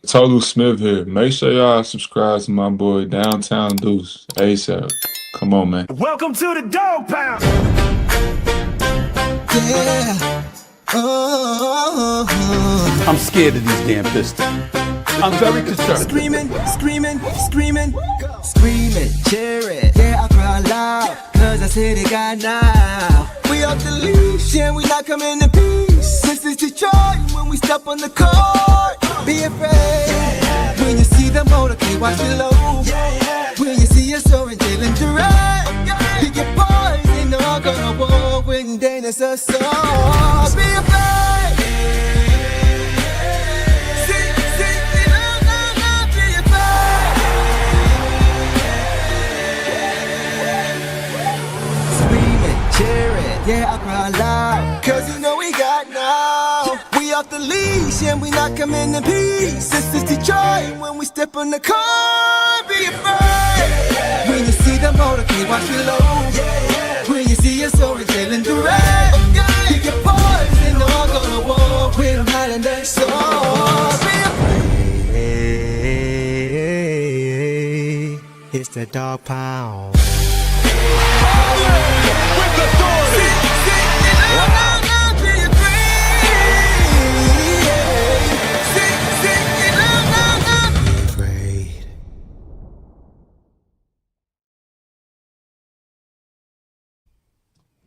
Total Smith here. Make sure y'all subscribe to my boy Downtown Deuce ASAP. Come on, man. Welcome to the dog pound. Yeah. I'm scared of these damn Pistons. I'm very concerned. Screaming, cheer it. Yeah, I cry loud, cause I said it got now. We off the leash and we not coming to peace. This is Detroit when we step on the court. Be afraid when you see the motorcade, watch it low. When you see us soaring, Jalen Durant, pick your boys, they know I'm gonna war when Dana's a song. Be afraid. Yeah, I cry loud, cause you know we got now. We off the leash and we not coming in peace. This is Detroit when we step on the car. Be afraid when you see the motorcade, watch it low. When you see us soaring, Jalen Durant, pick your boys and know I'm gonna walk with them hiding their soul. Be afraid. It's the dog pound.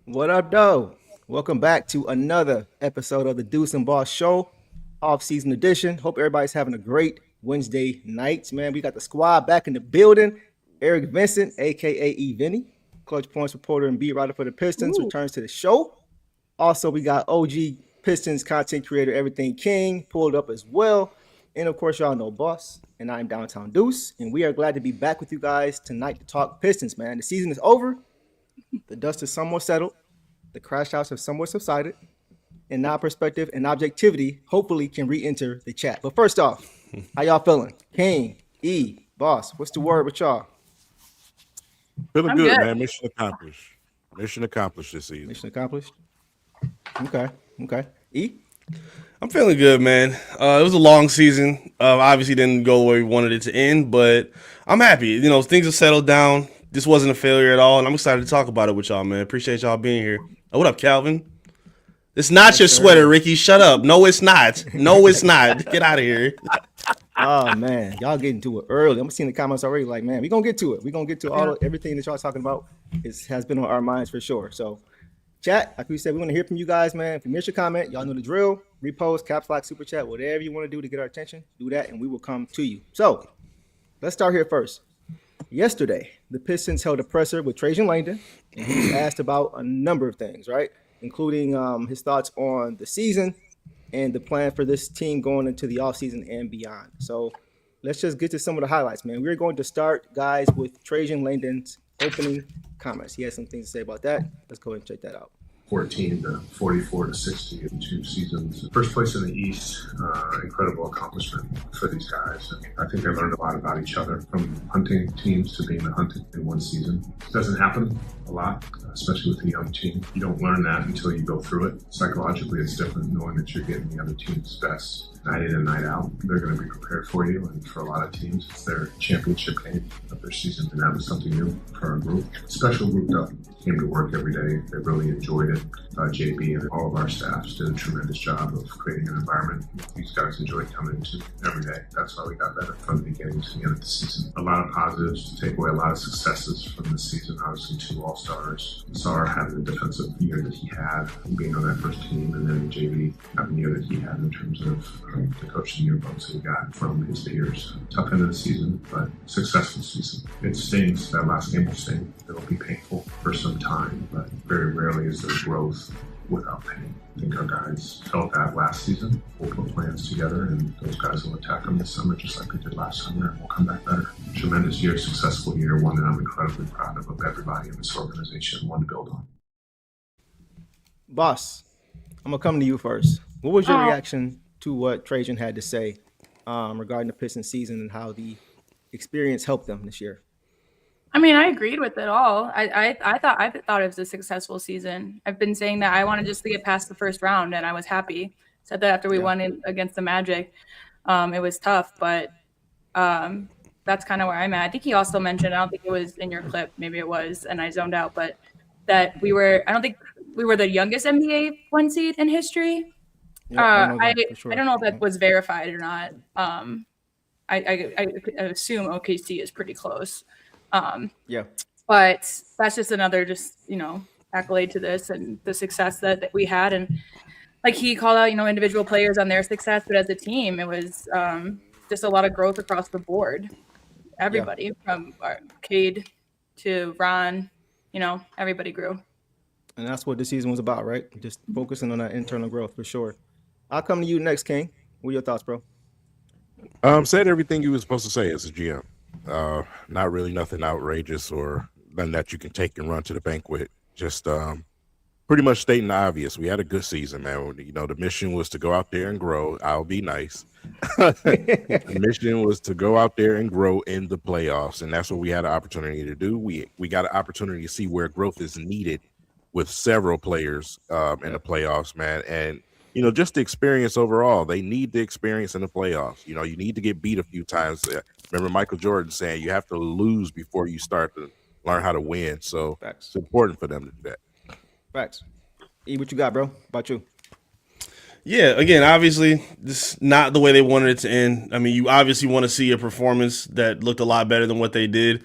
What up, though? Welcome back to another episode of the Deuce and Boss Show, off-season edition. Hope everybody's having a great Wednesday night, man. We got the squad back in the building. Eric Vincent, a.k.a. E. Vinny, Clutch Points reporter and beat writer for the Pistons, returns to the show. Also, we got OG Pistons content creator Everything King pulled up as well. And, of course, y'all know Boss, and I'm Downtown Deuce. And we are glad to be back with you guys tonight to talk Pistons, man. The season is over. The dust is somewhat settled. The crash outs have somewhat subsided. And now perspective and objectivity hopefully can re-enter the chat. But first off, how y'all feeling? King, E, Boss, what's the word with y'all? Feeling good, man. Mission accomplished. Mission accomplished this season. Mission accomplished. Okay. E? I'm feeling good, man. It was a long season. Obviously didn't go the way we wanted it to end, but I'm happy. You know, things have settled down. This wasn't a failure at all, and I'm excited to talk about it with y'all, man. Appreciate y'all being here. Oh, what up, Calvin? It's not your sweater, Ricky. Shut up. No, it's not. No, it's not. Get out of here. Oh, man. Y'all getting to it early. I'm seeing the comments already like, man, we're going to get to it. We're going to get to everything that y'all talking about. Has been on our minds for sure. So, chat, like we said, we want to hear from you guys, man. If you miss your comment, y'all know the drill. Repost, caps lock, super chat, whatever you want to do to get our attention, do that, and we will come to you. So, let's start here first. Yesterday, the Pistons held a presser with Trajan Langdon, and he was asked about a number of things, right? Including his thoughts on the season and the plan for this team going into the offseason and beyond. So let's just get to some of the highlights, man. We're going to start, guys, with Trajan Langdon's opening comments. He has some things to say about that. Let's go ahead and check that out. 14 to 44 to 60 in 2 seasons. First place in the East, incredible accomplishment for these guys. And I think they learned a lot about each other, from hunting teams to being hunted in 1 season. It doesn't happen a lot, especially with a young team. You don't learn that until you go through it. Psychologically, it's different knowing that you're getting the other team's best night in and night out. They're going to be prepared for you, and for a lot of teams, it's their championship game of their season, and that was something new for our group. Special group up, came to work every day. They really enjoyed it. JB and all of our staffs did a tremendous job of creating an environment these guys enjoyed coming into every day. That's why we got better from the beginning to the end of the season. A lot of positives to take away, a lot of successes from the season. Obviously, 2 All-Stars. Sar having the defensive year that he had, being on that first team, and then JB having the year that he had in terms of the coach of the year votes that he got from his peers. Tough end of the season, but successful season. It stings. That last game will sting. It'll be painful for some time, but very rarely is there growth without pain. I think our guys felt that last season. We'll put plans together, and those guys will attack them this summer just like we did last summer, and we'll come back better. Tremendous year, successful year, one that I'm incredibly proud of everybody in this organization, one to build on. Boss, I'm going to come to you first. What was your reaction to what Trajan had to say regarding the Pistons season and how the experience helped them this year? I mean, I agreed with it all. I thought it was a successful season. I've been saying that I wanted just to get past the first round, and I was happy. Said that after we won against the Magic. It was tough, but that's kind of where I'm at. I think he also mentioned, I don't think it was in your clip, maybe it was, and I zoned out, but that I don't think we were the youngest NBA 1 seed in history. Yeah, I know that for sure. I don't know if that was verified or not. I assume OKC is pretty close. Yeah. But that's just another accolade to this and the success that we had. And like he called out, individual players on their success, but as a team, it was just a lot of growth across the board. Everybody from Cade to Ron, everybody grew. And that's what this season was about, right? Just focusing on that internal growth for sure. I'll come to you next, King. What are your thoughts, bro? Said everything you were supposed to say as a GM. Not really nothing outrageous or nothing that you can take and run to the bank with. Just pretty much stating the obvious. We had a good season, man. The mission was to go out there and grow. I'll be nice. The mission was to go out there and grow in the playoffs, and that's what we had an opportunity to do. We got an opportunity to see where growth is needed with several players in the playoffs, man. And just the experience overall. They need the experience in the playoffs. You need to get beat a few times. Remember Michael Jordan saying you have to lose before you start to learn how to win. So It's important for them to do that. Facts. E, what you got, bro? About you? Yeah, again, obviously, this is not the way they wanted it to end. I mean, you obviously want to see a performance that looked a lot better than what they did,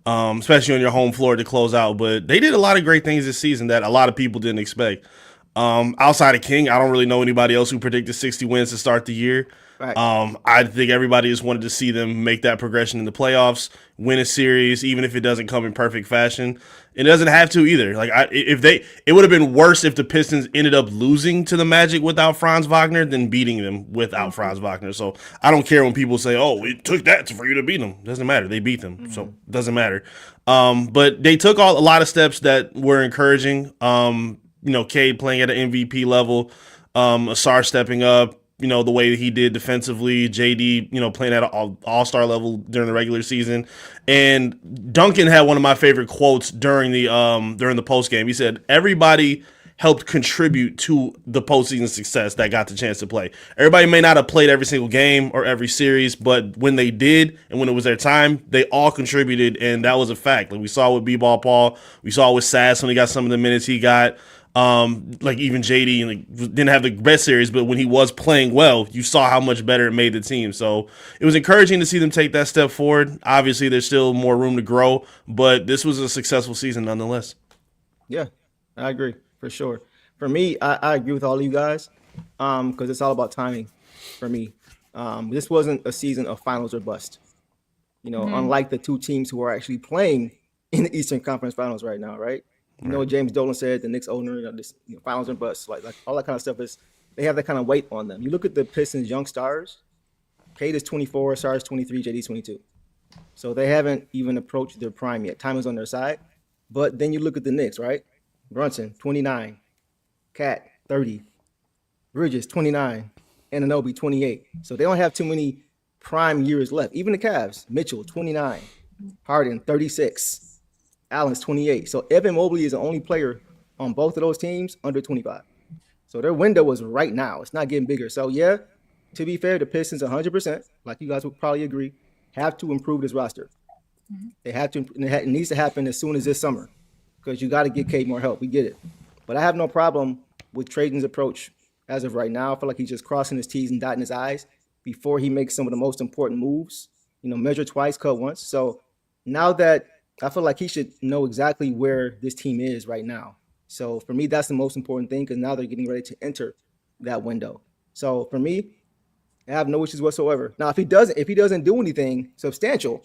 especially on your home floor to close out. But they did a lot of great things this season that a lot of people didn't expect. Outside of King, I don't really know anybody else who predicted 60 wins to start the year. Right. I think everybody just wanted to see them make that progression in the playoffs, win a series, even if it doesn't come in perfect fashion. It doesn't have to either. It would have been worse if the Pistons ended up losing to the Magic without Franz Wagner than beating them without Franz Wagner. So I don't care when people say, "Oh, it took that for you to beat them." Doesn't matter. They beat them, so it doesn't matter. But they took a lot of steps that were encouraging. Cade playing at an MVP level, Asar stepping up, the way that he did defensively, JD, playing at an all-star level during the regular season. And Duncan had one of my favorite quotes during the post game. He said, everybody helped contribute to the postseason success that got the chance to play. Everybody may not have played every single game or every series, but when they did and when it was their time, they all contributed, and that was a fact. Like we saw with B-Ball Paul, we saw with Sass when he got some of the minutes he got. Like even JD didn't have the best series, but when he was playing well, you saw how much better it made the team. So it was encouraging to see them take that step forward. Obviously, there's still more room to grow, but this was a successful season nonetheless. Yeah, I agree for sure. For me, I agree with all of you guys because it's all about timing for me. This wasn't a season of finals or bust. Unlike the two teams who are actually playing in the Eastern Conference Finals right now, right? James Dolan said, the Knicks owner, finals and busts, like all that kind of stuff they have that kind of weight on them. You look at the Pistons' young stars. Cade is 24, Sarr is 23, JD's 22. So they haven't even approached their prime yet. Time is on their side. But then you look at the Knicks, right? Brunson, 29. Cat, 30. Bridges, 29. Anunoby, 28. So they don't have too many prime years left. Even the Cavs, Mitchell, 29. Harden, 36. Allen's 28. So Evan Mobley is the only player on both of those teams under 25. So their window is right now. It's not getting bigger. So yeah, to be fair, the Pistons 100%, like you guys would probably agree, have to improve this roster. They have to. It needs to happen as soon as this summer because you got to get Cade more help. We get it. But I have no problem with Trajan's approach as of right now. I feel like he's just crossing his T's and dotting his I's before he makes some of the most important moves. Measure twice, cut once. So now that I feel like he should know exactly where this team is right now. So for me, that's the most important thing because now they're getting ready to enter that window. So for me, I have no issues whatsoever. Now, if he doesn't do anything substantial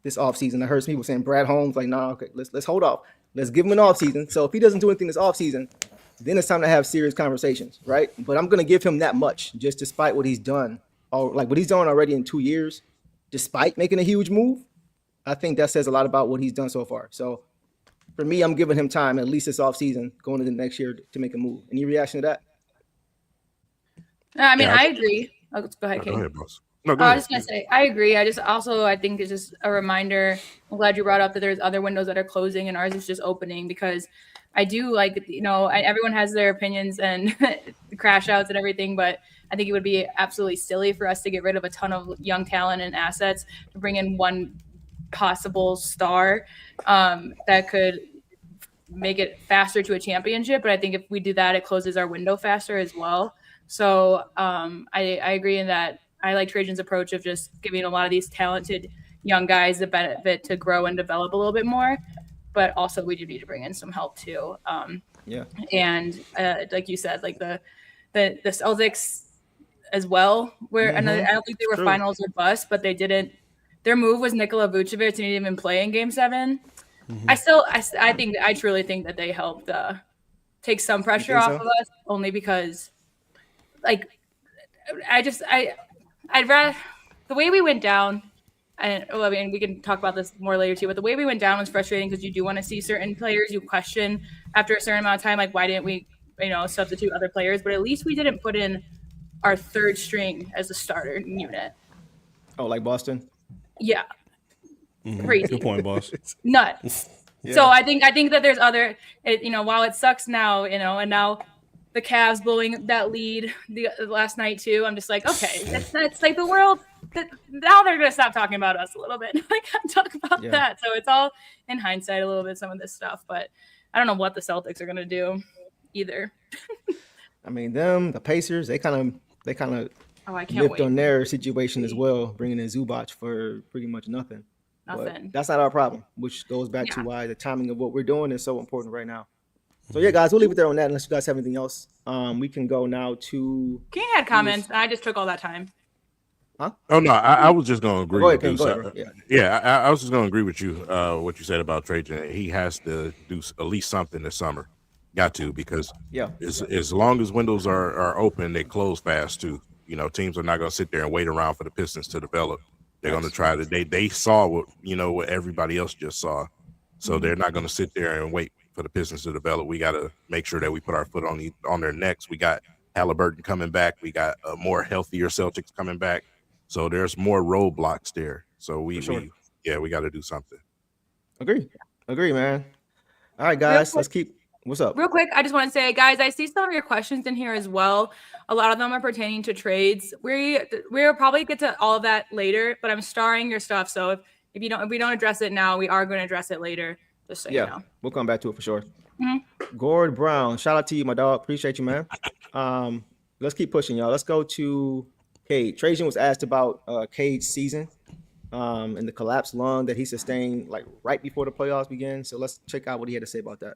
this offseason, I heard some people saying Brad Holmes, like, no, okay, let's hold off. Let's give him an offseason. So if he doesn't do anything this offseason, then it's time to have serious conversations, right? But I'm going to give him that much just despite what he's done, or like what he's done already in 2 years, despite making a huge move. I think that says a lot about what he's done so far. So for me, I'm giving him time, at least this offseason, going into the next year to make a move. Any reaction to that? I mean, I agree. Oh, go ahead, Kate. Go ahead, boss. No, go I ahead. was just going to say, I agree. I think it's just a reminder. I'm glad you brought up that there's other windows that are closing and ours is just opening because I do everyone has their opinions and crash outs and everything. But I think it would be absolutely silly for us to get rid of a ton of young talent and assets to bring in one possible star that could make it faster to a championship. But I think if we do that, it closes our window faster as well. So I agree in that. I like Trajan's approach of just giving a lot of these talented young guys the benefit to grow and develop a little bit more. But also we do need to bring in some help too. And like you said, like the Celtics as well, where and I don't think they were finals or bust, but they didn't. Their move was Nikola Vucevic, and he didn't even play in Game 7. I truly think that they helped take some pressure off of us, only because, like, I'd rather the way we went down. And I mean, we can talk about this more later too. But the way we went down was frustrating because you do want to see certain players you question after a certain amount of time, like why didn't we, substitute other players? But at least we didn't put in our third string as a starter unit. Oh, like Boston? Yeah. Crazy. Good point, boss. Nuts. Yeah. So I think that there's other, while it sucks now, and now the Cavs blowing that lead the last night too. I'm just like, okay, that's like the world. Now they're gonna stop talking about us a little bit. I can't talk about that. So it's all in hindsight a little bit, some of this stuff. But I don't know what the Celtics are gonna do either. I mean, the Pacers, they kind of lived on their situation as well, bringing in Zubac for pretty much nothing. But that's not our problem, which goes back to why the timing of what we're doing is so important right now. So yeah, guys, we'll leave it there on that unless you guys have anything else. We can go now to King had comments. I just took all that time. Huh? Oh no, I was just going to agree with you. So, I was just going to agree with you. What you said about Trajan, he has to do at least something this summer. Got to, because as long as windows are open, they close fast too. Teams are not going to sit there and wait around for the Pistons to develop. They're going to try to. They saw what everybody else just saw, so they're not going to sit there and wait for the Pistons to develop. We got to make sure that we put our foot on their necks. We got Halliburton coming back. We got a more healthier Celtics coming back. So there's more roadblocks there. So we got to do something. Agree, man. All right, guys, let's keep. What's up? Real quick, I just want to say, guys, I see some of your questions in here as well. A lot of them are pertaining to trades. We'll probably get to all of that later, but I'm starring your stuff. So if we don't address it now, we are going to address it later. Just so you know. We'll come back to it for sure. Gord Brown, shout out to you, my dog. Appreciate you, man. Let's keep pushing, y'all. Let's go to Cade. Trajan was asked about Cade's season and the collapsed lung that he sustained like right before the playoffs began. So let's check out what he had to say about that.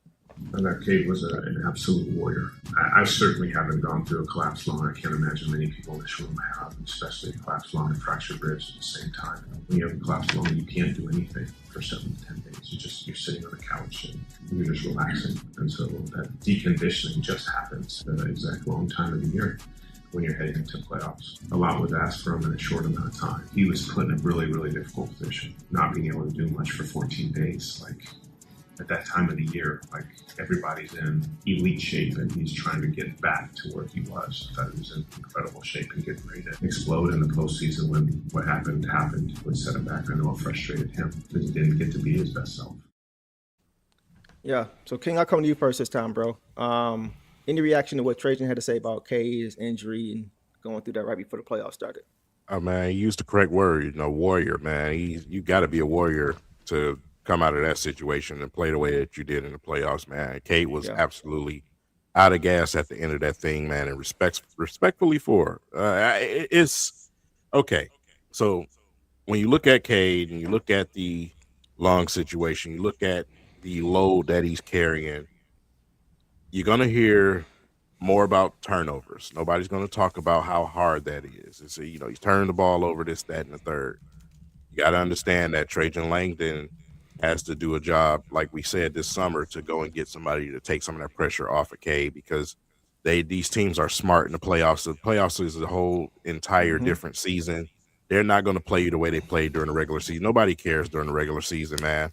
And that Cade was an absolute warrior. I certainly haven't gone through a collapsed lung. I can't imagine many people in this room have, especially a collapsed lung and fractured ribs at the same time. When you have a collapsed lung, you can't do anything for 7 to 10 days. You're sitting on the couch and you're just relaxing. And so that deconditioning just happens at the exact wrong time of the year when you're heading into playoffs. A lot was asked from him in a short amount of time. He was put in a really, really difficult position, not being able to do much for 14 days. Like, at that time of the year, like, everybody's in elite shape and he's trying to get back to where he was. I thought he was in incredible shape and getting ready to explode in the postseason when what happened, would set him back. I know it frustrated him because he didn't get to be his best self. Yeah. So, King, I'll come to you first this time, bro. Any reaction to what Trajan had to say about Cade's injury and going through that right before the playoffs started? Oh, man, he used the correct word, warrior, man. You got to be a warrior to come out of that situation and play the way that you did in the playoffs, man. Cade was absolutely out of gas at the end of that thing, man, and respectfully for it's okay. So when you look at Cade and you look at the lung situation, you look at the load that he's carrying, you're going to hear more about turnovers. Nobody's going to talk about how hard that is. It's, he's turning the ball over, this, that, and the third. You got to understand that Trajan Langdon has to do a job, like we said, this summer to go and get somebody to take some of that pressure off of Cade, because these teams are smart in the playoffs. The playoffs is a whole entire different season. They're not going to play you the way they played during the regular season. Nobody cares during the regular season, man.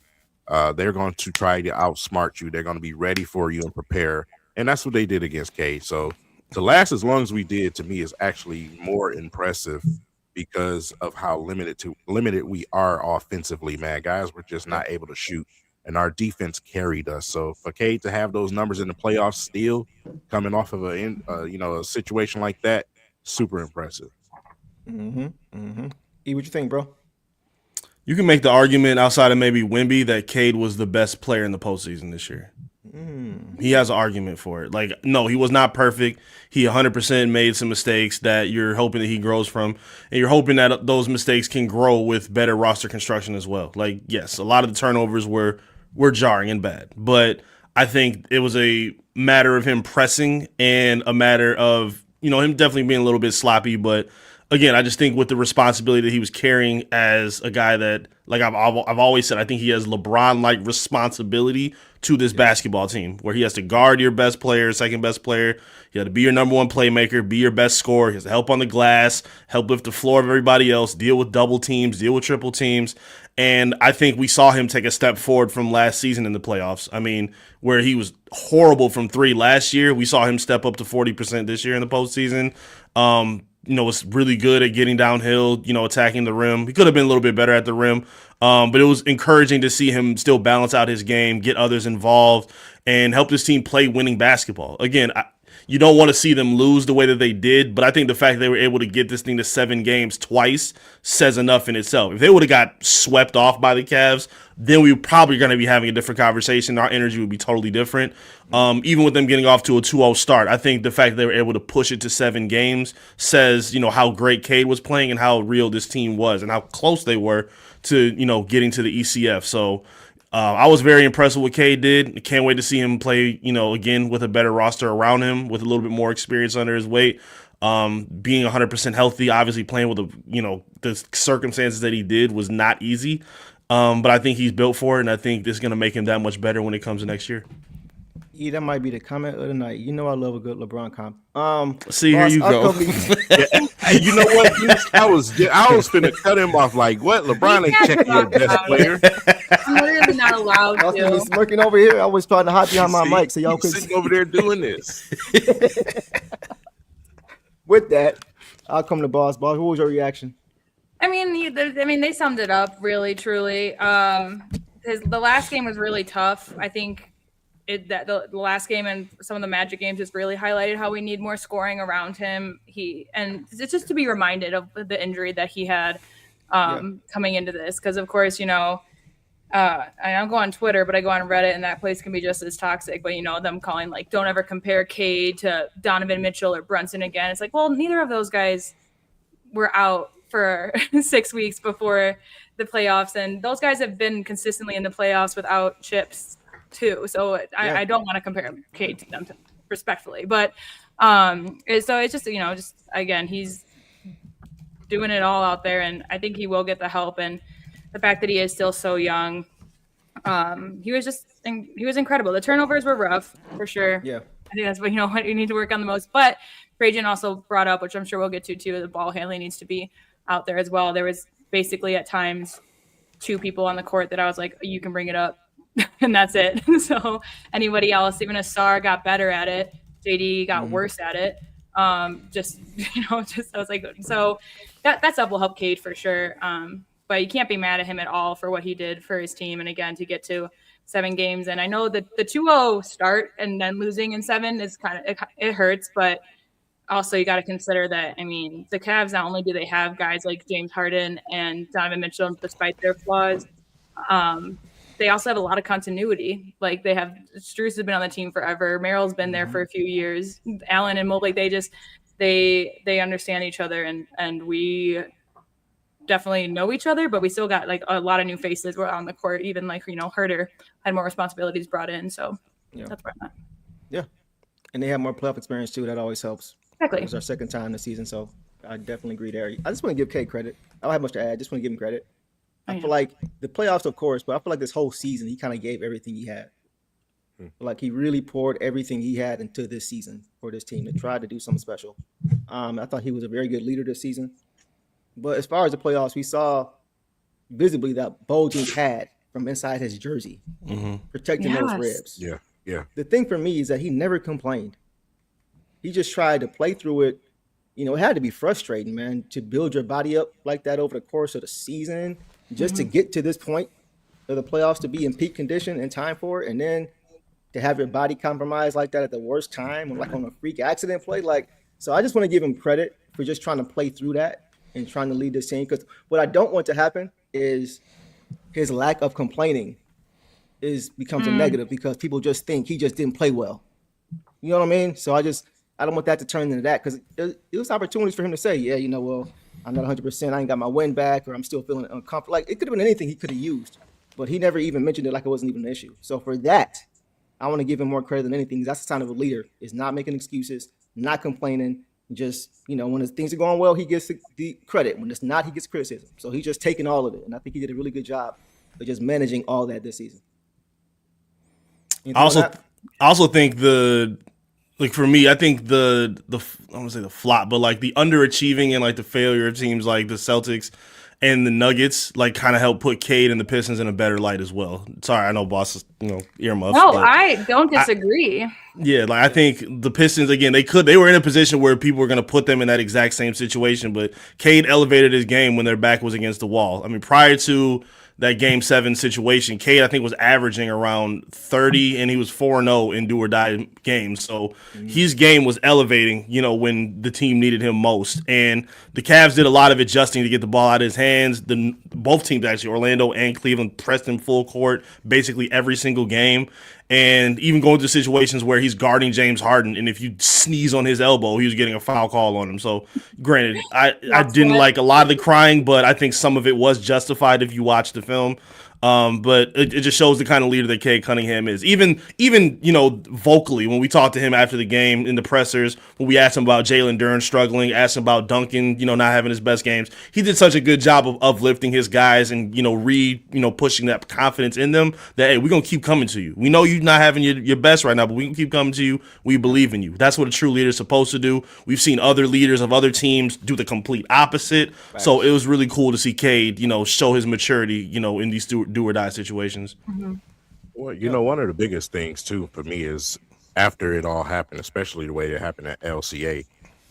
They're going to try to outsmart you. They're going to be ready for you and prepare. And that's what they did against Cade. So to last as long as we did, to me, is actually more impressive because of how limited we are offensively, man. Guys were just not able to shoot, and our defense carried us. So for Cade to have those numbers in the playoffs still coming off of a situation like that super impressive. E, what you think, bro? You can make the argument outside of maybe Wemby that Cade was the best player in the postseason this year. He has an argument for it. Like, no, he was not perfect. He 100% made some mistakes that you're hoping that he grows from, and you're hoping that those mistakes can grow with better roster construction as well. Like, yes, a lot of the turnovers were jarring and bad, but I think it was a matter of him pressing and a matter of, him definitely being a little bit sloppy. But again, I just think with the responsibility that he was carrying as a guy that, like I've always said, I think he has LeBron-like responsibility to this basketball team, where he has to guard your best player, second best player. He had to be your number one playmaker, be your best scorer. He has to help on the glass, help lift the floor of everybody else, deal with double teams, deal with triple teams. And I think we saw him take a step forward from last season in the playoffs. I mean, where he was horrible from three last year, we saw him step up to 40% this year in the postseason. Was really good at getting downhill, attacking the rim. He could have been a little bit better at the rim, but it was encouraging to see him still balance out his game, get others involved, and help this team play winning basketball. Again, you don't want to see them lose the way that they did, but I think the fact they were able to get this thing to 7 games twice says enough in itself. If they would have got swept off by the Cavs, then we were probably going to be having a different conversation. Our energy would be totally different. Even with them getting off to a 2-0 start, I think the fact that they were able to push it to 7 games says, how great Cade was playing and how real this team was and how close they were to, getting to the ECF. So I was very impressed with what Cade did. Can't wait to see him play, again with a better roster around him, with a little bit more experience under his weight. Being 100% healthy, obviously playing with the circumstances that he did was not easy. But I think he's built for it, and I think this is going to make him that much better when it comes to next year. Yeah, that might be the comment of the night. I love a good LeBron comp. See, here you go. Hey, you know what? I was finna cut him off. Like, what? LeBron ain't checking your best player. I'm literally not allowed I was to. smirking over here. I was trying to hide behind my mic so y'all He's could sitting over there doing this. With that, I'll come to Boss. Boss, what was your reaction? I mean, they summed it up really, truly. The last game was really tough. I think the last game and some of the Magic games just really highlighted how we need more scoring around him. And it's just to be reminded of the injury that he had coming into this, because of course, I don't go on Twitter, but I go on Reddit, and that place can be just as toxic. But them calling like, don't ever compare Cade to Donovan Mitchell or Brunson again. It's like, well, neither of those guys were out for 6 weeks before the playoffs, and those guys have been consistently in the playoffs without chips too. So I don't want to compare Cade to them respectfully, but so it's just just again, he's doing it all out there, and I think he will get the help. And the fact that he is still so young, he was incredible. The turnovers were rough for sure. Yeah, I think that's what you need to work on the most. But Trajan also brought up, which I'm sure we'll get to too, the ball handling needs to be out there as well. There was basically at times 2 people on the court that I was like, you can bring it up, and that's it. So anybody else, even Asar got better at it. JD got worse at it. I was like, so that stuff will help Cade for sure. But you can't be mad at him at all for what he did for his team. And again, to get to 7 games. And I know that the 2-0 start and then losing in 7 is it hurts, but also you got to consider that, the Cavs, not only do they have guys like James Harden and Donovan Mitchell, despite their flaws, they also have a lot of continuity. Like, they have Strus has been on the team forever. Merrill's been there for a few years. Allen and Mobley, they understand each other, and we definitely know each other, but we still got like a lot of new faces were on the court. Even like, Herter had more responsibilities brought in. So that's where I'm at. Yeah. And they have more playoff experience too. That always helps. Exactly. It was our second time this season, so I definitely agree there. I just want to give Cade credit. I don't have much to add. I just want to give him credit. I feel like the playoffs, of course, but I feel like this whole season, he kind of gave everything he had. Like, he really poured everything he had into this season for this team to try to do something special. I thought he was a very good leader this season. But as far as the playoffs, we saw visibly that bulging pad from inside his jersey, protecting those ribs. Yeah. The thing for me is that he never complained. He just tried to play through it. It had to be frustrating, man, to build your body up like that over the course of the season, just to get to this point of the playoffs, to be in peak condition and time for it, and then to have your body compromised like that at the worst time, like on a freak accident play. So I just want to give him credit for just trying to play through that and trying to lead this team. Because what I don't want to happen is his lack of complaining becomes a negative because people just think he just didn't play well. You know what I mean? So I don't want that to turn into that, because it was opportunities for him to say, yeah, well, I'm not 100%. I ain't got my win back, or I'm still feeling uncomfortable. Like, it could have been anything he could have used, but he never even mentioned it like it wasn't even an issue. So for that, I want to give him more credit than anything. That's the sign of a leader, is not making excuses, not complaining. Just, when things are going well, he gets the credit. When it's not, he gets criticism. So he's just taking all of it. And I think he did a really good job of just managing all that this season. I also think for me, I think I don't want to say the flop, but like the underachieving and like the failure of teams like the Celtics and the Nuggets like kind of helped put Cade and the Pistons in a better light as well. Sorry, I know boss is, earmuffs. No, I don't disagree. Yeah, like I think the Pistons, again, they were in a position where people were going to put them in that exact same situation, but Cade elevated his game when their back was against the wall. I mean, prior to that Game 7 situation, Cade, I think, was averaging around 30, and he was 4-0 in do-or-die games. So his game was elevating, when the team needed him most. And the Cavs did a lot of adjusting to get the ball out of his hands. Both teams, actually, Orlando and Cleveland, pressed him full court basically every single game. And even going through situations where he's guarding James Harden, and if you sneeze on his elbow, he was getting a foul call on him. So, granted, I didn't like a lot of the crying, but I think some of it was justified if you watch the film. But it just shows the kind of leader that Cade Cunningham is. Even vocally, when we talked to him after the game in the pressers, when we asked him about Jalen Duren struggling, asked him about Duncan, not having his best games, he did such a good job of uplifting his guys and pushing that confidence in them that, hey, we're gonna keep coming to you. We know you're not having your best right now, but we can keep coming to you. We believe in you. That's what a true leader is supposed to do. We've seen other leaders of other teams do the complete opposite. Right. So it was really cool to see Cade, show his maturity, in these do or die situations. Mm-hmm. Well, one of the biggest things too for me is after it all happened, especially the way it happened at LCA,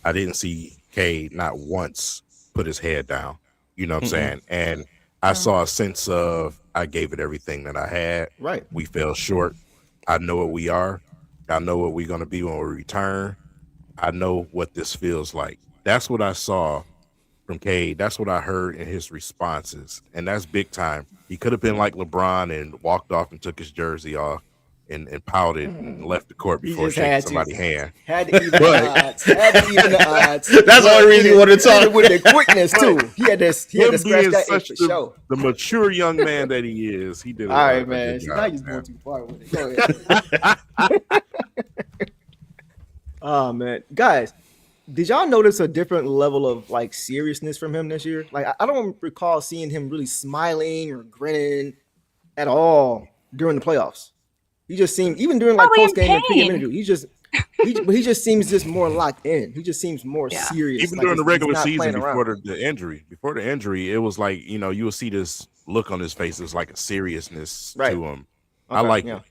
I didn't see Cade not once put his head down. You know what I'm saying? And I saw a sense of, I gave it everything that I had. Right. We fell short. I know what we are. I know what we're going to be when we return. I know what this feels like. That's what I saw from Cade. That's what I heard in his responses. And that's big time. He could have been like LeBron and walked off and took his jersey off and pouted and left the court before shaking somebody's hand. Had to even the odds. That's the only reason you want to talk. With the quickness, too. He had to scratch that itch for sure. The mature young man that he is, he did it. All right, man. Now you're going too far with it. Go ahead. Oh, man. Guys, did y'all notice a different level of like seriousness from him this year? Like, I don't recall seeing him really smiling or grinning at all during the playoffs. He just seemed, even during like post game and pre-game interview, he just seems just more locked in. He just seems more serious. Even during the regular season before the injury, it was like, you will see this look on his face. It's like a seriousness to him. Okay, I like it.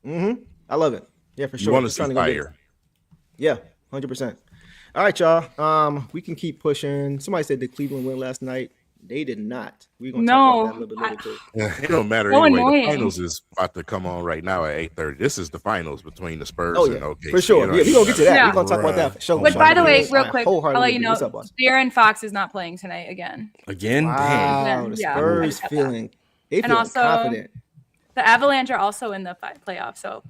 Mm-hmm. I love it. Yeah, for sure. You want to see fire. Yeah, 100%. All right, y'all. We can keep pushing. Somebody said the Cleveland win last night. They did not. We're gonna talk about that a little bit later too. It don't matter anyway. Annoying. The finals is about to come on right now at 8:30. This is the finals between the Spurs and OKC. For sure. Yeah, we're gonna get to that. Yeah. We're gonna talk about that for sure. But by the way, real quick, I'll let you know, De'Aaron Fox is not playing tonight again. Wow, the Spurs feeling. They feel confident. The Avalanche are also in the playoffs. So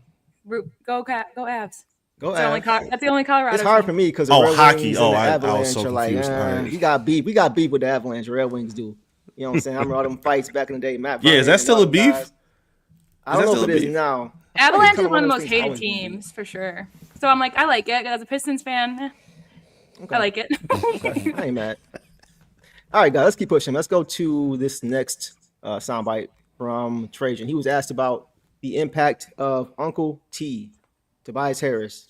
go Avs. That's the only Colorado. It's hard for me because hockey. I was so confused. We got beef with the Avalanche. Red Wings do. You know what I'm saying? I remember all them fights back in the day. Matt. Yeah, is that still a beef? I don't know if it is now. Avalanche is one of the most hated teams for sure. So I'm like, I like it as a Pistons fan. Okay. I like it. Okay. I ain't mad. All right, guys, let's keep pushing. Let's go to this next soundbite from Trajan. He was asked about the impact of Uncle T. Tobias Harris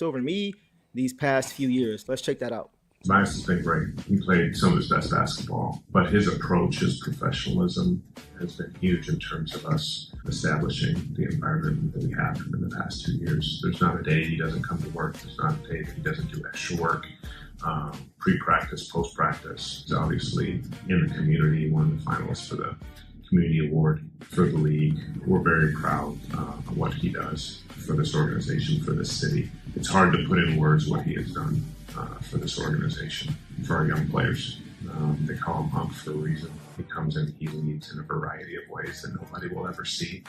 over me these past few years. Let's check that out. Tobias has been great. He played some of his best basketball, but his approach, his professionalism has been huge in terms of us establishing the environment that we have in the past 2 years. There's not a day he doesn't come to work. There's not a day that he doesn't do extra work. Pre-practice, post-practice. He's obviously in the community, one of the finalists for the Community Award for the league. We're very proud of what he does for this organization, for this city. It's hard to put in words what he has done for this organization, for our young players. They call him Hump for a reason. He comes in, he leads in a variety of ways that nobody will ever see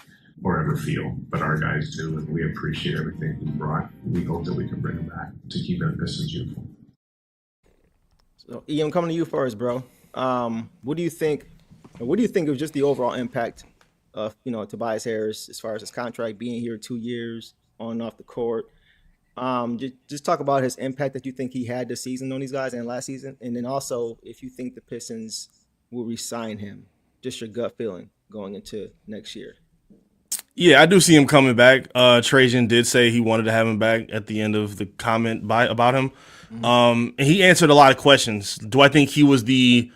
or ever feel, but our guys do, and we appreciate everything he brought. We hope that we can bring him back to keep that Pistons youthful. So, Ian, coming to you first, bro. What do you think? What do you think of just the overall impact of Tobias Harris as far as his contract, being here 2 years on and off the court? Just talk about his impact that you think he had this season on these guys and last season, and then also if you think the Pistons will re-sign him. Just your gut feeling going into next year. Yeah, I do see him coming back. Trajan did say he wanted to have him back at the end of the comment about him. And he answered a lot of questions. Do I think he was the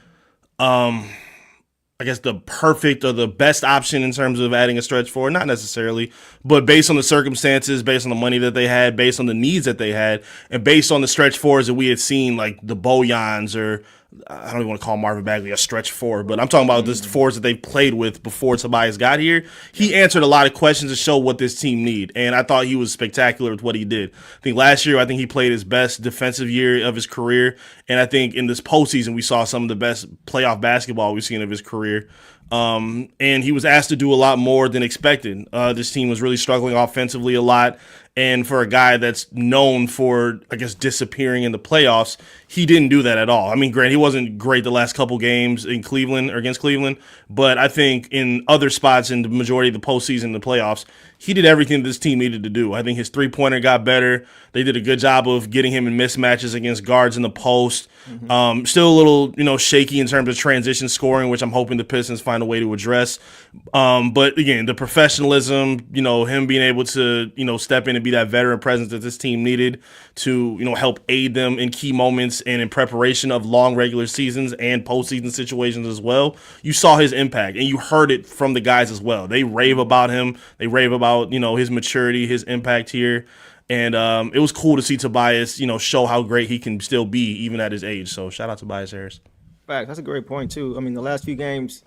I guess the perfect or the best option in terms of adding a stretch four? Not necessarily, but based on the circumstances, based on the money that they had, based on the needs that they had, and based on the stretch fours that we had seen, like the Bojans, or I don't even want to call Marvin Bagley a stretch four, but I'm talking about the fours that they played with before Tobias got here. He answered a lot of questions to show what this team need, and I thought he was spectacular with what he did. I think last year, he played his best defensive year of his career, and I think in this postseason, we saw some of the best playoff basketball we've seen of his career. And he was asked to do a lot more than expected. This team was really struggling offensively a lot. And for a guy that's known for, I guess, disappearing in the playoffs, he didn't do that at all. I mean, granted, he wasn't great the last couple games in Cleveland or against Cleveland, but I think in other spots in the majority of the postseason, the playoffs, he did everything this team needed to do. I think his three-pointer got better. They did a good job of getting him in mismatches against guards in the post. Still a little, shaky in terms of transition scoring, which I'm hoping the Pistons find a way to address. But again, the professionalism, him being able to, step in and be that veteran presence that this team needed to, help aid them in key moments and in preparation of long regular seasons and postseason situations as well. You saw his impact, and you heard it from the guys as well. They rave about him. They rave about, his maturity, his impact here. And it was cool to see Tobias, show how great he can still be even at his age. So shout out to Tobias Harris. Fact, that's a great point too. I mean, the last few games,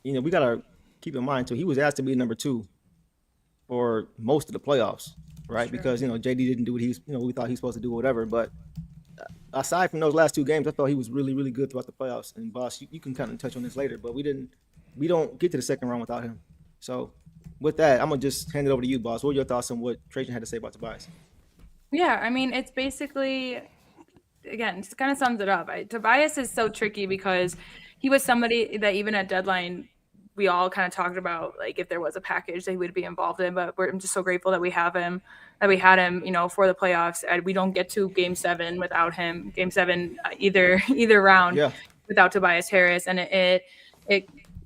we gotta keep in mind too. He was asked to be number 2 for most of the playoffs, right? Sure. Because JD didn't do what we thought he was supposed to do, or whatever. But aside from those last 2 games, I thought he was really, really good throughout the playoffs. And Boss, you can kind of touch on this later, but we don't get to the second round without him. So with that, I'm gonna just hand it over to you, Boss. What are your thoughts on what Trajan had to say about Tobias? Yeah, I mean, it's basically, again, it kind of sums it up. Tobias is so tricky because he was somebody that even at deadline, we all kind of talked about, like, if there was a package that he would be involved in. But I'm just so grateful that we had him, for the playoffs. And we don't get to Game 7 without him. Game 7, either round without Tobias Harris, and it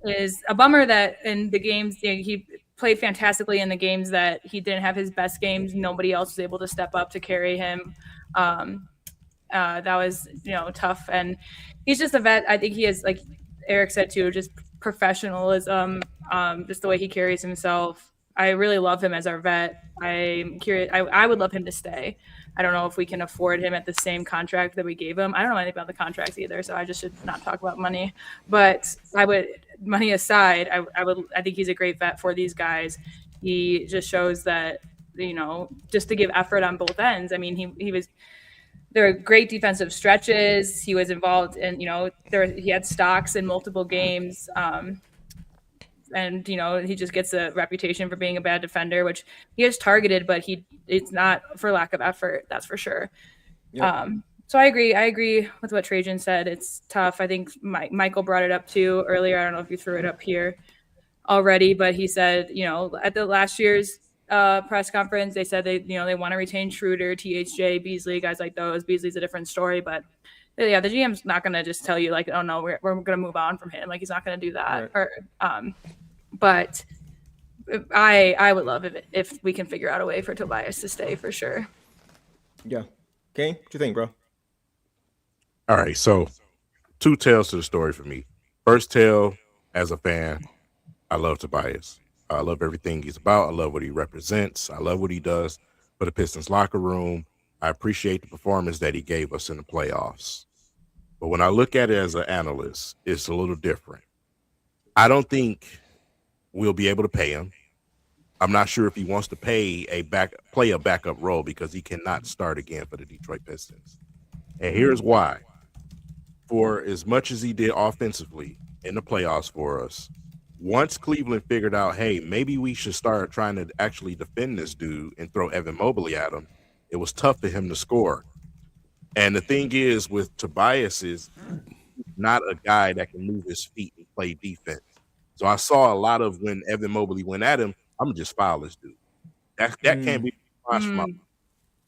is a bummer that in the games he played fantastically in the games that he didn't have his best games. Nobody else was able to step up to carry him. That was, tough. And he's just a vet. I think he is, like Eric said too, just professionalism, just the way he carries himself. I really love him as our vet. I'm curious. I would love him to stay. I don't know if we can afford him at the same contract that we gave him. I don't know anything about the contracts either, so I just should not talk about money. But money aside, I think he's a great vet for these guys. He just shows that, just to give effort on both ends. I mean, there are great defensive stretches. He was involved in, he had stocks in multiple games. And, he just gets a reputation for being a bad defender, which he is targeted, but it's not for lack of effort. That's for sure. Yep. So I agree with what Trajan said. It's tough. I think Michael brought it up too earlier. I don't know if you threw it up here already, but he said, at the last year's press conference, they said they want to retain Schroeder, THJ, Beasley, guys like those. Beasley's a different story, but yeah, the GM's not going to just tell you like, oh no, we're going to move on from him. Like, he's not going to do that. Right. But I would love if we can figure out a way for Tobias to stay for sure. Yeah. Kane, what you think, bro? All right, so 2 tales to the story for me. First tale, as a fan, I love Tobias. I love everything he's about. I love what he represents. I love what he does for the Pistons locker room. I appreciate the performance that he gave us in the playoffs. But when I look at it as an analyst, it's a little different. I don't think we'll be able to pay him. I'm not sure if he wants to play a backup role because he cannot start again for the Detroit Pistons. And here's why. For as much as he did offensively in the playoffs for us, once Cleveland figured out, hey, maybe we should start trying to actually defend this dude and throw Evan Mobley at him, it was tough for him to score. And the thing is, with Tobias is not a guy that can move his feet and play defense. So I saw a lot of when Evan Mobley went at him, I'm gonna just foul this dude. That can't be response from my.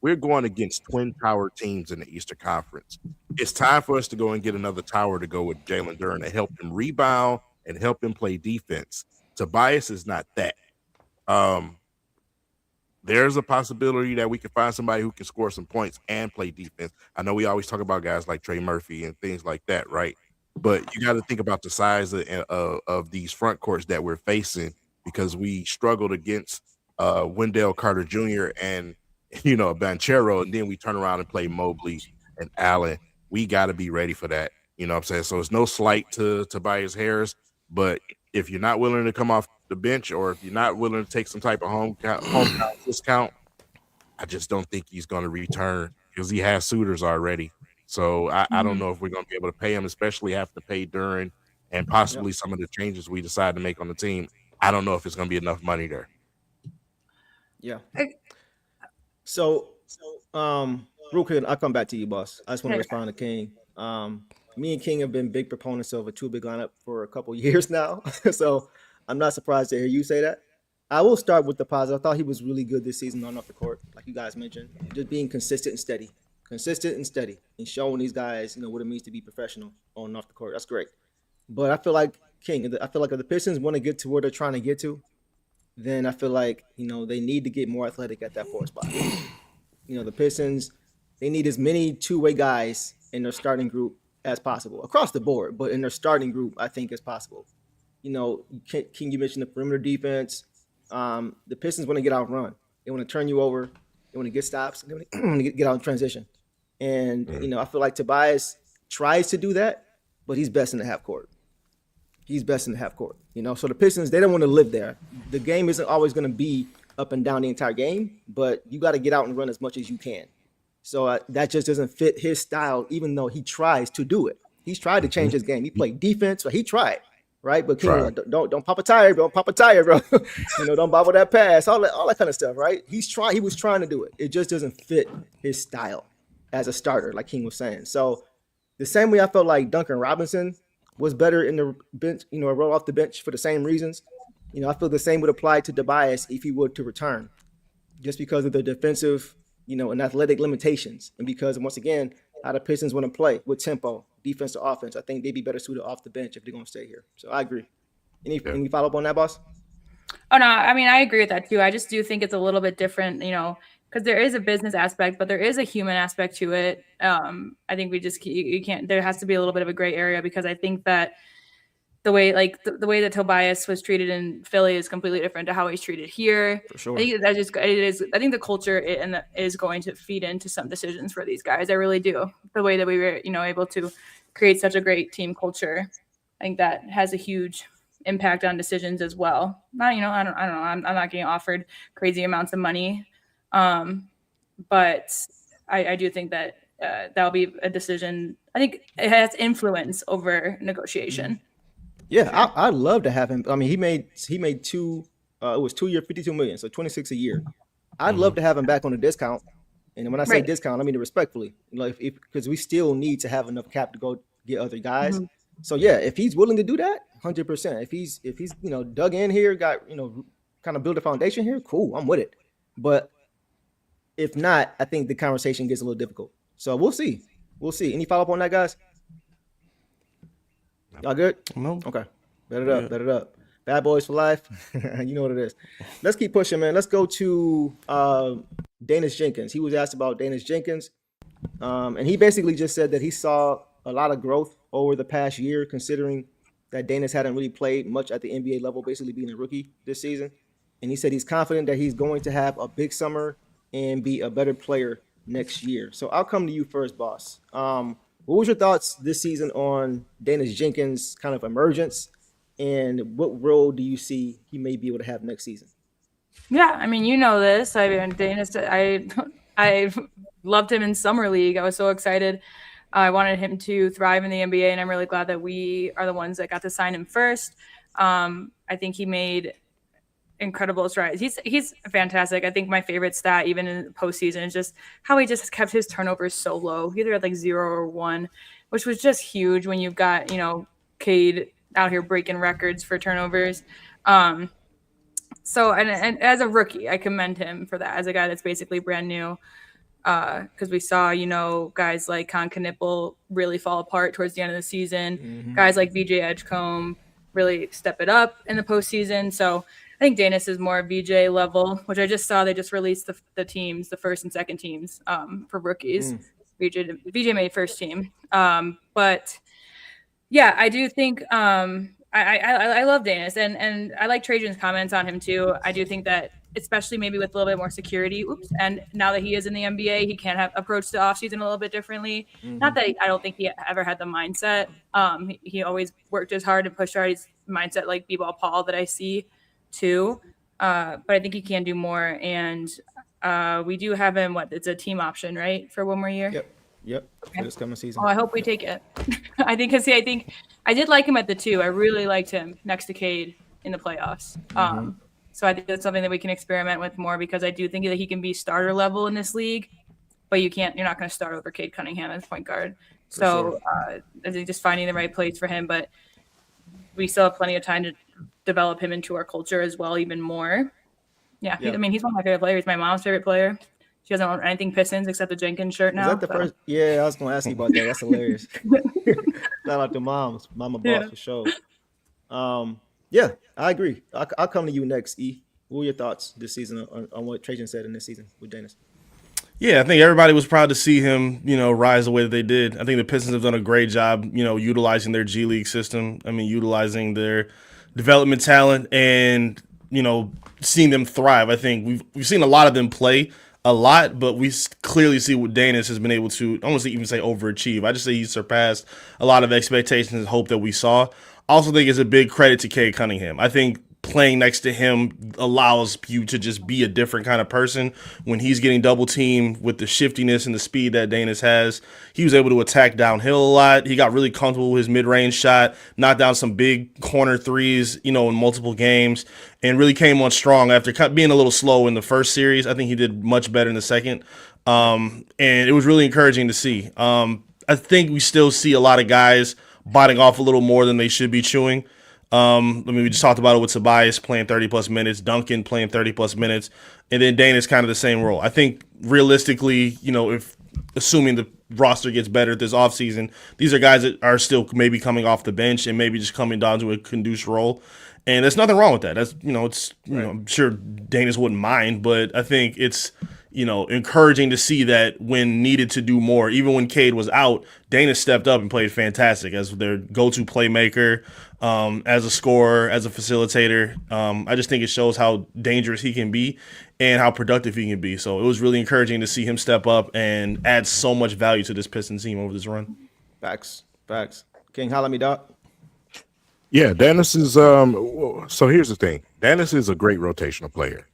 We're going against twin tower teams in the Eastern Conference. It's time for us to go and get another tower to go with Jalen Duren to help him rebound and help him play defense. Tobias is not that. There's a possibility that we can find somebody who can score some points and play defense. I know we always talk about guys like Trey Murphy and things like that, right? But you got to think about the size of these front courts that we're facing because we struggled against Wendell Carter Jr. and Banchero, and then we turn around and play Mobley and Allen. We got to be ready for that. You know what I'm saying? So it's no slight to Tobias Harris, but if you're not willing to come off the bench or if you're not willing to take some type of home discount, I just don't think he's going to return because he has suitors already. So I don't know if we're going to be able to pay him, especially have to pay Duren and possibly some of the changes we decide to make on the team. I don't know if it's going to be enough money there. Yeah. So, real quick, I'll come back to you, boss. I just want to respond to King. Me and King have been big proponents of a two big lineup for a couple years now. So I'm not surprised to hear you say that. I will start with the positive. I thought he was really good this season on off the court, like you guys mentioned. Just being consistent and steady. And showing these guys, what it means to be professional on and off the court. That's great. But I feel like King, I feel like if the Pistons want to get to where they're trying to get to, then I feel like, they need to get more athletic at that 4 spot. The Pistons, they need as many two-way guys in their starting group as possible across the board, but in their starting group, I think as possible. King, you mentioned the perimeter defense. The Pistons want to get out and run. They want to turn you over. They want to get stops. They want to get out in transition. And, I feel like Tobias tries to do that, but he's best in the half court. So the Pistons, they don't want to live there. The game isn't always going to be up and down the entire game, but you got to get out and run as much as you can. So that just doesn't fit his style, even though he tries to do it. He's tried to change his game. He played defense, but he tried, right? But King, don't pop a tire, bro. Don't bobble that pass, all that kind of stuff, right? He was trying to do it. It just doesn't fit his style as a starter, like King was saying. So the same way I felt like Duncan Robinson was better in the bench, roll off the bench for the same reasons. I feel the same would apply to Tobias if he were to return, just because of the defensive, and athletic limitations. And because, once again, how the Pistons want to play with tempo, defense to offense. I think they'd be better suited off the bench if they're going to stay here. So I agree. Any follow up on that, boss? Oh, no, I mean, I agree with that too. I just do think it's a little bit different, because there is a business aspect, but there is a human aspect to it. I think you can't, there has to be a little bit of a gray area, because I think that the way that Tobias was treated in Philly is completely different to how he's treated here. For sure. I think I think the culture is going to feed into some decisions for these guys. I really do. The way that we were, able to create such a great team culture, I think that has a huge impact on decisions as well. Not, I don't know. I'm not getting offered crazy amounts of money. But I do think that that'll be a decision. I think it has influence over negotiation. Yeah, I'd love to have him. I mean, he made two. It was 2 year, $52 million, so $26 a year. I'd love to have him back on a discount. And when I say discount, I mean it respectfully. Because we still need to have enough cap to go get other guys. So yeah, if he's willing to do that, 100%. If he's dug in here, got kind of build a foundation here, cool, I'm with it. But if not, I think the conversation gets a little difficult. So we'll see. Any follow up on that, guys? Y'all good? No. Okay. Bet it up. Bad boys for life. You know what it is. Let's keep pushing, man. Let's go to Danis Jenkins. He was asked about Danis Jenkins. And he basically just said that he saw a lot of growth over the past year, considering that Danis hadn't really played much at the NBA level, basically being a rookie this season. And he said he's confident that he's going to have a big summer and be a better player next year. So I'll come to you first, boss. What was your thoughts this season on Danis Jenkins' kind of emergence, and what role do you see he may be able to have next season? Yeah, I mean, this. I mean, Danis, I loved him in summer league. I was so excited. I wanted him to thrive in the NBA, and I'm really glad that we are the ones that got to sign him first. I think he made incredible strides. He's fantastic. I think my favorite stat, even in the postseason, is just how he just kept his turnovers so low. He either had like 0 or 1, which was just huge when you've got Cade out here breaking records for turnovers. So and as a rookie, I commend him for that. As a guy that's basically brand new, because we saw guys like Con Knipple really fall apart towards the end of the season. Guys like VJ Edgecombe really step it up in the postseason. So I think Danis is more VJ level, which I just saw they just released the teams, the first and second teams for rookies. VJ made first team, but yeah, I do think I love Danis, and I like Trajan's comments on him too. I do think that, especially maybe with a little bit more security, and now that he is in the NBA, he can have approached the offseason a little bit differently. Not that I don't think he ever had the mindset. He always worked as hard and pushed hard. His mindset like B-ball Paul that I see too. But I think he can do more, and we do have him. It's a team option, right, for one more year? Yep. Okay. For this coming season. Oh, I hope we take it. I think I did like him at the 2. I really liked him next to Cade in the playoffs. So I think that's something that we can experiment with more, because I do think that he can be starter level in this league, but you're not going to start over Cade Cunningham as point guard. So I think just finding the right place for him, but we still have plenty of time to develop him into our culture as well, even more. Yeah. I mean, he's one of my favorite players. My mom's favorite player. She doesn't own anything Pistons except the Jenkins shirt now. Is that the first? Yeah, I was going to ask you about that. That's hilarious. Shout out to moms. Mama boss for sure. Yeah, I agree. I'll come to you next, E. What were your thoughts this season on what Trajan said in this season with Danis? Yeah, I think everybody was proud to see him, rise the way that they did. I think the Pistons have done a great job, utilizing their G League system. I mean, utilizing their development talent and, seeing them thrive. I think we've seen a lot of them play a lot, but we clearly see what Danis has been able to, I don't want to even say overachieve. I just say he's surpassed a lot of expectations and hope that we saw. I also think it's a big credit to Cade Cunningham. I think playing next to him allows you to just be a different kind of person. When he's getting double teamed with the shiftiness and the speed that Danis has, he was able to attack downhill a lot. He got really comfortable with his mid-range shot, knocked down some big corner threes, in multiple games, and really came on strong after being a little slow in the first series. I think he did much better in the second. And it was really encouraging to see. I think we still see a lot of guys biting off a little more than they should be chewing. We just talked about it with Tobias playing 30-plus minutes, Duncan playing 30-plus minutes, and then Danis kind of the same role. I think realistically, if assuming the roster gets better this offseason, these are guys that are still maybe coming off the bench and maybe just coming down to a conducive role. And there's nothing wrong with that. That's, I'm sure Danis wouldn't mind, but I think it's, encouraging to see that when needed to do more, even when Cade was out, Danis stepped up and played fantastic as their go-to playmaker, as a scorer, as a facilitator. I just think it shows how dangerous he can be and how productive he can be. So it was really encouraging to see him step up and add so much value to this Pistons team over this run. Facts. King, holla at me, Doc. Yeah, Danis is so here's the thing. Danis is a great rotational player.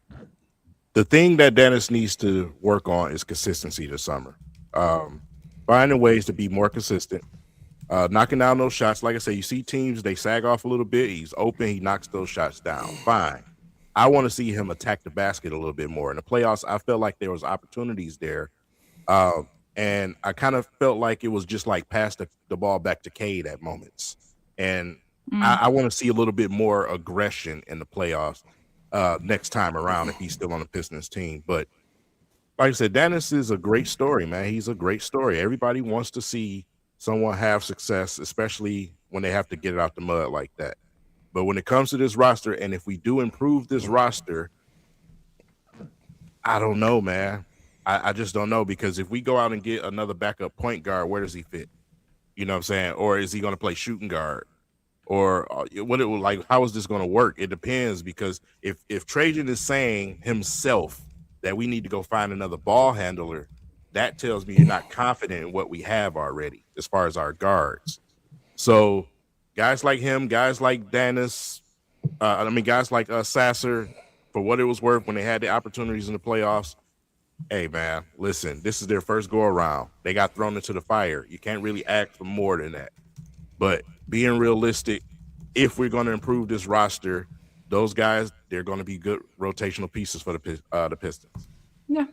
The thing that Danis needs to work on is consistency this summer. Finding ways to be more consistent, knocking down those shots. Like I said, you see teams, they sag off a little bit. He's open, he knocks those shots down. Fine. I want to see him attack the basket a little bit more. In the playoffs, I felt like there was opportunities there. And I kind of felt like it was just like pass the ball back to Cade at moments. And I want to see a little bit more aggression in the playoffs next time around if he's still on the Pistons team. But like I said, Danis is a great story, man. He's a great story. Everybody wants to see someone have success, especially when they have to get it out the mud like that. But when it comes to this roster, and if we do improve this roster, I don't know, man. I just don't know, because if we go out and get another backup point guard, where does he fit? You know what I'm saying? Or is he going to play shooting guard? Or how is this going to work? It depends, because if Trajan is saying himself that we need to go find another ball handler, that tells me you're not confident in what we have already as far as our guards. So guys like him, guys like Danis, guys like Sasser, for what it was worth when they had the opportunities in the playoffs, Hey man, listen, this is their first go around. They got thrown into the fire. You can't really ask for more than that. But being realistic, if we're going to improve this roster, those guys, they're going to be good rotational pieces for the Pistons. Yeah.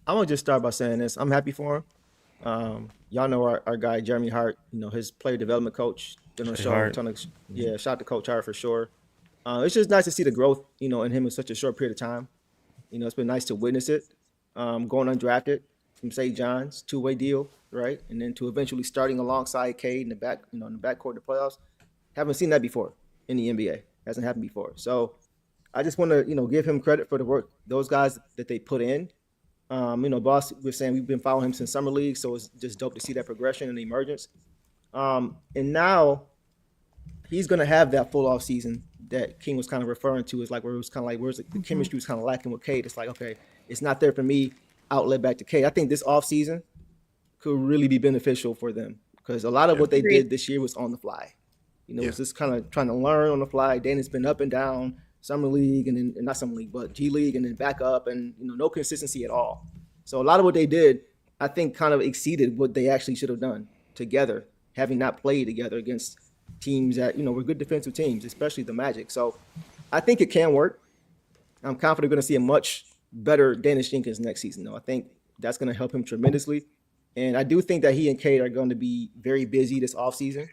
I'm gonna just start by saying this. I'm happy for him. Y'all know our guy Jeremy Hart. His player development coach. Done a show. Hart. Shout out to Coach Hart for sure. It's just nice to see the growth, in him in such a short period of time. It's been nice to witness it. Going undrafted from St. John's, 2-way deal, right? And then to eventually starting alongside Cade in the backcourt of the playoffs. Haven't seen that before in the NBA. Hasn't happened before. So I just want to, give him credit for the work those guys that they put in. Boss, we're saying we've been following him since summer league, so it's just dope to see that progression and the emergence. And now he's going to have that full off season that King was kind of referring to, is like where it was kind of like where's the chemistry was kind of lacking with Cade. It's like, okay, it's not there for me. Outlet back to Cade. I think this off season could really be beneficial for them because a lot of what they did this year was on the fly. It's just kind of trying to learn on the fly. Danny's been up and down. Summer league and then not summer league, but G League and then back up and no consistency at all. So a lot of what they did, I think, kind of exceeded what they actually should have done together, having not played together against teams that were good defensive teams, especially the Magic. So I think it can work. I'm confident we're going to see a much better Dennis Jenkins next season, though. I think that's going to help him tremendously, and I do think that he and Cade are going to be very busy this offseason.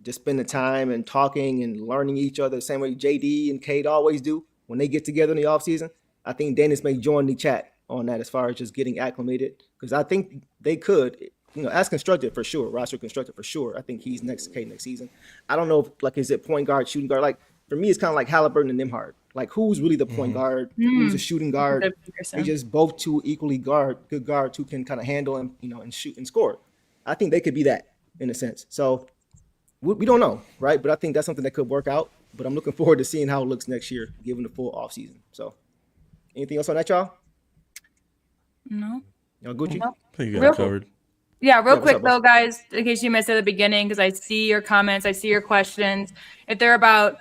Just spending time and talking and learning each other the same way JD and Cade always do when they get together in the offseason. I think Dennis may join the chat on that as far as just getting acclimated because I think they could, as constructed for sure, roster constructed for sure. I think he's next to Cade next season. I don't know if, is it point guard, shooting guard? Like, for me, it's kind of like Halliburton and Nembhard. Like, who's really the point guard? Who's the shooting guard? They just both two equally good guards who can kind of handle and, and shoot and score. I think they could be that in a sense. So, we don't know, right? But I think that's something that could work out. But I'm looking forward to seeing how it looks next year, given the full offseason. So, anything else on that, y'all? No. Y'all Gucci? No. I think you got it covered. Real quick, though, guys, in case you missed at the beginning, because I see your comments, I see your questions. If they're about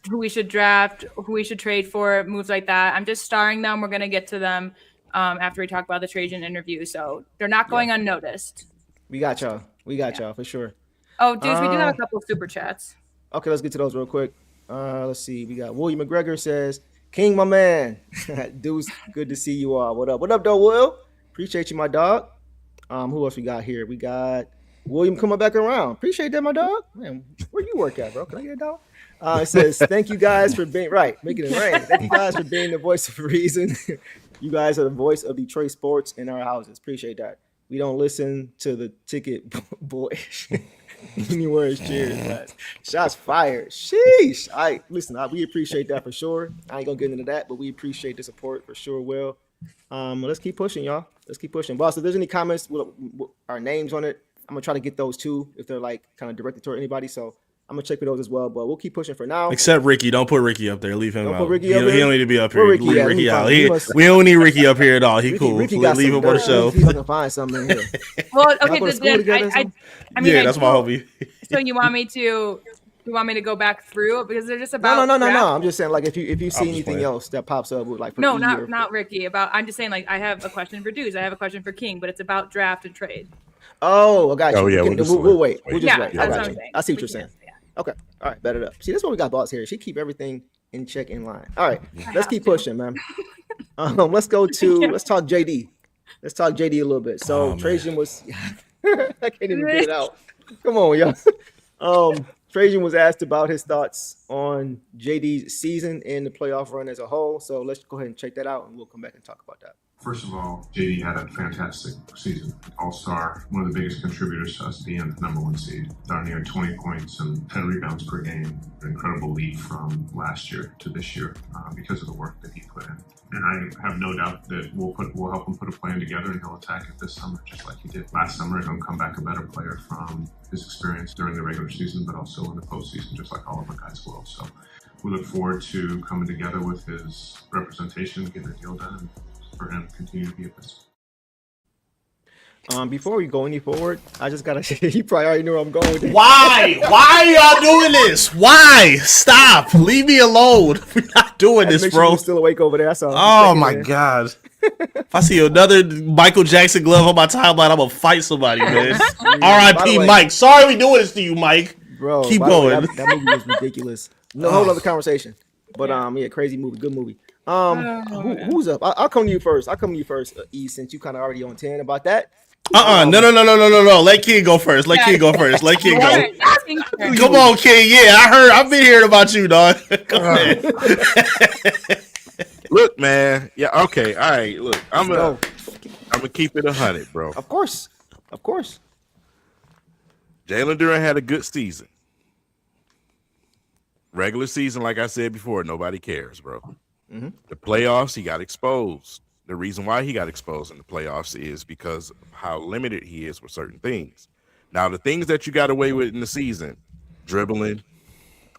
who we should draft, who we should trade for, moves like that, I'm just starring them. We're going to get to them after we talk about the Trajan interview. So they're not going unnoticed. We got y'all. Y'all for sure. Oh, dudes, we do have a couple of super chats. Okay, let's get to those real quick. Let's see. We got William McGregor says, King, my man. Dudes, good to see you all. What up? What up, though, Will? Appreciate you, my dog. Who else we got here? We got William coming back around. Appreciate that, my dog. Man, where you work at, bro? Can I get a dog? It says, thank you guys for being making it rain. Thank you guys for being the voice of reason. You guys are the voice of Detroit sports in our houses. Appreciate that. We don't listen to the ticket boys. Anywhere cheers, guys. Shots fired. Sheesh. We appreciate that for sure. I ain't gonna get into that, but we appreciate the support for sure, Will. Let's keep pushing, y'all. Let's keep pushing. Boss, if there's any comments with our names on it, I'm gonna try to get those too, if they're like kind of directed toward anybody. So I'm gonna check for those as well, but we'll keep pushing for now. Except Ricky. Don't put Ricky up there. Leave him out. Put he don't need to be up here. Ricky, Leave Ricky out. We don't need Ricky up here at all. He cool. Ricky Leave him on the show. He's gonna find something in here. Well, okay, I mean, that's my hobby. So you want me to go back through because they're just about no. I'm just saying, like, if you see anything else that pops up with, like, for not Ricky. I'm just saying, like, I have a question for Dudes. I have a question for King, but it's about draft and trade. Oh, I got you. Oh, yeah, we'll wait. We'll just wait. That's what I'm saying. I see what you're saying. Okay. All right. Bet it up. See, that's what we got, boss here. She keep everything in check, in line. All right. Let's keep pushing, man. Let's talk JD. Let's talk JD a little bit. So Trajan was I can't even get it out. Come on, y'all. Trajan was asked about his thoughts on JD's season and the playoff run as a whole. So let's go ahead and check that out, and we'll come back and talk about that. First of all, JD had a fantastic season. All-star, one of the biggest contributors to us being the number one seed. Darn near 20 points and 10 rebounds per game. An incredible leap from last year to this year because of the work that he put in. And I have no doubt that we'll help him put a plan together and he'll attack it this summer just like he did last summer. And he'll come back a better player from his experience during the regular season, but also in the postseason, just like all of our guys will. So we look forward to coming together with his representation, getting the deal done, and for him to continue to be a Piston. Before we go any forward, I just gotta say you probably already know where I'm going with this. Why? Why are y'all doing this? Why? Stop. Leave me alone. We're not doing this, Make sure bro. you're still awake over there. That's all. Oh my god. If I see another Michael Jackson glove on my timeline, I'm gonna fight somebody, man. By the R.I.P. way- Mike. Sorry we doing this to you, Mike. Bro, Keep by the way, going. that movie was ridiculous. No, whole other conversation. But yeah, crazy movie, good movie. Who's up? I'll come to you first. E, since you kind of already on 10 about that. No. Let King go first. Let King go. Come on, King. Yeah, I've been hearing about you, dog. Go ahead. Look, man. Yeah, okay. All right. Look, I'm gonna keep it 100, bro. Of course. Jalen Duren had a good season. Regular season, like I said before, nobody cares, bro. Mm-hmm. The playoffs, he got exposed. The reason why he got exposed in the playoffs is because of how limited he is with certain things. Now, the things that you got away with in the season, dribbling,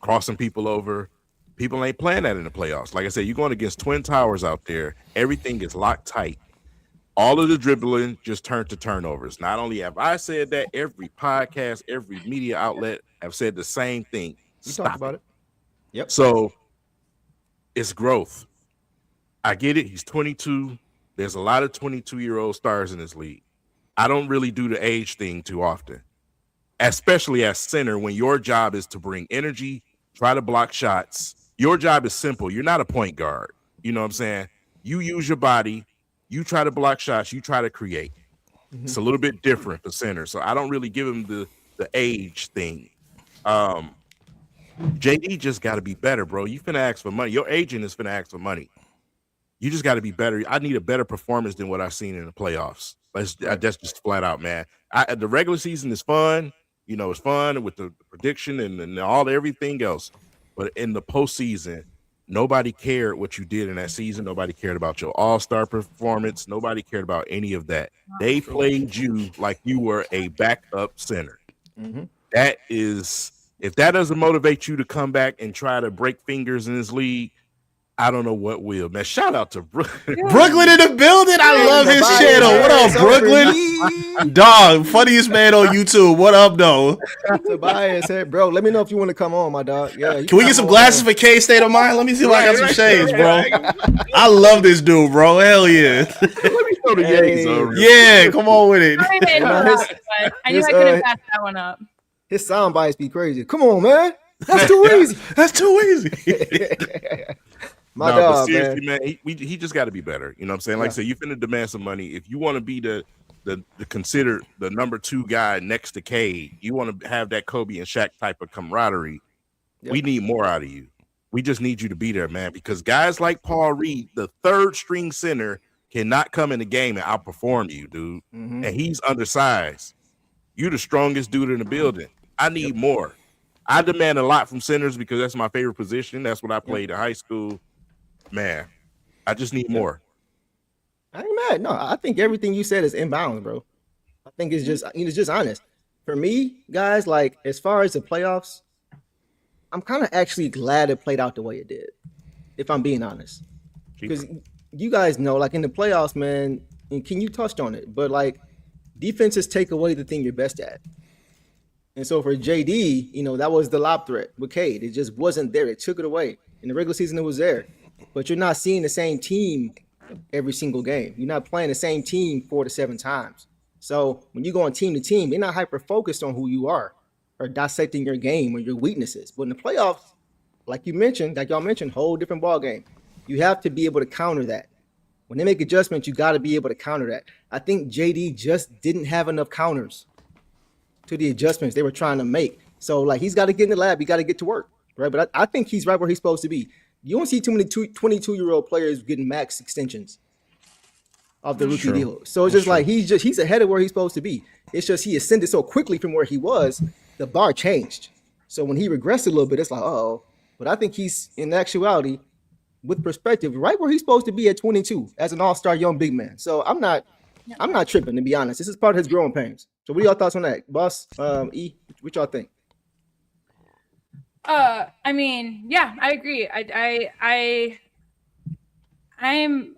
crossing people over, people ain't playing that in the playoffs. Like I said, you're going against Twin Towers out there. Everything is locked tight. All of the dribbling just turned to turnovers. Not only have I said that, every podcast, every media outlet have said the same thing. We talked about it. Yep. So it's growth. I get it. He's 22. There's a lot of 22-year-old stars in this league. I don't really do the age thing too often, especially as center when your job is to bring energy, try to block shots. Your job is simple. You're not a point guard. You know what I'm saying? You use your body. You try to block shots. You try to create. Mm-hmm. It's a little bit different for center. So I don't really give him the age thing. JD just got to be better, bro. You finna ask for money. Your agent is finna ask for money. You just got to be better. I need a better performance than what I've seen in the playoffs. That's just flat out, man. The regular season is fun. You know, it's fun with the prediction and all everything else. But in the postseason, nobody cared what you did in that season. Nobody cared about your all-star performance. Nobody cared about any of that. They played you like you were a backup center. Mm-hmm. That is... If that doesn't motivate you to come back and try to break fingers in this league, I don't know what will, man. Shout out to Brooklyn. Brooklyn in the building. I love his channel. What up, Brooklyn? Dog, funniest man on YouTube. What up, though? Tobias said, bro, let me know if you want to come on, my dog. Yeah. Can we get some glasses for K State of Mind? Let me see if I got some shades, bro. I love this dude, bro. Hell yeah. Let me throw the Yankees over. Yeah, come on with it. I knew I couldn't pass that one up. His sound bites be crazy. Come on, man. That's too easy. That's too easy. My dog, seriously, man. He just got to be better. You know what I'm saying? Like I said, you finna demand some money. If you want to be the considered the number 2 guy next to Cade, you want to have that Kobe and Shaq type of camaraderie. Yep. We need more out of you. We just need you to be there, man, because guys like Paul Reed, the 3rd string center, cannot come in the game and outperform you, dude. Mm-hmm. And he's undersized. You're the strongest dude in the building. I need more. I demand a lot from centers because that's my favorite position. That's what I played in high school. Man, I just need more. I ain't mad. No, I think everything you said is inbounds, bro. I think it's just honest. For me, guys, like as far as the playoffs, I'm kind of actually glad it played out the way it did, if I'm being honest. Because you guys know, like in the playoffs, man, and Ken, you touched on it, but like defenses take away the thing you're best at. And so for JD, you know, that was the lob threat with Cade. It just wasn't there. It took it away. In the regular season, it was there. But you're not seeing the same team every single game. You're not playing the same team 4 to 7 times. So when you go on team to team, they're not hyper-focused on who you are or dissecting your game or your weaknesses. But in the playoffs, like y'all mentioned, whole different ball game. You have to be able to counter that. When they make adjustments, you got to be able to counter that. I think JD just didn't have enough counters to the adjustments they were trying to make. So, like, he's got to get in the lab. He got to get to work, right? But I think he's right where he's supposed to be. You don't see too many 22-year-old players getting max extensions of the rookie deal. So it's just like he's ahead of where he's supposed to be. It's just he ascended so quickly from where he was, the bar changed. So when he regressed a little bit, it's like, uh-oh. But I think he's, in actuality, with perspective, right where he's supposed to be at 22 as an all-star young big man. So I'm not tripping, to be honest. This is part of his growing pains. So what are y'all thoughts on that? Boss, E, what y'all think? I mean, yeah, I agree. I'm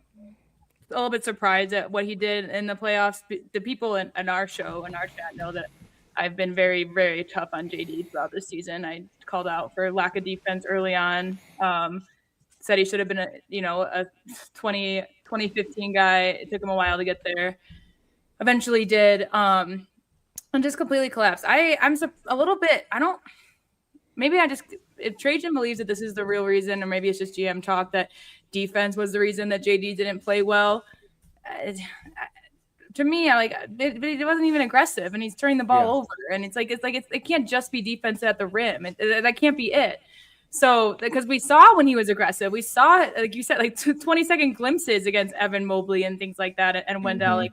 a little bit surprised at what he did in the playoffs. The people in our show, in our chat, know that I've been very, very tough on JD throughout this season. I called out for lack of defense early on. Said he should have been a 2015 guy. It took him a while to get there. Eventually did. And just completely collapsed. I'm a little bit. If Trajan believes that this is the real reason, or maybe it's just GM talk that defense was the reason that JD didn't play well. To me, it wasn't even aggressive, and he's turning the ball over, and it can't just be defense at the rim. That can't be it. So, because we saw when he was aggressive, we saw, like you said, 20-second glimpses against Evan Mobley and things like that, and Wendell.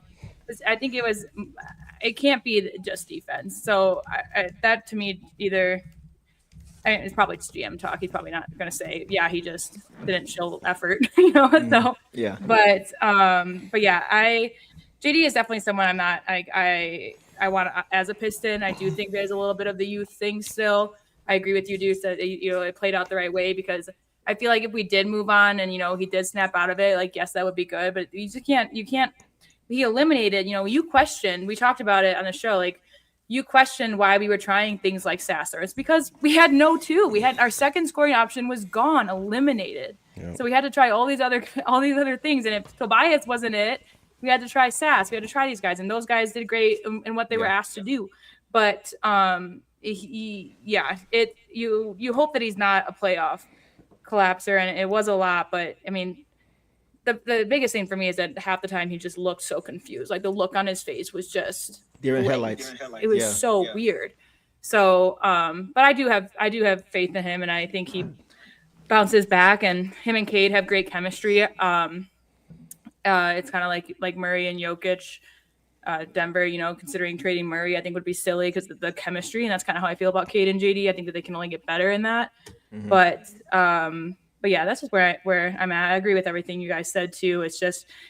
I think it can't be just defense. So that to me it's probably just GM talk. He's probably not going to say, yeah, he just didn't show effort, So yeah. But yeah, JD is definitely someone I'm not. I want as a Piston. I do think there's a little bit of the youth thing still. I agree with you, Deuce, that it played out the right way, because I feel like if we did move on and he did snap out of it, yes, that would be good. But you just can't. He eliminated. You questioned. We talked about it on the show. You questioned why we were trying things like Sasser. It's because we had no two. We had our second scoring option was gone, eliminated. Yep. So we had to try all these other things. And if Tobias wasn't it, we had to try Sass. We had to try these guys, and those guys did great in what they were asked to do. But you hope that he's not a playoff collapser, and it was a lot. But I mean, the biggest thing for me is that half the time he just looked so confused. The look on his face was just deer in headlights. It was so weird. So, but I do have faith in him, and I think he bounces back. And him and Cade have great chemistry. It's kind of like Murray and Jokic. Denver, considering trading Murray, I think would be silly because of the chemistry, and that's kind of how I feel about Cade and JD. I think that they can only get better in that. Mm-hmm. But yeah, that's just where I'm at. I agree with everything you guys said too. It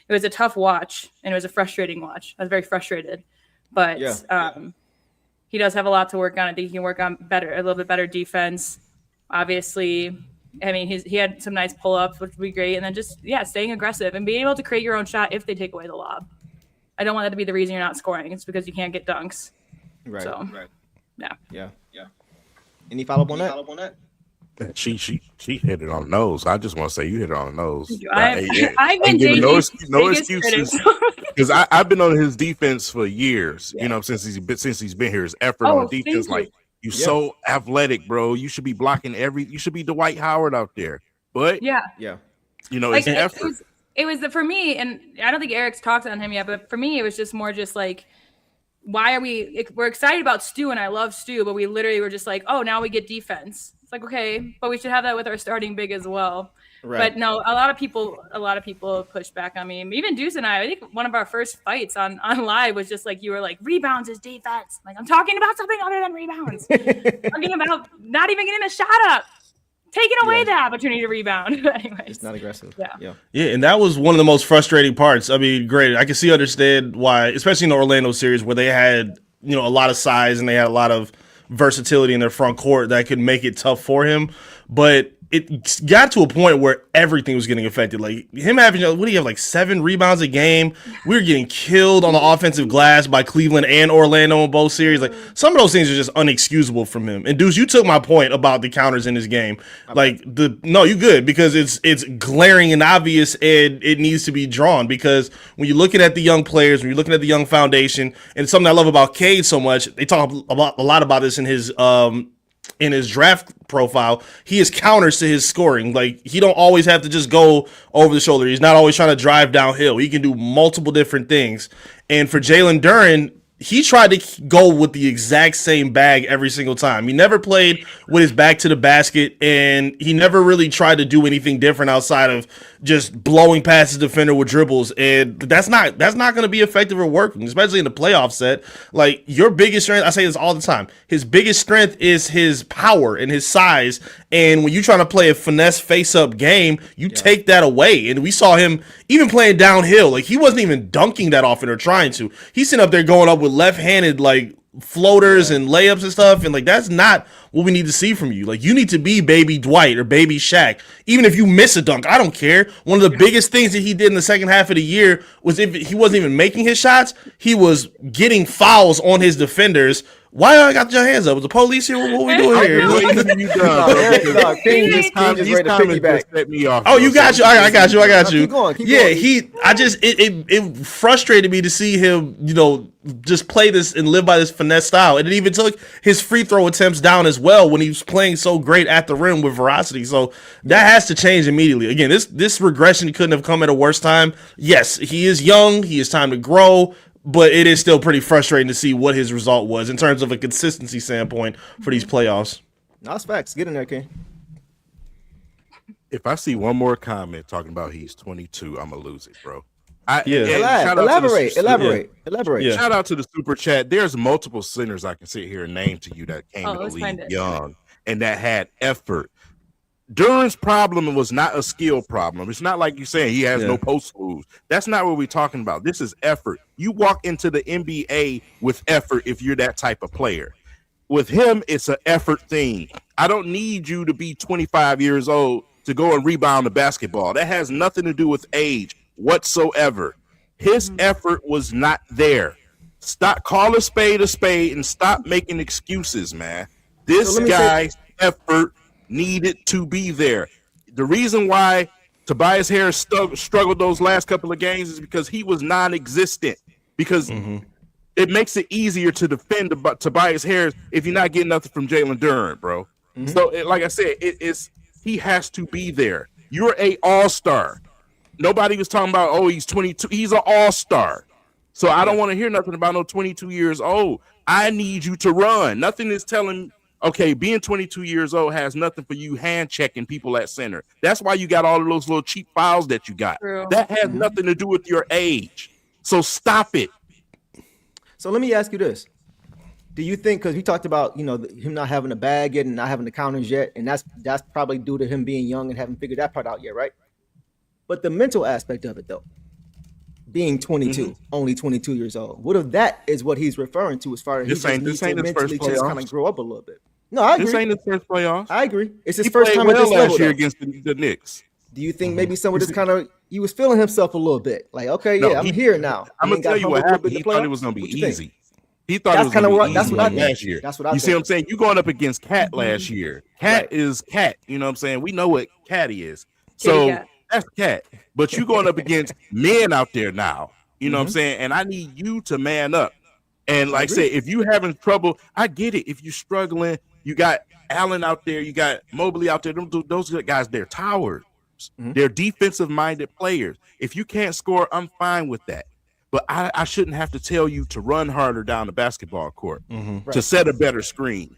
was a tough watch, and it was a frustrating watch. I was very frustrated, but he does have a lot to work on. I think he can work on a little bit better defense. Obviously, I mean, he had some nice pull-ups, which would be great, and then just staying aggressive and being able to create your own shot if they take away the lob. I don't want that to be the reason you're not scoring. It's because you can't get dunks. Right. So, yeah. Any follow-up on that? She hit it on the nose. I just want to say you hit it on the nose. I've been giving no excuses, because I've been on his defense for years. Since he's been here. His effort on defense, you're so athletic, bro. You should be blocking you should be Dwight Howard out there. But it's effort. It was for me, and I don't think Eric's talked on him yet, but for me, it was just more why are we're excited about Stu, and I love Stu, but we literally were just oh, now we get defense. It's okay, but we should have that with our starting big as well. Right. But no, a lot of people pushed back on me. Even Deuce and I think one of our first fights on live was just you were rebounds is defense. I'm talking about something other than rebounds. Talking about not even getting a shot up. Taking away the opportunity to rebound. Anyways. It's not aggressive. Yeah, and that was one of the most frustrating parts. I mean, great. I can understand why, especially in the Orlando series where they had, a lot of size and they had a lot of versatility in their front court that could make it tough for him. But it got to a point where everything was getting affected. Him having, what do you have, 7 rebounds a game? We were getting killed on the offensive glass by Cleveland and Orlando in both series. Some of those things are just unexcusable from him. And Deuce, you took my point about the counters in his game. No, you good, because it's glaring and obvious, and it needs to be drawn, because when you're looking at the young players, when you're looking at the young foundation, and it's something I love about Cade so much, they talk a lot about this in his draft profile. He has counters to his scoring. He don't always have to just go over the shoulder. He's not always trying to drive downhill. He can do multiple different things. And for Jalen Duren, he tried to go with the exact same bag every single time. He never played with his back to the basket, and he never really tried to do anything different outside of just blowing past his defender with dribbles. And that's not going to be effective or working, especially in the playoff set. Your biggest strength, I say this all the time, his biggest strength is his power and his size. And when you're trying to play a finesse face-up game, you take that away. And we saw him even playing downhill. He wasn't even dunking that often or trying to. He's sitting up there going up with left-handed, floaters and layups and stuff, and like that's not what we need to see from you. Like you need to be baby Dwight or baby Shaq. Even if you miss a dunk, I don't care. One of the biggest things that he did in the second half of the year was if he wasn't even making his shots, he was getting fouls on his defenders. Why y'all got your hands up? Was the police here? What we doing here? Set me off. Oh, you got you. I got you. I got you. Keep going. It frustrated me to see him, just play this and live by this finesse style. And it even took his free throw attempts down as well when he was playing so great at the rim with veracity. So that has to change immediately. Again, this regression couldn't have come at a worse time. Yes, he is young. He has time to grow. But it is still pretty frustrating to see what his result was in terms of a consistency standpoint for these playoffs. That's facts. Get in there, King. If I see one more comment talking about he's 22, I'm going to lose it, bro. Elaborate. Shout out to the super chat. There's multiple centers I can sit here and name to you that came in the league young and that had effort. Duran's problem was not a skill problem. It's not like you saying he has no post moves. That's not what we're talking about. This is effort. You walk into the NBA with effort if you're that type of player. With him, it's an effort thing. I don't need you to be 25 years old to go and rebound the basketball. That has nothing to do with age whatsoever. His effort was not there. Stop, call a spade, and stop making excuses, man. This guy's effort needed to be there. The reason why Tobias Harris struggled those last couple of games is because he was non-existent. Because it makes it easier to defend Tobias Harris if you're not getting nothing from Jalen Duren, bro. So, like I said, he has to be there. You're a all-star. Nobody was talking about, oh, he's 22. He's an all-star. So I don't want to hear nothing about no 22 years old. I need you to run. Nothing is telling. Okay, being 22 years old has nothing for you hand checking people at center. That's why you got all of those little cheap fouls that you got. True. That has nothing to do with your age. So stop it. So let me ask you this. Do you think, because we talked about, him not having a bag yet and not having the counters yet, and that's probably due to him being young and haven't figured that part out yet, right? But the mental aspect of it, though, being 22, only 22 years old, what if that is what he's referring to as far as this ain't his first playoffs. Kind of grow up a little bit? No, I agree. This ain't his first playoffs. I agree. It's his first time at this last level year against the Knicks. Do you think maybe some of this kind of he was feeling himself a little bit? Like, okay, I'm here now. I'm gonna tell you what happened. He thought it was gonna be easy. He thought that's it was gonna be that's easy what I last year. That's what I You see what I'm saying? You going up against Cat last year. Cat is Cat. You know what I'm saying? We know what Cat is. So that's Cat. But you going up against men out there now. You know what I'm saying? And I need you to man up. And like I say, if you having trouble, I get it. If you're struggling, you got Allen out there, you got Mobley out there. Those guys, they're towers. They're defensive-minded players. If you can't score, I'm fine with that. But I shouldn't have to tell you to run harder down the basketball court, to set a better screen,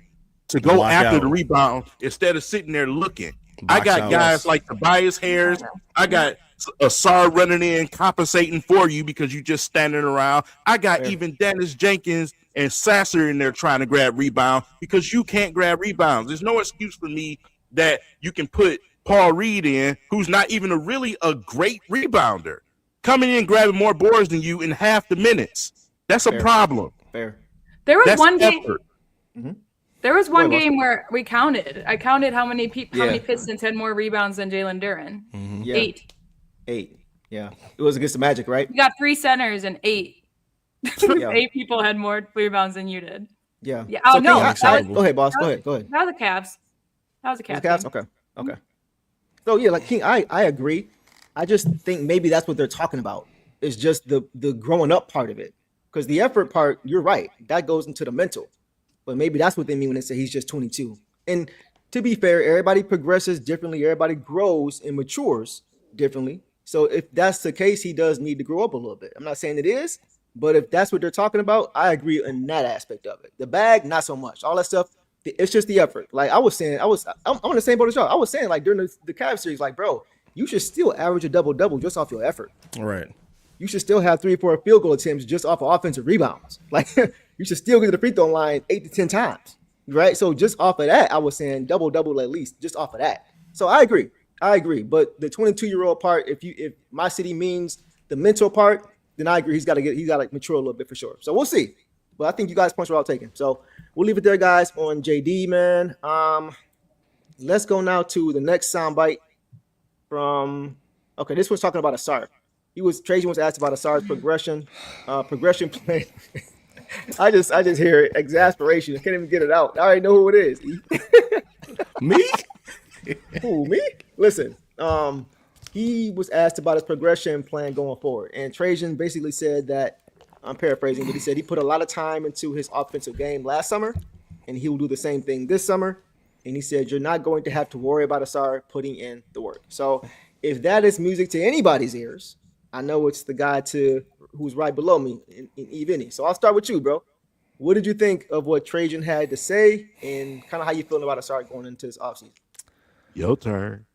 to go after the rebound instead of sitting there looking. I got guys like Tobias Harris. I got Asar running in, compensating for you because you just standing around. I got even Dennis Jenkins and Sasser in there trying to grab rebound because you can't grab rebounds. There's no excuse for me that you can put Paul Reed in, who's not even a great rebounder, coming in grabbing more boards than you in half the minutes. That's a problem. Fair. There was That's one game. effort. There was one game where we counted. I counted how many Pistons had more rebounds than Jalen Duren. 8. Yeah. It was against the Magic, right? You got 3 centers and 8. 8 people had more rebounds than you did. Yeah. Oh, So no. go ahead, boss. Go ahead. That was the Cavs. That was the Cavs. Cavs? Okay. So yeah, like King, I agree. I just think maybe that's what they're talking about. It's just the growing up part of it. Because the effort part, you're right. That goes into the mental. But maybe that's what they mean when they say he's just 22. And to be fair, everybody progresses differently. Everybody grows and matures differently. So if that's the case, he does need to grow up a little bit. I'm not saying it is, but if that's what they're talking about, I agree in that aspect of it. The bag, not so much. All that stuff, it's just the effort. Like I was saying, I'm on the same boat as y'all. I was saying like during the Cavs series, like, bro, you should still average a double-double just off your effort. All right. You should still have 3 or 4 field goal attempts just off of offensive rebounds. Like you should still get to the free throw line 8 to 10 times, right? So just off of that, I was saying double-double at least, just off of that. So I agree. But the 22-year-old part, if my city means the mental part, then I agree. He's got to mature a little bit for sure. So we'll see. But I think you guys' points were all taken. So we'll leave it there, guys, on JD, man. Let's go now to the next soundbite from. Okay, this was talking about Asar. Trajan was asked about Asar's progression plan. I just hear exasperation. I can't even get it out. I already know who it is. Me? Who, me? Listen, he was asked about his progression plan going forward. And Trajan basically said that, I'm paraphrasing, but he said he put a lot of time into his offensive game last summer, and he will do the same thing this summer. And he said, you're not going to have to worry about Asar putting in the work. So if that is music to anybody's ears, I know it's the guy who's right below me in Vinny. So I'll start with you, bro. What did you think of what Trajan had to say and kind of how you feeling about Asar going into this offseason? Your turn.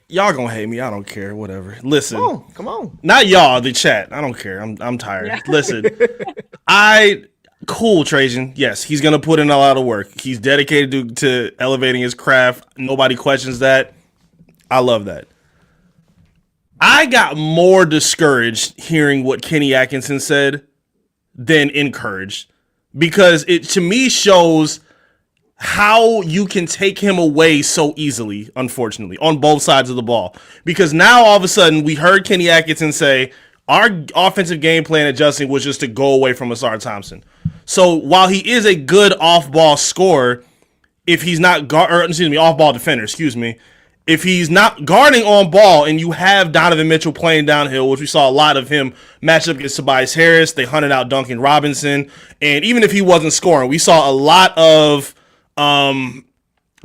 Y'all gonna hate me. I don't care. Whatever. Listen. Come on. Not y'all, the chat. I don't care. I'm tired. Yeah. Listen. Cool, Trajan. Yes, he's gonna put in a lot of work. He's dedicated to elevating his craft. Nobody questions that. I love that. I got more discouraged hearing what Kenny Atkinson said than encouraged, because it to me shows how you can take him away so easily, unfortunately, on both sides of the ball. Because now all of a sudden we heard Kenny Atkinson say our offensive game plan adjusting was just to go away from Asar Thompson. So while he is a good off-ball scorer, if he's not off-ball defender, if he's not guarding on ball and you have Donovan Mitchell playing downhill, which we saw a lot of him match up against Tobias Harris, they hunted out Duncan Robinson, and even if he wasn't scoring, we saw a lot of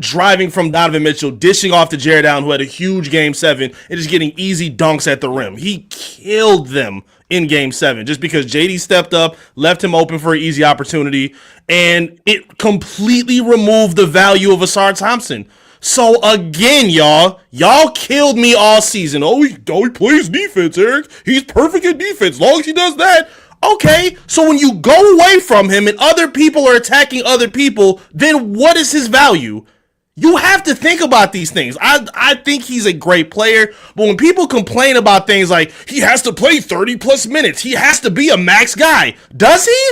driving from Donovan Mitchell, dishing off to Jared Allen, who had a huge Game 7, and just getting easy dunks at the rim. He killed them in Game 7 just because JD stepped up, left him open for an easy opportunity, and it completely removed the value of Asar Thompson. So again, y'all killed me all season. Oh, he plays defense, Eric. He's perfect at defense. As long as he does that. Okay, so when you go away from him and other people are attacking other people, then what is his value? You have to think about these things. I think he's a great player, but when people complain about things like he has to play 30 plus minutes, he has to be a max guy, does he?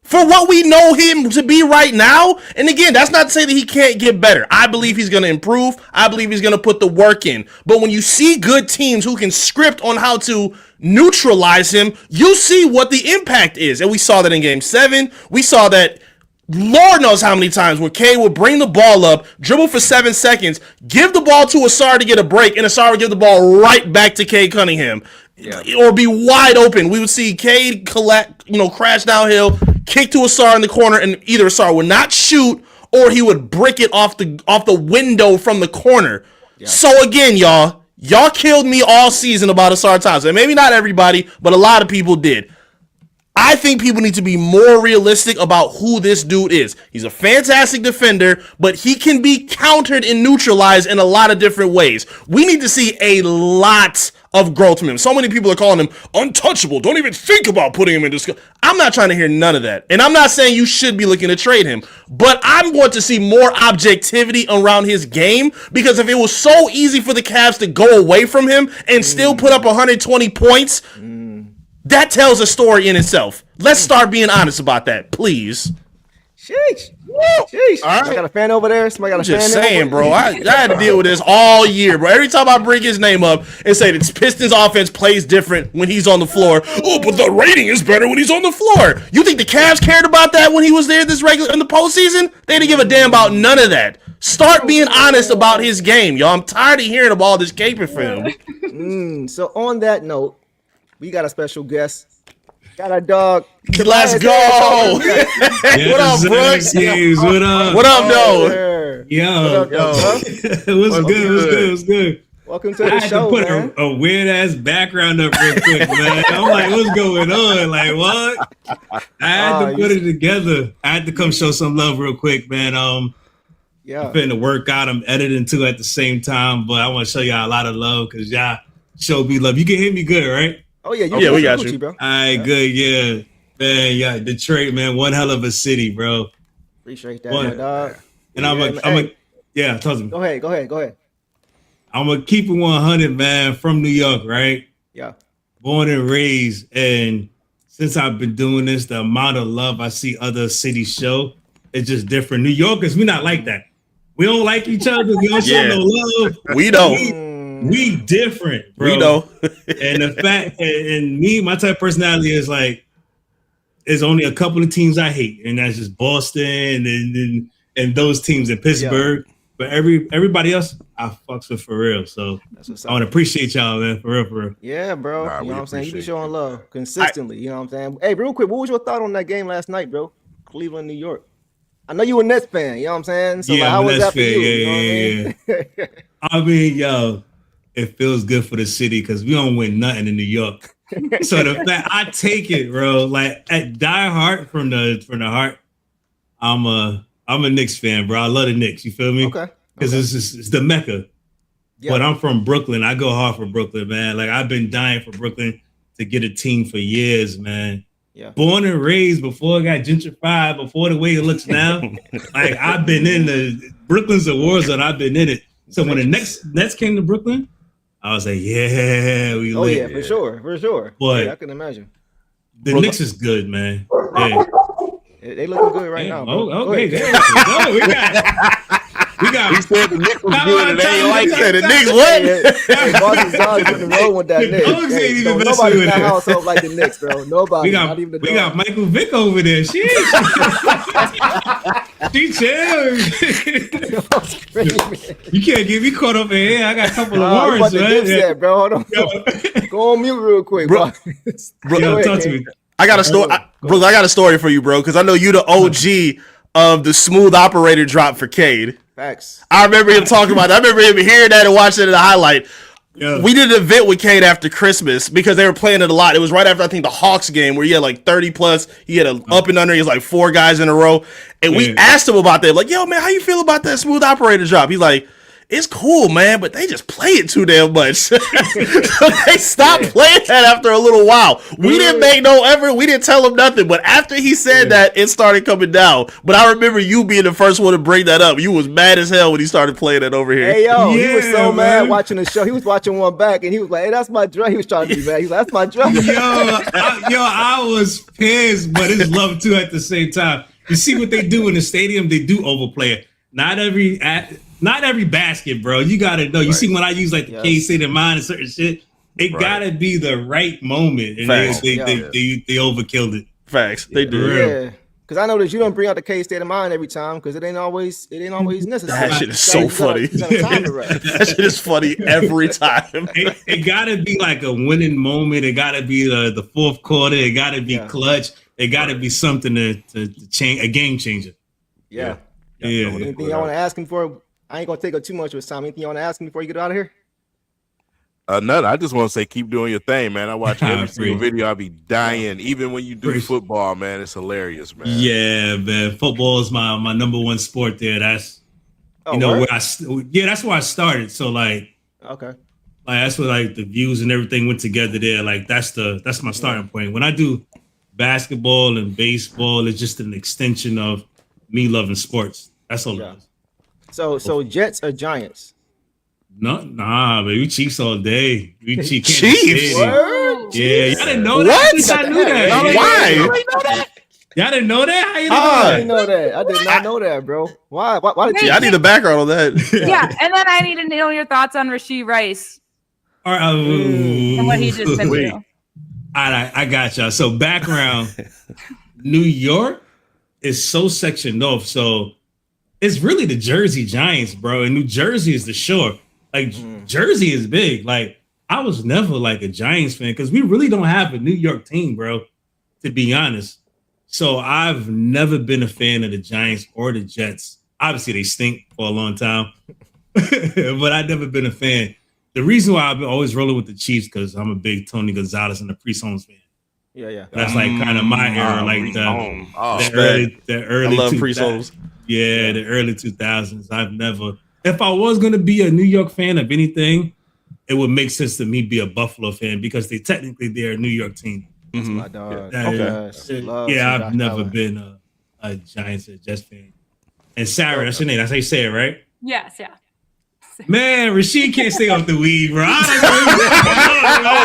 For what we know him to be right now, and again, that's not to say that he can't get better. I believe he's going to improve. I believe he's going to put the work in. But when you see good teams who can script on how to neutralize him, you see what the impact is. And we saw that in Game 7. We saw that Lord knows how many times where K would bring the ball up, dribble for 7 seconds, give the ball to Asar to get a break, and Asar would give the ball right back to K Cunningham. Yeah. Or be wide open. We would see Cade crash downhill, kick to Asar in the corner, and either Asar would not shoot or he would brick it off the window from the corner. Yeah. So again, y'all killed me all season about Asar Thompson. Maybe not everybody, but a lot of people did. I think people need to be more realistic about who this dude is. He's a fantastic defender, but he can be countered and neutralized in a lot of different ways. We need to see a lot of growth from him. So many people are calling him untouchable. Don't even think about putting him in this. I'm not trying to hear none of that. And I'm not saying you should be looking to trade him, but I'm going to see more objectivity around his game, because if it was so easy for the Cavs to go away from him and still put up 120 points, that tells a story in itself. Let's start being honest about that, please. Sheesh. Sheesh. All right. I got a fan over there. Somebody got a fan. Just saying, bro. I had to deal with this all year, bro. Every time I bring his name up and say that Pistons offense plays different when he's on the floor. Oh, but the rating is better when he's on the floor. You think the Cavs cared about that when he was there in the postseason? They didn't give a damn about none of that. Start being honest about his game, y'all. I'm tired of hearing about all this caping for him. So on that note, we got a special guest. Got our dog. Let's go. What up, Brooks? What up? What up, though? Yo. What's good? Welcome to the show, man. I had to put a weird ass background up real quick, man. I'm like, what's going on? Like, what? I had to put it together. I had to come show some love real quick, man. I'm finna work out. I'm editing too at the same time, but I want to show y'all a lot of love because y'all show me love. You can hear me good, right? Oh, yeah. We got you, bro. All right, good, yeah. Man, yeah, Detroit, man, one hell of a city, bro. Appreciate that, my dog. And I'm talk to me. Go ahead. I'm going to keep it 100, man, from New York, right? Yeah. born and raised, and since I've been doing this, the amount of love I see other cities show is just different. New Yorkers, we not like that. We don't like each other. We don't show no love. We don't. We different, bro. We know. And the fact, and me, my type of personality is like, there's only a couple of teams I hate, and that's just Boston and those teams in Pittsburgh. Yeah. But everybody else, I fucks with for real. So I want to appreciate y'all, man, for real. Yeah, bro. You know what I'm saying? You be showing love consistently. You know what I'm saying? Hey, real quick, what was your thought on that game last night, bro? Cleveland, New York. I know you a Nets fan. You know what I'm saying? So yeah, how was that for you? Yeah. I mean, yo, it feels good for the city because we don't win nothing in New York. So the fact I take it, bro, like at die hard from the heart, I'm a Knicks fan, bro. I love the Knicks. You feel me? Okay. Because it's the Mecca. Yeah. But I'm from Brooklyn. I go hard for Brooklyn, man. Like I've been dying for Brooklyn to get a team for years, man. Yeah. Born and raised before it got gentrified, before the way it looks now. Like I've been in the Brooklyn's a war zone. I've been in it. So when the Nets came to Brooklyn, I was like, yeah, we lit. Yeah, for sure. But yeah, I can imagine. The Knicks is good, man. Hey. They looking good right now. Bro. Okay, we got. He said the Knicks was good, and they ain't like that. The Knicks what? Hey, Boston John with the road with that Knicks. Nobody in that household like the Knicks, bro. Nobody. We got Michael Vick over there. She chill. You can't get me caught up in here. I got a couple of warrants, man. Set, bro. Hold on. Go on mute real quick, bro. Talk to me. I got a story, bro. I got a story for you, bro, because I know you the OG of the smooth operator drop for Cade. Facts. I remember him talking about it. I remember him hearing that and watching it in the highlight. Yeah. We did an event with Cade after Christmas because they were playing it a lot. It was right after, I think, the Hawks game where he had like 30 plus. He had an up and under. He was like 4 guys in a row. And we asked him about that. Like, yo, man, how you feel about that smooth operator drop? He's like, it's cool, man, but they just play it too damn much. So they stopped playing that after a little while. We didn't make no effort. We didn't tell him nothing. But after he said that, it started coming down. But I remember you being the first one to bring that up. You was mad as hell when he started playing that over here. Hey, yo, he was so mad watching the show. He was watching one back, and he was like, hey, that's my drum. He was trying to be mad. He was like, that's my drum. I was pissed, but it's love, too, at the same time. You see what they do in the stadium? They do overplay it. Not every basket, bro. You gotta know. You see when I use like the K-State in mind and certain shit, it gotta be the right moment. And they overkilled it. Facts. They do. Yeah. Because I know that you don't bring out the K-State of mind every time because it ain't always necessary. That shit is so funny. That shit is funny every time. It gotta be like a winning moment. It gotta be the fourth quarter. It gotta be clutch. It gotta be something to change, a game changer. Yeah. Anything y'all want to ask him for? I ain't gonna take up too much of his time. Anything you want to ask him before you get out of here? None. I just want to say, keep doing your thing, man. I watch every single video. I be dying, even when you do football, man. It's hilarious, man. Yeah, man. Football is my number one sport. There, that's where that's where I started. So like that's where like the views and everything went together there. Like that's my starting point. When I do basketball and baseball, it's just an extension of me loving sports. That's all it is. So Jets or Giants? Nah, baby. We Chiefs all day. We Chiefs. What? Yeah, y'all didn't know that. I knew that. Why? Y'all didn't know that? How you I didn't know that. I did not know that, bro. Why did you? I need the background on that. Yeah, and then I need to know your thoughts on Rashee Rice. All right, and what he just said. All right, I got y'all. So background, New York is so sectioned off. So it's really the Jersey Giants, bro. And New Jersey is the shore. Like Jersey is big. Like I was never like a Giants fan because we really don't have a New York team, bro, to be honest. So I've never been a fan of the Giants or the Jets. Obviously, they stink for a long time, but I've never been a fan. The reason why I've been always rolling with the Chiefs because I'm a big Tony Gonzalez and the Priest Holmes fan. Yeah. That's like kind of my era, like the early. I love Priest Holmes. Yeah, the early 2000s. I've never. If I was going to be a New York fan of anything, it would make sense to me be a Buffalo fan because they're a New York team. That's my dog. I've never been a Giants or Jets fan. And Sarah, that's your name. That's how you say it, right? Yes, yeah. Man, Rasheed can't stay off the weed, bro. I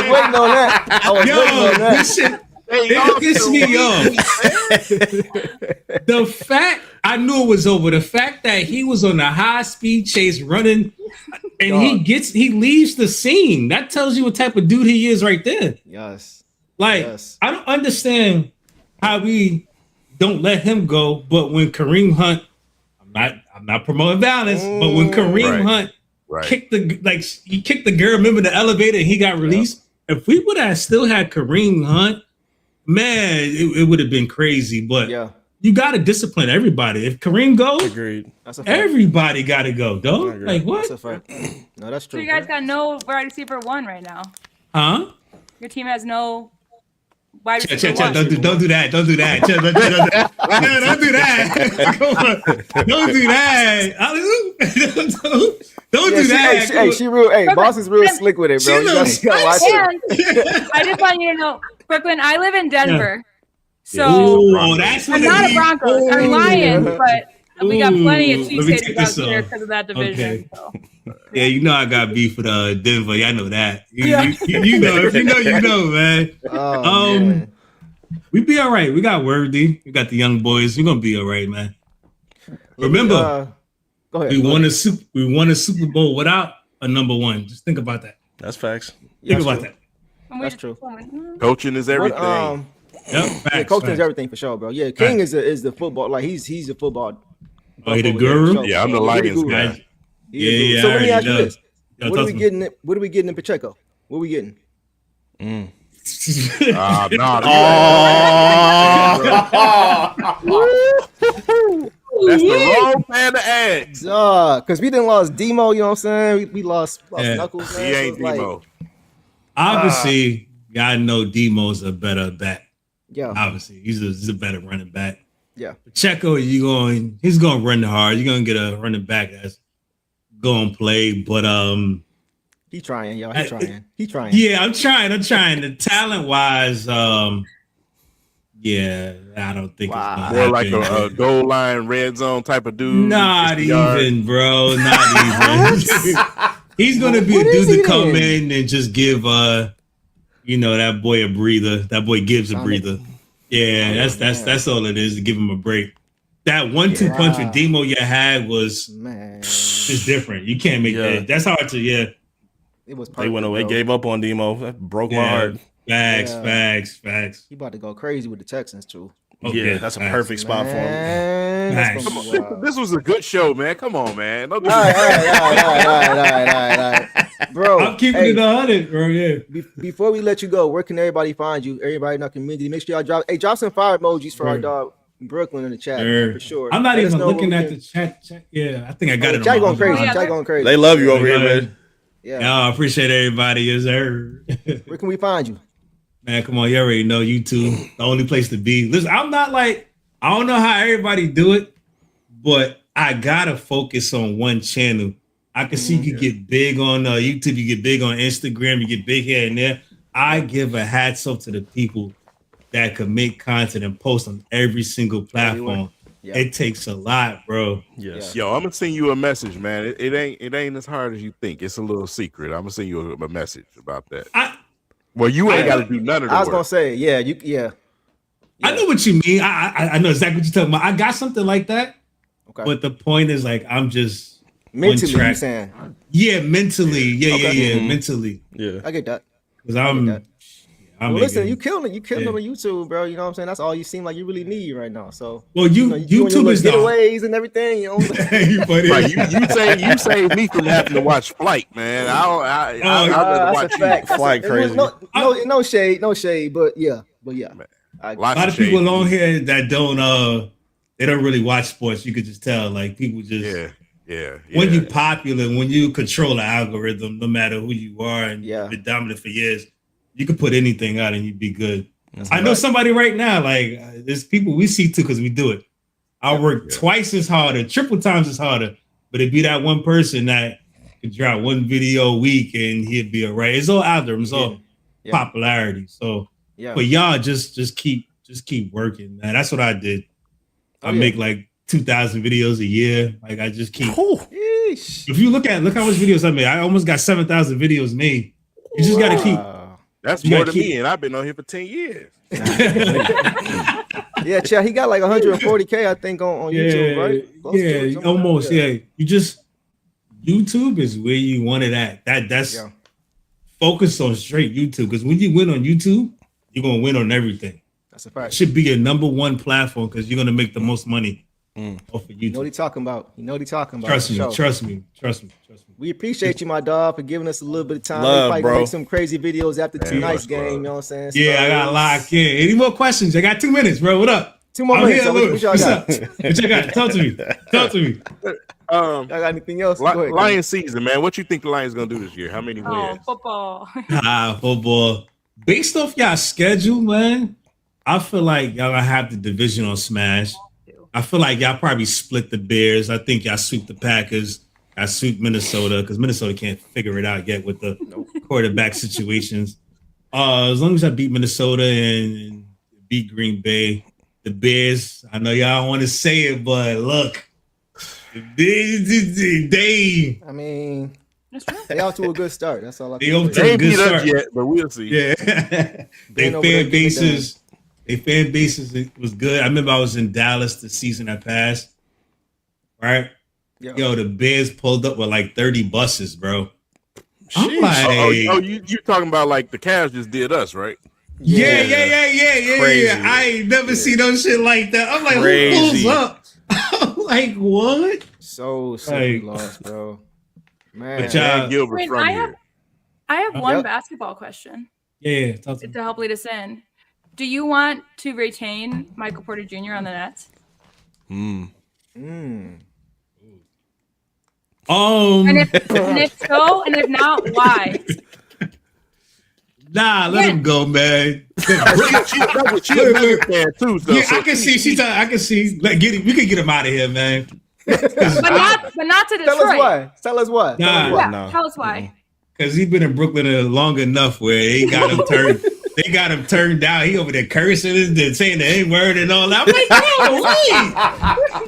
was waiting on that. This shit, it pissed me off. The fact I knew it was over. The fact that he was on a high speed chase running, and he leaves the scene. That tells you what type of dude he is, right there. Yes. I don't understand how we don't let him go. But when Kareem Hunt, I'm not promoting violence, but when Kareem Hunt kicked the girl, remember the elevator, and he got released. If we would have still had Kareem Hunt, man, it would have been crazy. But you got to discipline everybody. If Kareem goes, agreed. Everybody got to go, dog. Like what? That's a fact. No, that's true. So you guys got no wide receiver one right now. Huh? Your team has no wide receiver one. Don't do that. Don't do that. Don't do that. Come on. Don't do that. Don't do that. Hey, she real. Hey, Boston's real slick with it, bro. You gotta watch it. I just want you to know, Brooklyn. I live in Denver, so that's I'm not a Broncos. I'm Lions, but we got plenty of cheesesteaks out here because of that division. Okay. So. Yeah, you know I got beef with Denver. Y'all know that. You know. If you know, you know, man. Man. We be all right. We got Worthy. We got the young boys. We're gonna be all right, man. Remember, go ahead. We won a Super Bowl without a number one. Just think about that. That's facts. Think about that. That's true. Coaching is everything. Coaching is everything for sure, bro. Yeah, King is the football. Like he's a football. Oh, he the guru. Yeah, I'm the Lions guy. Yeah. So let me ask you this: what are we getting? What are we getting in Pacheco? What are we getting? That's the wrong fan to ask. Because we didn't lost Demo, you know what I'm saying? We lost Knuckles. He ain't Demo. Obviously, y'all know Demo's a better back. Yeah. Obviously, he's a better running back. Yeah. Pacheco, he's gonna run hard. You're gonna get a running back that's gonna play, but he trying, y'all. He trying. Yeah, I'm trying. The talent wise, I don't think it's gonna more like a goal line red zone type of dude. Not even, bro. Not even. He's gonna be a dude to come in and just give that boy a breather. That boy gives a breather. Yeah, that's all it is, to give him a break. That 1-2 punch with Demo you had was just different. You can't make that. That's hard to It was perfect, they went away, gave up on Demo. That broke my heart. Facts. He about to go crazy with the Texans too. Okay, that's a perfect spot for him. This was a good show, man. Come on, man. All right. Bro, I'm keeping it 100, bro. Yeah. Before we let you go, where can everybody find you? Everybody in our community. Make sure y'all drop some fire emojis for our dog Brooklyn in the chat, for sure. I'm not even looking at the chat. Yeah, I think I got it. Chat going crazy. They love you over here, man. Yeah. No, I appreciate everybody. Yes, sir. Where can we find you? Man, come on, you already know YouTube, the only place to be. Listen, I'm not I don't know how everybody do it, but I gotta focus on one channel. I can see you get big on YouTube, you get big on Instagram, you get big here and there. I give a hats off to the people that can make content and post on every single platform. Yeah. It takes a lot, bro. Yes. Yo, I'm gonna send you a message, man. It ain't as hard as you think. It's a little secret. I'm gonna send you a message about that. Well, you ain't got to do none of the I was work. gonna say, yeah. I know what you mean. I know exactly what you're talking about. I got something like that. Okay. But the point is, I'm just mentally. You saying? Yeah, mentally. Yeah, mentally. Yeah, I get that. Because listen, you killing it. You killing it on YouTube, bro. You know what I'm saying? That's all you seem like you really need right now. So, YouTube is giveaways and everything. You know what I'm saying? You saved me from having to watch Flight, man. I'd rather watch Flight. Crazy. No shade, but yeah. A lot of people on here that don't they don't really watch sports. You could just tell, people just when you popular, when you control the algorithm, no matter who you are, and you've been dominant for years. You could put anything out and you'd be good. I know somebody right now, there's people we see too because we do it. I work twice as harder, triple times as harder, but it'd be that one person that could drop one video a week and he'd be all right. It's all algorithm, it's all popularity. So, but y'all just keep working, man. That's what I did. I make 2,000 videos a year. Like I just keep. Yeesh. If you look how much videos I made, I almost got 7,000 videos made. You just got to keep. That's You more gotta than keep- me, and I've been on here for 10 years. Yeah, Chad, he got like 140K, I think, on YouTube, right? Close to it, Yeah, something almost. like that. Yeah, you just YouTube is where you want it at. That's Yeah. focus on straight YouTube, because when you win on YouTube, you're gonna win on everything. That's a It fact. should be your number one platform because you're gonna make the most money off of You know what YouTube. he talking about. You know what he talking about. Trust for me, sure. trust me, trust me, trust me. We appreciate you, my dog, for giving us a little bit of time. Love, We probably gonna bro. make some crazy videos after tonight's much game. love. You know what I'm saying? Yeah, I got locked in. Any more questions? I got 2 minutes, bro. What up? 2 more I'm minutes. here, So what Louis. y'all What's got? up? What y'all got? Talk to me. Talk to me. Y'all got anything else? Go ahead. Lions season, man. What you think the Lions gonna do this year? How many Oh, wins? football. Football. Based off y'all schedule, man, I feel like y'all gonna have the divisional smash. I feel like y'all probably split the Bears. I think y'all sweep the Packers. I sweep Minnesota because Minnesota can't figure it out yet with the quarterback situations. As long as I beat Minnesota and beat Green Bay, the Bears, I know y'all don't want to say it, but look, they I mean, That's true. they off to a good start. That's all I They can off say. to They ain't good beat us start. yet, but we'll see. yeah, Been their over there, fan getting it bases. Their fan bases was good. I remember I was in Dallas the season that passed. Right? Yeah. Yo, the Bears pulled up with like 30 buses, bro. I'm Sheesh. like, You talking about like the Cavs just did us, right? yeah. Crazy. I ain't never seen no shit like that. I'm like, Crazy. who pulls up? I'm like, what? So Like- lost, bro. Man. But y'all- Dan Gilbert Wait, from I here. have- I have one Yep. basketball question Yeah, talk to me. to help lead us in. Do you want to retain Michael Porter Jr. on the Nets? Mm. And if so, and if not, why? Nah, let him go, man. She's a Nuggets fan too, so, Yeah, so I can see. I can see. Like, we can get him out of here, man. But not to Detroit. Tell us why. Tell us why. Tell us Nah. why. Yeah, No. tell us why. Because he's been in Brooklyn long enough where they got him turned. They got him turned down. He over there cursing and saying the N-word and all that. I'm like, yo, wait.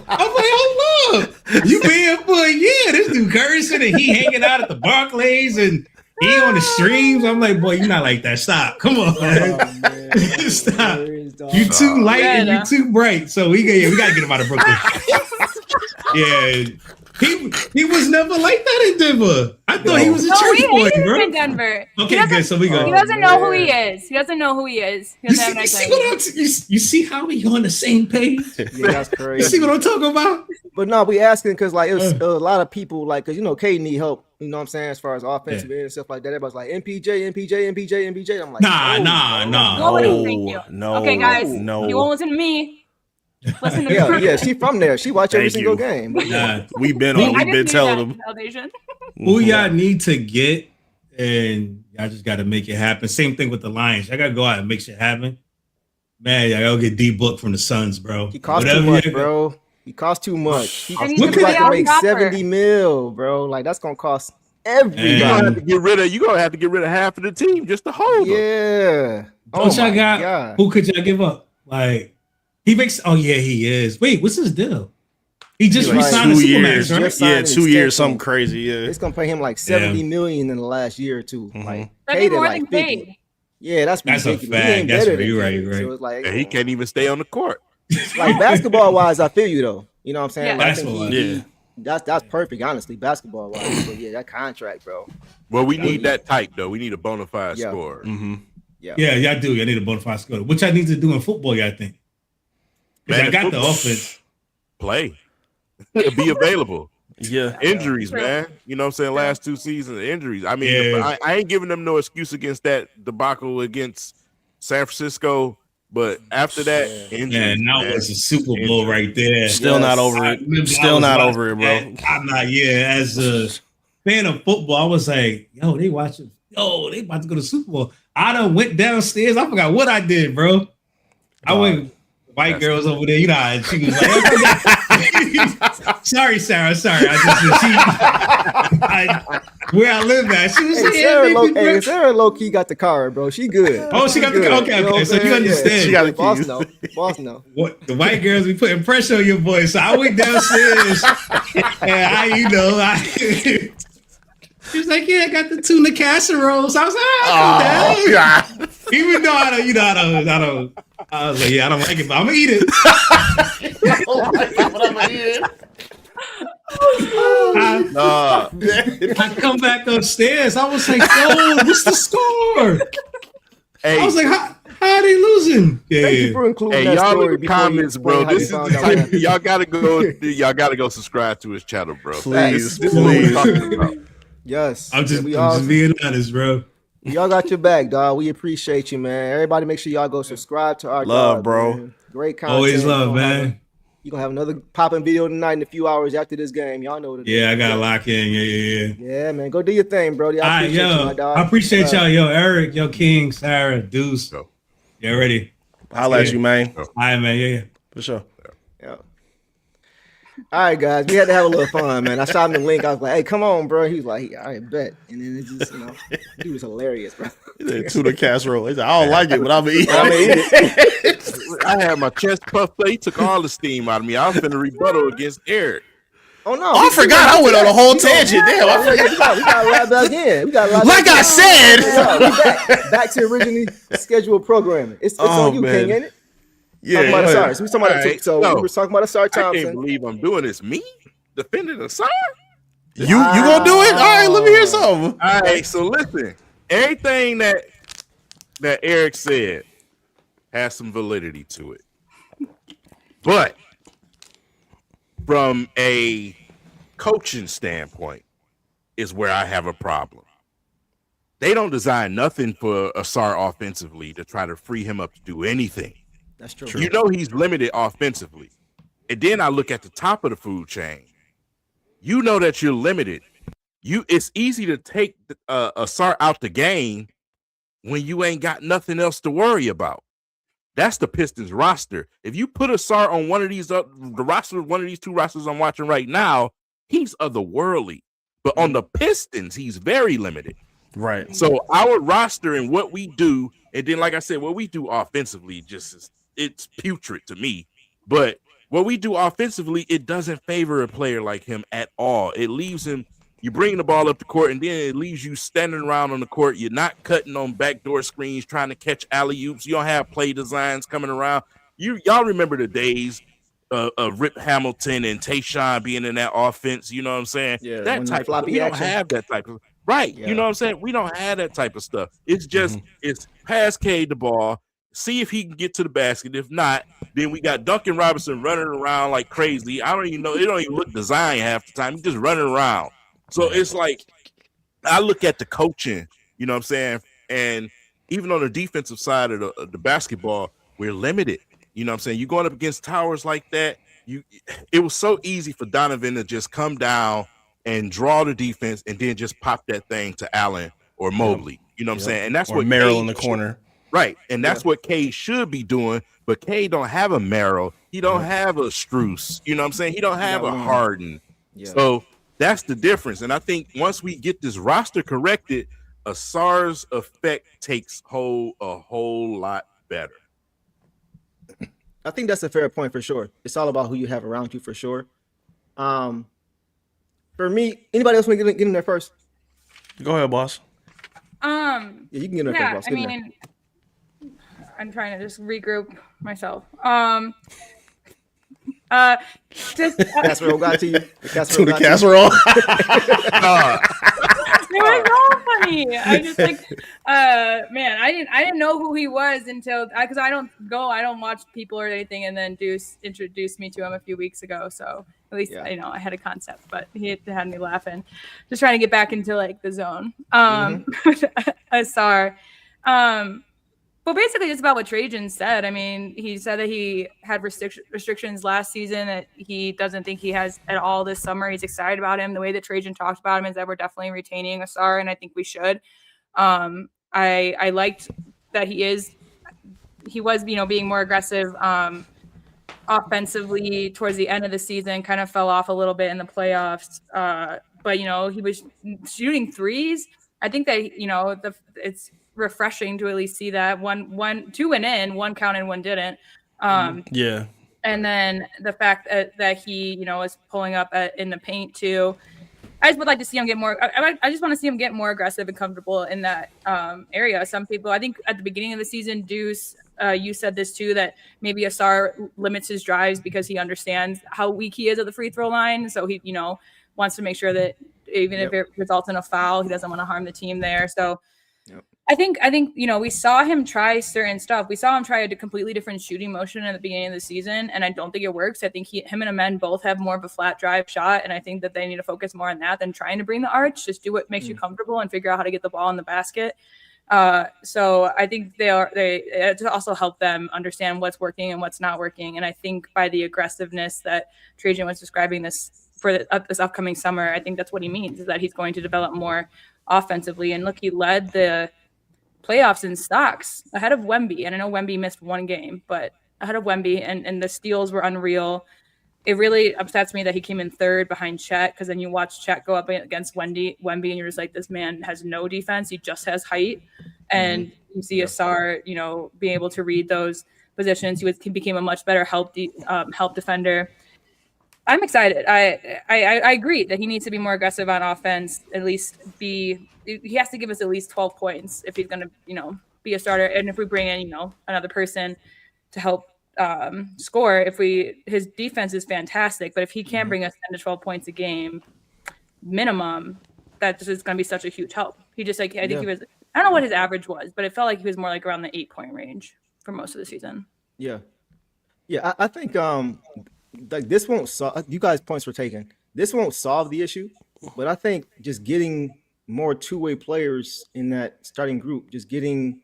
I'm like, hold up. You been here for a year. This dude cursing and he hanging out at the Barclays and he on the streams. I'm like, boy, you're not like that. Stop. Come on, man. Stop. You too light and you too bright. So we gotta get him out of Brooklyn. Yeah. He was never like that in Denver. I thought he was a No, church we boy, hate him bro. in Denver. Okay, good. So we go. He doesn't know who he is. He doesn't know who he is. He You doesn't have see, an you, see identity. what I'm, you see how we on the same page? Yeah, that's You crazy. see what I'm talking about? But no, we asking because like it was a lot of people like because K need help. You know what I'm saying as far as offensive end and stuff like that. Everybody's like MPJ. I'm like, Nah. Nobody, thank you. No, Okay, guys, no. you won't listen to me. Listen to Yeah, me. yeah. She from there. She watch every Thank single you. game. Nah. We've been I on. We've just been need telling that them. validation. Who y'all need to get, and y'all just got to make it happen. Same thing with the Lions. Y'all got to go out and make shit happen. Man, y'all go get D-Book from the Suns, bro. He cost Whatever too much, y'all- bro. He cost too much. He And he's he's about to a make payout offer. 70 mil, bro. Like that's gonna cost You're everybody. gonna have to get rid of. You're gonna have to get rid of half of the team just to hold them. Yeah. Don't y'all my got? God. Who could y'all give up? Like he makes. Oh yeah, he is. Wait, what's his deal? He just Like re-signed a 2 Supermax, years. right? Just signed Yeah, an 2 years. extension. Something crazy. Yeah. It's gonna pay him like 70 million in the last year or two. Mhm. Like That'd paid be it more like than 50. paid. Yeah, that's That's a ridiculous. fact. He ain't That's better right. than You're right, paid. you're right. So it's like, And he can't even stay on the court. like basketball wise, I feel you though. You know what I'm saying? Yeah. Like, I That's think what- he- that's perfect, honestly, basketball wise. But yeah, that contract, bro. Well, we need that type though. We need a bona fide Yeah. scorer. Mm-hmm. Yeah. Yeah, y'all do. Y'all need a bona fide scorer. What y'all need to do in football, y'all think? Because Man, I got the football- offense. Play. Be available. Yeah. Injuries, True. man. You know what I'm saying? Last 2 seasons, injuries. I mean, Yeah. I ain't giving them no excuse against that debacle against San Francisco. But after that, injuries. Man, that was a Super Bowl right there. Still not over I it. remember I Still was not watching over it, bro. that. I'm not. Yeah, as a fan of football, I was like, yo, they watching. Yo, they about to go to Super Bowl. I done went downstairs. I forgot what I did, bro. I went. White girls over there, you know, and she was like, sorry, Sarah, sorry. I where I live at. She was Hey, like, Sarah low key got the car, bro. She good. Oh, she got the car. Okay, You know okay. So you understand. Yeah. She got the Boss keys. know. Boss know. What the white girls be putting pressure on your boy. So I went downstairs and she was like, "Yeah, I got the tuna casserole." So I was like, "Oh, God. even though I don't. I was like, "Yeah, I don't like it, but I'm gonna eat it." I come back upstairs. I was like, "Oh, what's the score?" I was like, "How are they losing?" Thank you for including that y'all story in the comments, bro. This is the type y'all gotta go. Y'all gotta go subscribe to his channel, bro. Please, this is what we're talking about. Yes. I'm just being honest, bro. Y'all got your back, dog. We appreciate you, man. Everybody, make sure y'all go subscribe to our Love, dog, bro. Man. Great content. Always love, man. You're gonna have another popping video tonight in a few hours after this game. Y'all know what it is. Yeah, I gotta lock in. Yeah. Yeah, man. Go do your thing, bro. I appreciate y'all. Yo, Eric, yo, King, Sarah, Deuce. Yeah, ready. Holla at you, man. All right, man. Yeah. For sure. Yeah. All right, guys. We had to have a little fun, man. I shot him the link. I was like, "Hey, come on, bro." He was like, "All right, bet." And then it just, he was hilarious, bro. Tuna casserole. He said, "I don't like it, but I'm gonna eat it." I had my chest puffed up. He took all the steam out of me. I was finna rebuttal against Eric. Oh no! I forgot. I went on a whole tangent. Damn, I forgot. We got to wrap back in. Like I said, we back to originally scheduled programming. It's on you, man. King, ain't it? Yeah. We were talking about Asar Thompson. I can't believe I'm doing this. Me defending Asar? You gonna do it? All right, let me hear something. All right, so listen. Everything that Eric said has some validity to it, but from a coaching standpoint is where I have a problem. They don't design nothing for Asar offensively to try to free him up to do anything. That's true. You know he's limited offensively. And then I look at the top of the food chain. You know that you're limited. It's easy to take Asar out the game when you ain't got nothing else to worry about. That's the Pistons roster. If you put Asar on one of these the roster, one of these two rosters I'm watching right now, he's otherworldly. But on the Pistons, he's very limited. Right. So our roster and what we do, and then like I said, what we do offensively it's putrid to me. But what we do offensively, it doesn't favor a player like him at all. It leaves him, you bring the ball up the court, and then it leaves you standing around on the court. You're not cutting on backdoor screens, trying to catch alley-oops. You don't have play designs coming around. Y'all remember the days of Rip Hamilton and Tayshaun being in that offense. You know what I'm saying? Yeah, that type of, we don't have that type of right. Yeah. You know what I'm saying? We don't have that type of stuff. It's just it's pass K the ball, see if he can get to the basket. If not, then we got Duncan Robinson running around like crazy. I don't even know. It don't even look designed half the time. He's just running around. So it's like I look at the coaching, you know what I'm saying? And even on the defensive side of the basketball, we're limited. You know what I'm saying? You're going up against towers like that. It was so easy for Donovan to just come down and draw the defense and then just pop that thing to Allen or Mobley. You know what I'm saying? And that's what Merrill in the corner. Right. And that's what K should be doing. But K don't have a Merrill. He don't have a Strus. You know what I'm saying? He don't have a Harden. Yeah. So that's the difference. And I think once we get this roster corrected, Asar's effect takes hold a whole lot better. I think that's a fair point for sure. It's all about who you have around you for sure. For me, anybody else want to get in there first? Go ahead, boss. Yeah, you can get in there first, boss. I mean, I'm trying to just regroup myself. Casserole got to you. The casserole. It was all funny. I just man, I didn't know who he was until because I don't watch people or anything, and then Deuce introduced me to him a few weeks ago. So at least I had a concept, but he had me laughing, just trying to get back into like the zone. Asar. Well, basically, just about what Trajan said. I mean, he said that he had restrictions last season that he doesn't think he has at all this summer. He's excited about him. The way that Trajan talked about him is that we're definitely retaining Asar, and I think we should. I liked that he was, being more aggressive offensively towards the end of the season, kind of fell off a little bit in the playoffs. but he was shooting threes. I think that it's refreshing to at least see that two went in, one counted, one didn't. Yeah. And then the fact that he is pulling up in the paint too. I just would like to see him get more. I just want to see him get more aggressive and comfortable in that area. Some people, I think, at the beginning of the season, Deuce, you said this too, that maybe Asar limits his drives because he understands how weak he is at the free throw line. So he, wants to make sure that even if it results in a foul, he doesn't want to harm the team there. So I think we saw him try certain stuff. We saw him try a completely different shooting motion at the beginning of the season, and I don't think it works. I think him and Amen both have more of a flat drive shot, and I think that they need to focus more on that than trying to bring the arch. Just do what makes you comfortable and figure out how to get the ball in the basket. So I think they to also help them understand what's working and what's not working. And I think by the aggressiveness that Trajan was describing this for this upcoming summer, I think that's what he means, is that he's going to develop more offensively. And look, he led the playoffs in stocks ahead of Wemby. And I know Wemby missed one game, but ahead of Wemby, and the steals were unreal. It really upsets me that he came in third behind Chet, because then you watch Chet go up against Wemby and you're just like, this man has no defense. He just has height. And you see Asar, being able to read those positions. He became a much better help defender. I'm excited. I agree that he needs to be more aggressive on offense. At least he has to give us at least 12 points if he's going to, be a starter. And if we bring in, another person to help score, his defense is fantastic, but if he can't bring us 10 to 12 points a game minimum, that just is going to be such a huge help. He just I think he was, I don't know what his average was, but it felt like he was more like around the 8-point range for most of the season. Yeah. I think like this won't solve, you guys' points were taken. This won't solve the issue, but I think just getting more two-way players in that starting group, just getting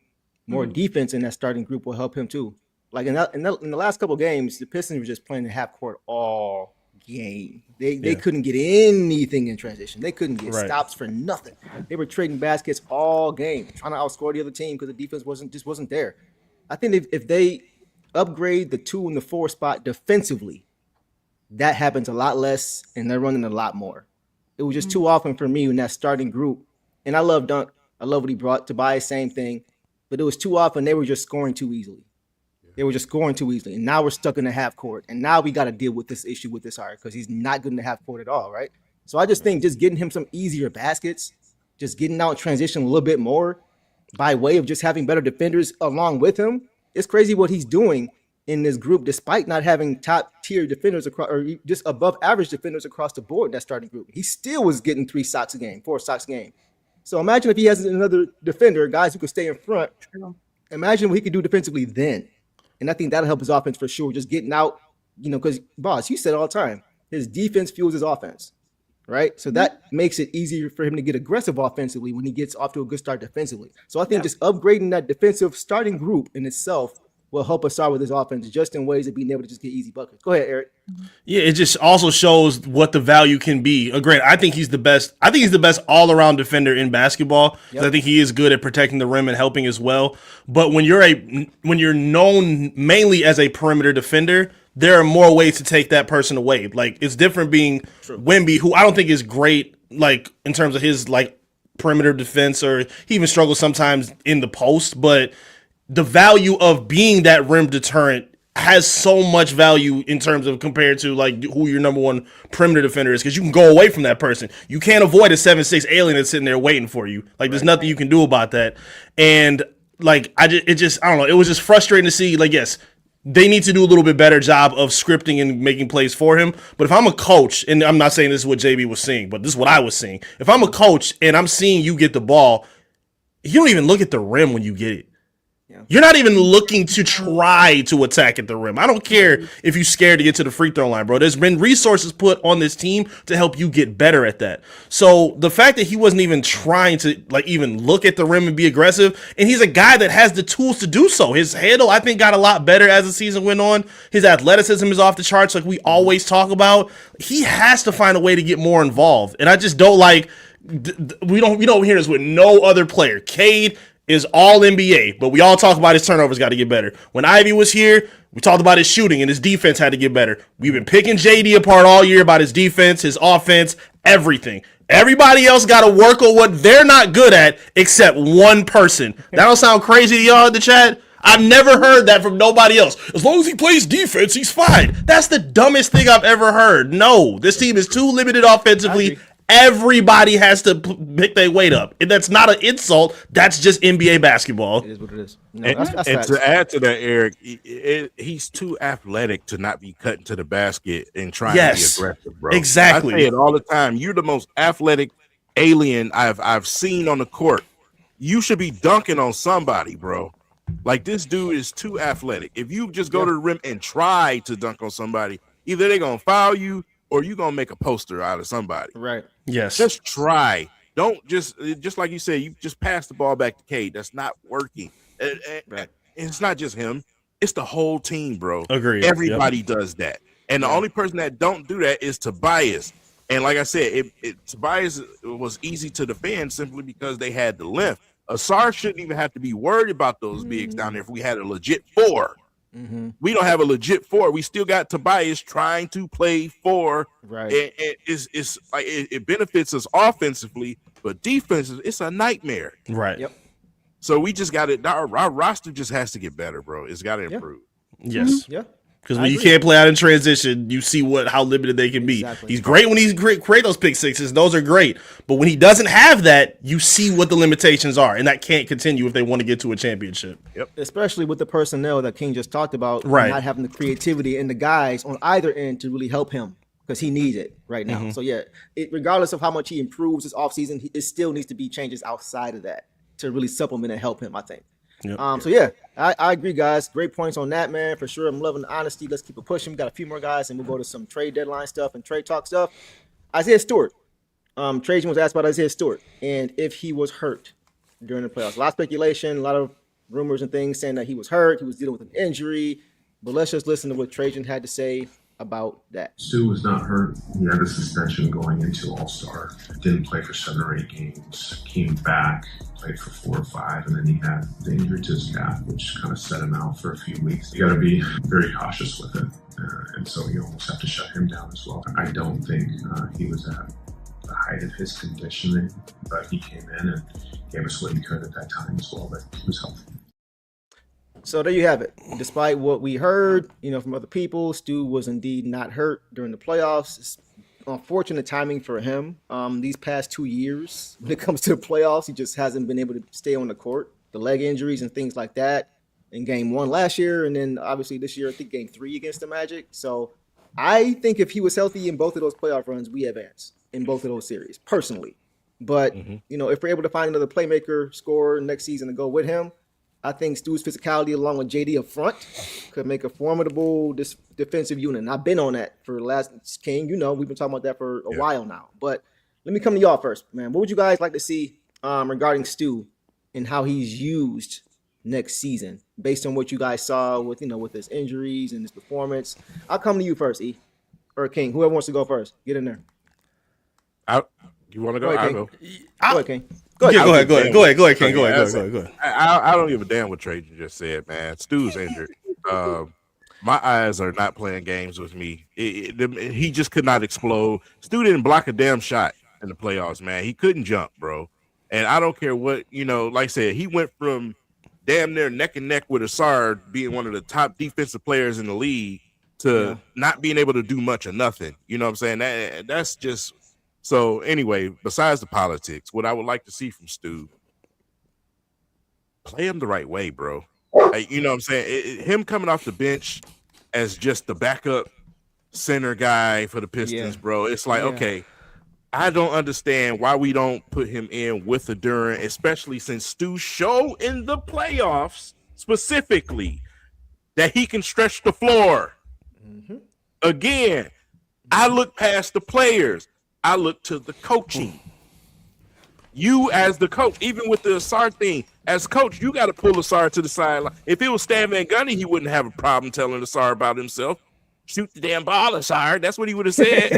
more defense in that starting group will help him too. Like in the last couple of games, the Pistons were just playing the half court all game. They couldn't get anything in transition. They couldn't get stops for nothing. They were trading baskets all game, trying to outscore the other team because the defense wasn't there. I think if they upgrade the 2 and the 4 spot defensively, that happens a lot less, and they're running a lot more. It was just too often for me in that starting group. And I love Dunk. I love what he brought. Tobias, same thing. But it was too often they were just scoring too easily. They were just scoring too easily. And now we're stuck in the half court. And now we got to deal with this issue with this hire because he's not good in the half court at all, right? So I just think just getting him some easier baskets, just getting out in transition a little bit more by way of just having better defenders along with him. It's crazy what he's doing in this group, despite not having top tier defenders across, or just above average defenders across the board in that starting group. He still was getting 3 stocks a game, 4 stocks a game. So imagine if he has another defender, guys who could stay in front. Imagine what he could do defensively then. And I think that'll help his offense for sure. Just getting out, because boss, you said it all the time, his defense fuels his offense, right? So that makes it easier for him to get aggressive offensively when he gets off to a good start defensively. So I think just upgrading that defensive starting group in itself will help us out with his offense just in ways of being able to just get easy buckets. Go ahead, Eric. Yeah, it just also shows what the value can be. Great. I think he's the best. I think he's the best all-around defender in basketball. I think he is good at protecting the rim and helping as well. But when you're known mainly as a perimeter defender, there are more ways to take that person away. Like, it's different being Wemby, who I don't think is great, like, in terms of his like perimeter defense, or he even struggles sometimes in the post, but the value of being that rim deterrent has so much value in terms of compared to like who your number one perimeter defender is, because you can go away from that person. You can't avoid a 7'6" alien that's sitting there waiting for you. Like, there's nothing you can do about that. And like, I don't know. It was just frustrating to see. Like, yes, they need to do a little bit better job of scripting and making plays for him. But if I'm a coach, and I'm not saying this is what JB was seeing, but this is what I was seeing. If I'm a coach and I'm seeing you get the ball, you don't even look at the rim when you get it. You're not even looking to try to attack at the rim. I don't care if you're scared to get to the free throw line, bro. There's been resources put on this team to help you get better at that. So the fact that he wasn't even trying to like even look at the rim and be aggressive, and he's a guy that has the tools to do so. His handle, I think, got a lot better as the season went on. His athleticism is off the charts, like we always talk about. He has to find a way to get more involved, and I just don't like. We don't hear this with no other player. Cade is all NBA, but we all talk about his turnovers got to get better. When Ivy was here, we talked about his shooting and his defense had to get better. We've been picking JD apart all year about his defense, his offense. everything. Everybody else got to work on what they're not good at except one person. That don't sound crazy to y'all in the chat? I've never heard that from nobody else. As long as he plays defense, he's fine. That's the dumbest thing I've ever heard. No, this team is too limited offensively. Everybody has to pick their weight up. And that's not an insult. That's just NBA basketball. It is what it is. No, and to add to that, Eric, he's too athletic to not be cutting to the basket and trying to be aggressive, bro. Exactly. I say it all the time. You're the most athletic alien I've seen on the court. You should be dunking on somebody, bro. Like, this dude is too athletic. If you just go to the rim and try to dunk on somebody, either they're going to foul you or you're going to make a poster out of somebody. Right. Yes. Just try. Don't just like you said, you just pass the ball back to Cade. That's not working. And it's not just him. It's the whole team, bro. Agreed. Everybody does that. And the only person that don't do that is Tobias. And like I said, Tobias was easy to defend simply because they had the length. Asar shouldn't even have to be worried about those bigs down there if we had a legit 4. Mm-hmm. We don't have a legit 4. We still got Tobias trying to play 4. Right. And it's like it benefits us offensively, but defensively, it's a nightmare. Right. Yep. So we just got it. Our roster just has to get better, bro. It's got to improve. Yes. Yeah. Because when you can't play out in transition, you see how limited they can be. He's great when he's create those pick sixes. Those are great. But when he doesn't have that, you see what the limitations are. And that can't continue if they want to get to a championship. Yep. Especially with the personnel that King just talked about. Right. Not having the creativity and the guys on either end to really help him because he needs it right now. So, yeah, regardless of how much he improves this offseason, it still needs to be changes outside of that to really supplement and help him, I think. Yep. So yeah, I agree, guys. Great points on that, man, for sure. I'm loving the honesty. Let's keep it pushing. We got a few more guys, and we'll go to some trade deadline stuff and trade talk stuff. Isaiah Stewart. Trajan was asked about Isaiah Stewart and if he was hurt during the playoffs. A lot of speculation, a lot of rumors and things saying that he was hurt, he was dealing with an injury. But let's just listen to what Trajan had to say about that. Stu was not hurt. He had a suspension going into All-Star. Didn't play for 7 or 8 games. Came back, played for 4 or 5, and then he had the injury to his calf, which kind of set him out for a few weeks. You got to be very cautious with it, and so you almost have to shut him down as well. I don't think he was at the height of his conditioning, but he came in and gave us what he could at that time as well, but he was healthy. So there you have it. Despite what we heard, from other people, Stu was indeed not hurt during the playoffs. It's unfortunate timing for him. These past 2 years, when it comes to the playoffs, he just hasn't been able to stay on the court. The leg injuries and things like that in game 1 last year, and then obviously this year, I think game 3 against the Magic. So I think if he was healthy in both of those playoff runs, we advance in both of those series, personally. But, if we're able to find another playmaker, scorer next season to go with him, I think Stu's physicality along with JD up front could make a formidable defensive unit. And I've been on that for the last King. We've been talking about that for a while now. But let me come to y'all first, man. What would you guys like to see regarding Stu and how he's used next season based on what you guys saw with, with his injuries and his performance? I'll come to you first, E. Or King. Whoever wants to go first. Get in there. You want to go? I'll go. Go ahead, King. Go ahead, King. Go ahead. I don't give a damn what Trajan just said, man. Stu's injured. My eyes are not playing games with me. He just could not explode. Stu didn't block a damn shot in the playoffs, man. He couldn't jump, bro. And I don't care what, like I said, he went from damn near neck and neck with Asar being one of the top defensive players in the league to not being able to do much or nothing. You know what I'm saying? That's just... So anyway, besides the politics, what I would like to see from Stu, play him the right way, bro. You know what I'm saying? Him coming off the bench as just the backup center guy for the Pistons, bro. It's like, okay, I don't understand why we don't put him in with the Duran, especially since Stu showed in the playoffs specifically that he can stretch the floor. Again, I look past the players. I look to the coaching. You as the coach, even with the Asar thing, as coach, you got to pull Asar to the sideline. If it was Stan Van Gundy, he wouldn't have a problem telling Asar about himself. Shoot the damn ball, Asar. That's what he would have said.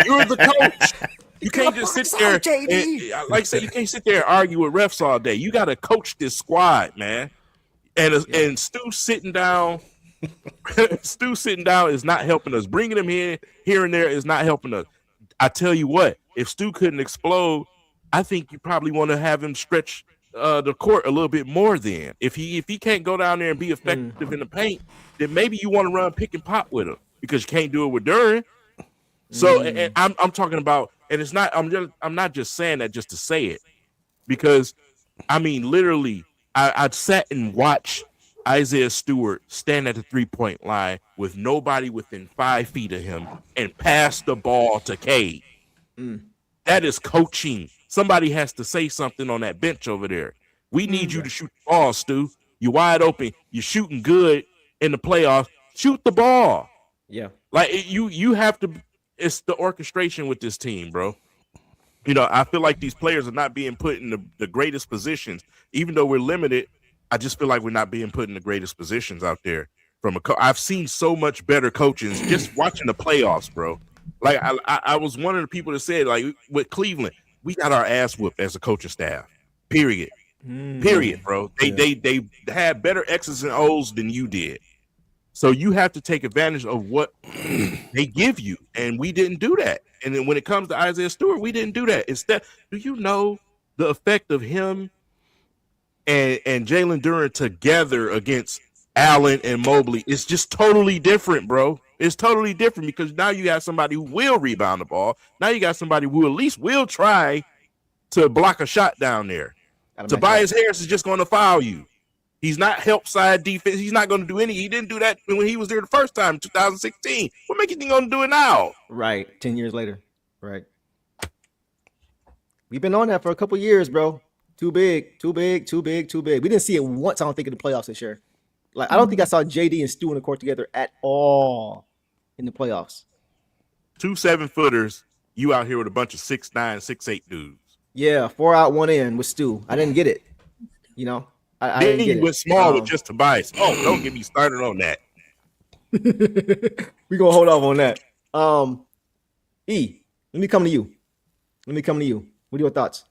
You're the coach. You can't just sit there. And, like I said, you can't sit there and argue with refs all day. You got to coach this squad, man. And Stu sitting down. Stu sitting down is not helping us. Bringing him here and there is not helping us. I tell you what, if Stu couldn't explode, I think you probably want to have him stretch the court a little bit more. Then, if he can't go down there and be effective in the paint, then maybe you want to run pick and pop with him because you can't do it with Duran. So, and I'm talking about, and it's not. I'm not just saying that just to say it, because I mean literally, I sat and watched Isaiah Stewart stand at the 3-point line with nobody within 5 feet of him and pass the ball to Cade. That is coaching. Somebody has to say something on that bench over there. We need you to shoot the ball, Stu. You're wide open. You're shooting good in the playoffs. Shoot the ball. Yeah. Like you have to. It's the orchestration with this team, bro. You know, I feel like these players are not being put in the greatest positions. Even though we're limited, I just feel like we're not being put in the greatest positions out there. I've seen so much better coaches just watching the playoffs, bro. Like I was one of the people that said, like, with Cleveland, we got our ass whooped as a coaching staff. Period, bro. They had better X's and O's than you did. So you have to take advantage of what they give you, and we didn't do that. And then when it comes to Isaiah Stewart, we didn't do that. Instead, do you know the effect of him and Jalen Duren together against Allen and Mobley? It's just totally different, bro. It's totally different because now you got somebody who will rebound the ball. Now you got somebody who at least will try to block a shot down there. Tobias Harris is just going to foul you. He's not help side defense. He's not going to do any. He didn't do that when he was there the first time in 2016. What makes you think he's going to do it now? Right. 10 years later. Right. We've been on that for a couple years, bro. Too big. We didn't see it once, I don't think, in the playoffs this year. Like, I don't think I saw JD and Stu on the court together at all in the playoffs. 2 7-footers, you out here with a bunch of 6'9", 6'8" dudes. Yeah, 4 out, 1 in with Stu. I didn't get it. You know? I then didn't get you went it. small with just Tobias. Oh, don't get me started on that. We're gonna hold off on that. E, let me come to you. What are your thoughts?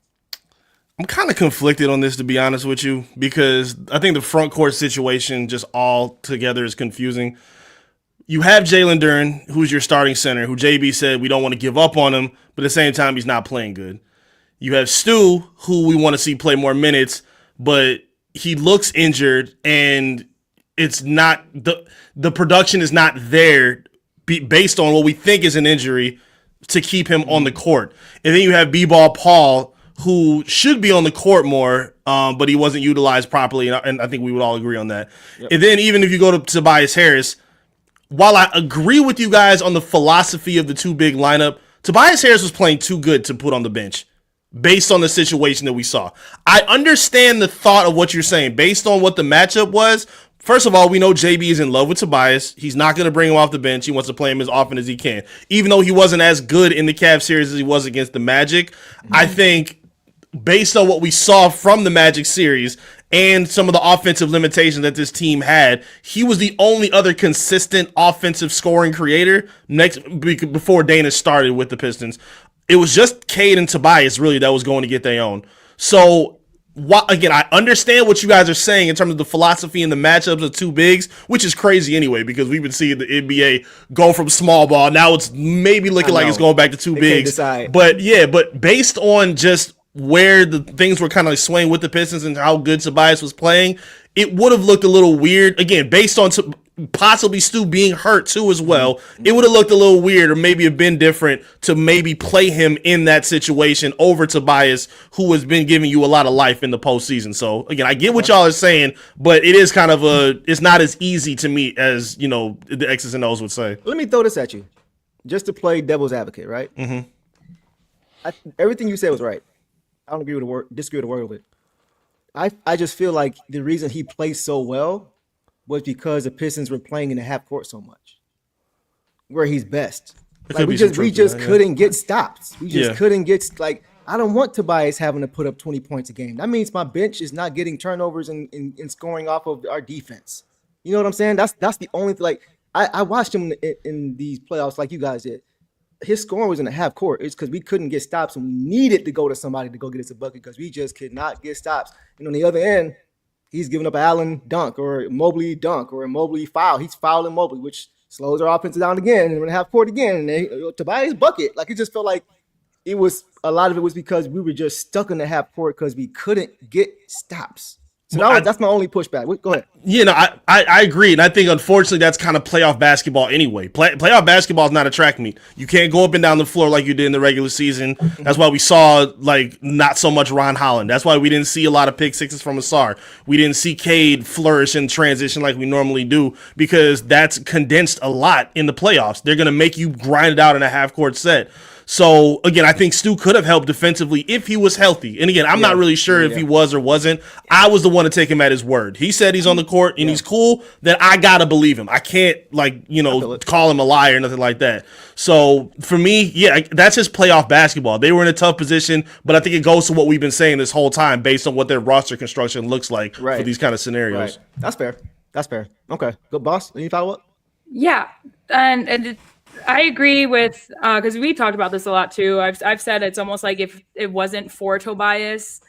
I'm kind of conflicted on this, to be honest with you, because I think the front court situation just all together is confusing. You have Jalen Duren, who's your starting center, who JB said we don't want to give up on him, but at the same time, he's not playing good. You have Stu, who we want to see play more minutes, but he looks injured, and it's not the production is not there based on what we think is an injury to keep him on the court. And then you have B-Ball Paul, who should be on the court more, but he wasn't utilized properly, and I think we would all agree on that. Yep. And then even if you go to Tobias Harris, while I agree with you guys on the philosophy of the two big lineup, Tobias Harris was playing too good to put on the bench based on the situation that we saw. I understand the thought of what you're saying based on what the matchup was. First of all, we know JB is in love with Tobias. He's not going to bring him off the bench. He wants to play him as often as he can. Even though he wasn't as good in the Cavs series as he was against the Magic, I think based on what we saw from the Magic series and some of the offensive limitations that this team had, he was the only other consistent offensive scoring creator before Dana started with the Pistons. It was just Cade and Tobias, really, that was going to get their own. So, again, I understand what you guys are saying in terms of the philosophy and the matchups of two bigs, which is crazy anyway, because we've been seeing the NBA go from small ball. Now it's maybe looking like it's going back to two bigs. But, yeah, but based on just where the things were kind of swaying with the Pistons and how good Tobias was playing, it would have looked a little weird. Again, based on possibly Stu being hurt too as well, it would have looked a little weird or maybe have been different to maybe play him in that situation over Tobias, who has been giving you a lot of life in the postseason. So again, I get what y'all are saying, but it is kind of it's not as easy to me as, you know, the X's and O's would say. Let me throw this at you just to play devil's advocate, right? Everything you said was right. I don't disagree with a word of it. I just feel like the reason he played so well was because the Pistons were playing in the half court so much, where he's best. Like we just couldn't get stops. We just couldn't get, like, I don't want Tobias having to put up 20 points a game. That means my bench is not getting turnovers and scoring off of our defense. You know what I'm saying? That's the only thing. Like, I watched him in these playoffs like you guys did. His scoring was in the half court. It's because we couldn't get stops, and we needed to go to somebody to go get us a bucket because we just could not get stops. And on the other end, he's giving up an Allen dunk or a Mobley dunk or a Mobley foul. He's fouling Mobley, which slows our offense down again, and we're half court again. And Tobias bucket, like it just felt like it was a lot of it was because we were just stuck in the half court because we couldn't get stops. So that's my only pushback. Go ahead. You know, I agree, and I think unfortunately that's kind of playoff basketball anyway. Playoff basketball is not a track meet. You can't go up and down the floor like you did in the regular season. That's why we saw like not so much Ron Holland. That's why we didn't see a lot of pick sixes from Asar. We didn't see Cade flourish in transition like we normally do because that's condensed a lot in the playoffs. They're gonna make you grind it out in a half court set. So, again, I think Stu could have helped defensively if he was healthy. And, again, I'm not really sure if he was or wasn't. I was the one to take him at his word. He said he's on the court and he's cool, then I got to believe him. I can't, call him a liar or nothing like that. So, for me, that's just playoff basketball. They were in a tough position, but I think it goes to what we've been saying this whole time based on what their roster construction looks like for these kind of scenarios. Right. That's fair. Okay. Good, boss. Any follow-up? Yeah. And I agree with because we talked about this a lot too. I've said it's almost like if it wasn't for Tobias,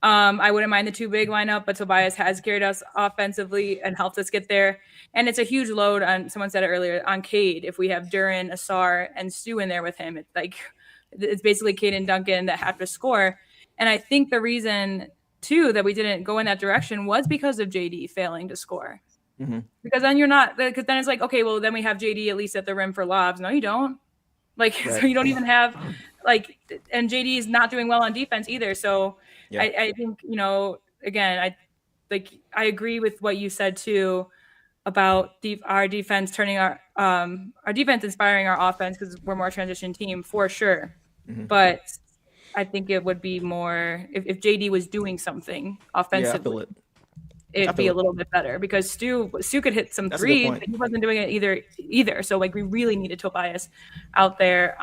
I wouldn't mind the two big lineup, but Tobias has carried us offensively and helped us get there. And it's a huge load on, someone said it earlier, on Cade. If we have Duren, Asar, and Stu in there with him, it's basically Cade and Duncan that have to score. And I think the reason too that we didn't go in that direction was because of JD failing to score. Mm-hmm. Because then because then it's like, okay, well, then we have JD at least at the rim for lobs. No, you don't. So you don't even have and JD is not doing well on defense either. So I think, again, I agree with what you said too about our defense turning our defense inspiring our offense because we're more transition team for sure. Mm-hmm. But I think it would be more if JD was doing something offensively. It'd be a little bit better because Stu could hit some threes, but he wasn't doing it either. So we really needed Tobias out there.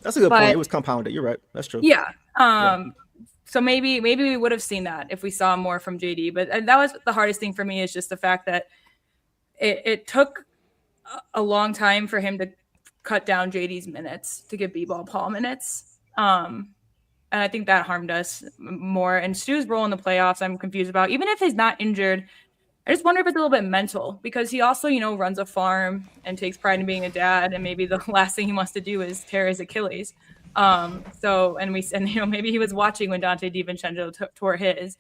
That's a good point. It was compounded. You're right. That's true. Yeah. So maybe we would have seen that if we saw more from JD. But that was the hardest thing for me is just the fact that it took a long time for him to cut down JD's minutes to give B-ball Paul minutes. And I think that harmed us more. And Stu's role in the playoffs, I'm confused about. Even if he's not injured, I just wonder if it's a little bit mental because he also, runs a farm and takes pride in being a dad. And maybe the last thing he wants to do is tear his Achilles. Maybe he was watching when Dante DiVincenzo tore his.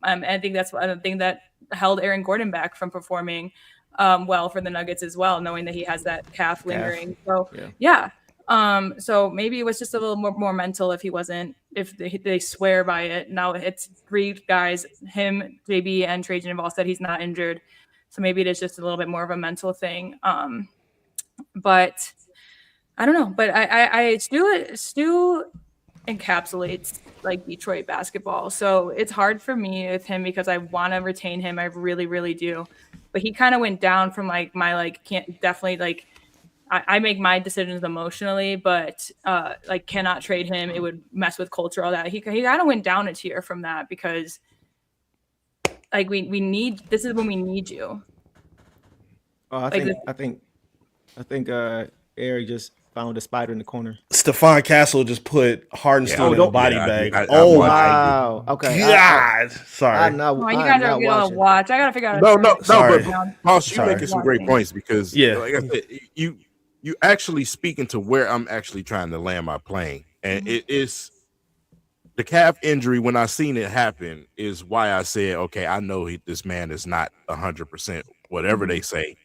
And I think that's the thing that held Aaron Gordon back from performing well for the Nuggets as well, knowing that he has that calf lingering. So, so maybe it was just a little more mental if they swear by it. Now it's three guys, him, JB, and Trajan have all said he's not injured. So maybe it is just a little bit more of a mental thing. But I don't know. But I Stu encapsulates Detroit basketball. So it's hard for me with him because I want to retain him. I really, really do. But he kind of went down from I make my decisions emotionally, but cannot trade him. It would mess with culture, all that. He kind of went down a tier from that because we need, this is when we need you. I think Eric just found a spider in the corner. Stephon Castle just put Hardenstein in a body bag. Wow. Okay. God. Sorry. You guys are going to watch. I got to figure out. But Boss, you're making some great points because like I said, you actually speaking to where I'm actually trying to land my plane. And it is the calf injury. When I seen it happen is why I said, okay, I know this man is not 100%, whatever they say.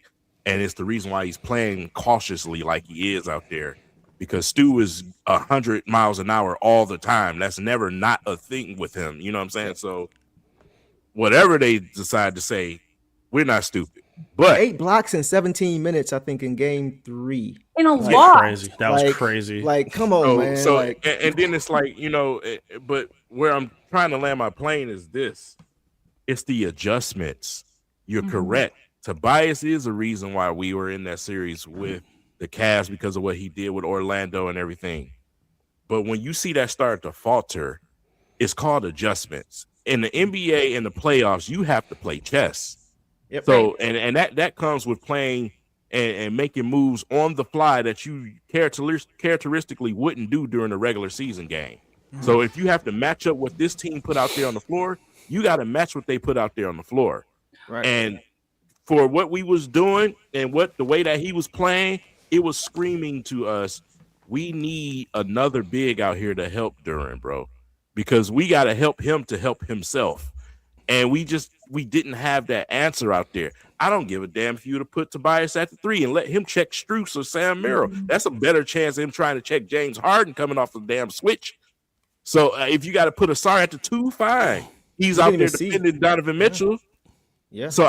And it's the reason why he's playing cautiously like he is out there, because Stu is 100 miles an hour all the time. That's never not a thing with him. You know what I'm saying? So whatever they decide to say, we're not stupid. But 8 blocks in 17 minutes, I think, in game 3. In a lot. Crazy. That was crazy. Come on, man. So and then it's but where I'm trying to land my plane is this. It's the adjustments. You're correct. Tobias is a reason why we were in that series with the Cavs because of what he did with Orlando and everything. But when you see that start to falter, it's called adjustments. In the NBA and the playoffs, you have to play chess. Yep. So and that comes with playing and making moves on the fly that you characteristically wouldn't do during a regular season game. Mm-hmm. So if you have to match up what this team put out there on the floor, you got to match what they put out there on the floor. Right. And for what we was doing and the way that he was playing, it was screaming to us, we need another big out here to help Duren, bro, because we got to help him to help himself. And we didn't have that answer out there. I don't give a damn if you would have put Tobias at the 3 and let him check Strus or Sam Merrill. That's a better chance of him trying to check James Harden coming off the damn switch. So if you got to put Asar at the 2, fine. He's out there defending Donovan Mitchell. Yeah. So